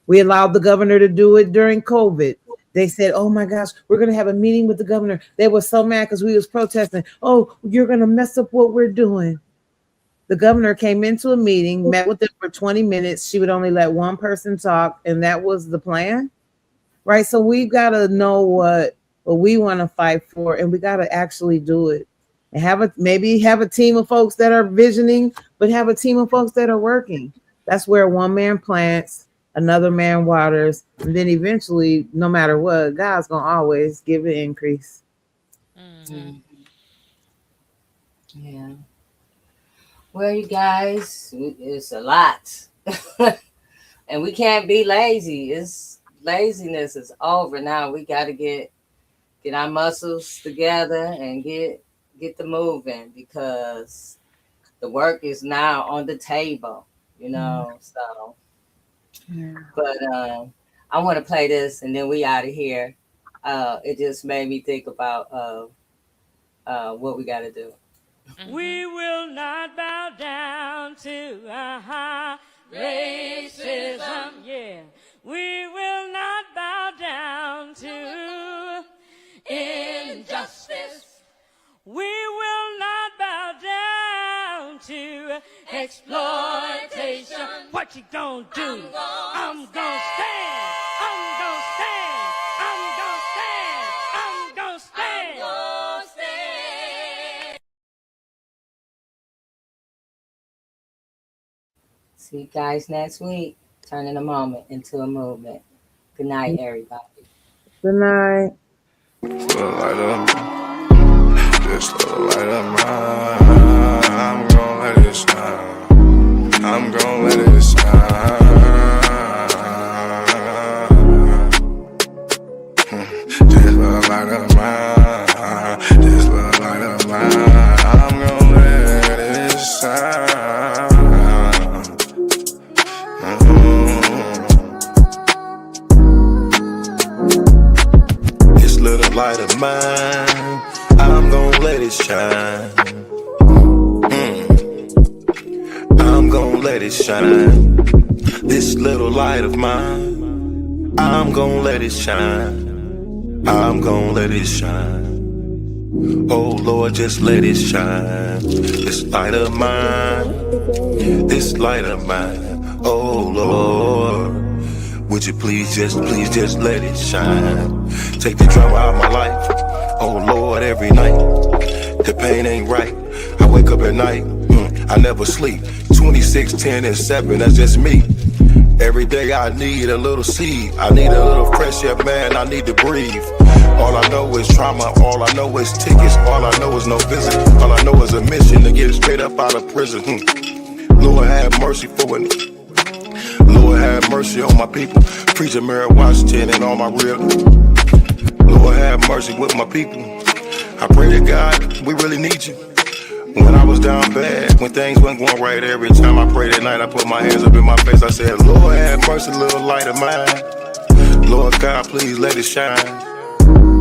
We allowed the governor to do it during COVID. They said, oh my gosh, we're going to have a meeting with the governor. They were so mad because we was protesting. Oh, you're going to mess up what we're doing. The governor came into a meeting, met with them for 20 minutes. She would only let one person talk, and that was the plan, right? So we've got to know what we want to fight for, and we got to actually do it. And maybe have a team of folks that are visioning, but have a team of folks that are working. That's where one man plants, another man waters, and then eventually, no matter what, God's going to always give an increase. Mm-hmm. Yeah. Well, you guys, it's a lot. And we can't be lazy. Laziness is over now. We got to get our muscles together and get the moving, because the work is now on the table, so. Yeah. But I want to play this and then we out of here. It just made me think about what we got to do. We will not bow down to racism. Yeah, we will not bow down to injustice. We will not bow down to exploitation. What you gonna do? I'm gonna stand. I'm gonna stand. I'm gonna stand. I'm gonna stand. I'm gonna stand. See you guys next week. Turning a moment into a movement. Good night, everybody. Good night. Just a light of mine. I'm gonna let it shine. I'm gonna let it shine. Just a light of mine. Just a light of mine. I'm gonna let it shine. This little light of mine, I'm gonna let it shine. I'm gonna let it shine. This little light of mine, I'm gonna let it shine. I'm gonna let it shine. Oh Lord, just let it shine. This light of mine, this light of mine. Oh Lord, would you please just let it shine. Take the drama out of my life. Oh Lord, every night the pain ain't right. I wake up at night, I never sleep. 26, 10, and 7, that's just me. Every day I need a little seed. I need a little fresh air, man, I need to breathe. All I know is trauma, all I know is tickets. All I know is no visit. All I know is a mission to get straight up out of prison. Lord have mercy for it. Lord have mercy on my people. Preacher Mary Washington and all my real. Lord have mercy with my people. I pray to God, we really need you. When I was down bad, when things weren't going right, every time I prayed at night, I put my hands up in my face. I said, Lord have mercy, little light of mine. Lord God, please let it shine.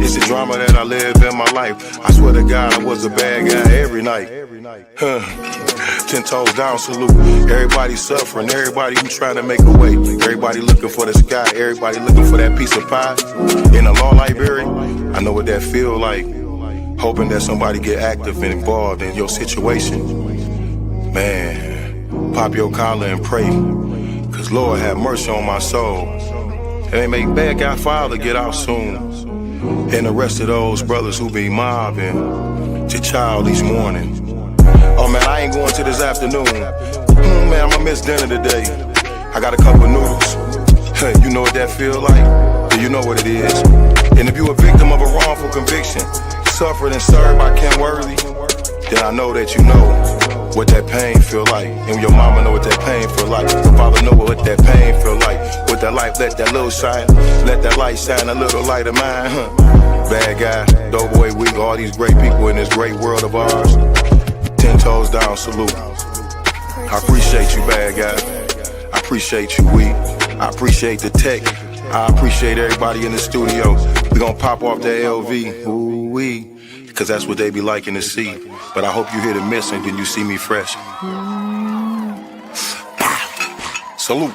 It's the drama that I live in my life. I swear to God, I was a bad guy every night. 10 toes down, salute. Everybody suffering, everybody who trying to make a way. Everybody looking for the sky, everybody looking for that piece of pie. In a law library, I know what that feel like. Hoping that somebody get active and involved in your situation. Man, pop your collar and pray. Cause Lord have mercy on my soul. And they make bad guy father get out soon. And the rest of those brothers who be mobbing to child each morning. Oh man, I ain't going to this afternoon. Man, I'ma miss dinner today. I got a cup of noodles. You know what that feel like? Do you know what it is? And if you a victim of a wrongful conviction, suffered and served by Ken Worthy, then I know that you know what that pain feel like. And your mama know what that pain feel like. Your father know what that pain feel like. With that light, let that little shine. Let that light shine, a little light of mine. Bad guy, Doughboy Week, all these great people in this great world of ours. 10 toes down, salute. I appreciate you, bad guy. I appreciate you, Week. I appreciate the tech. I appreciate everybody in the studio. We gonna pop off that LV, ooh-wee, cause that's what they be liking to see. But I hope you hear the miss and then you see me fresh. Salute.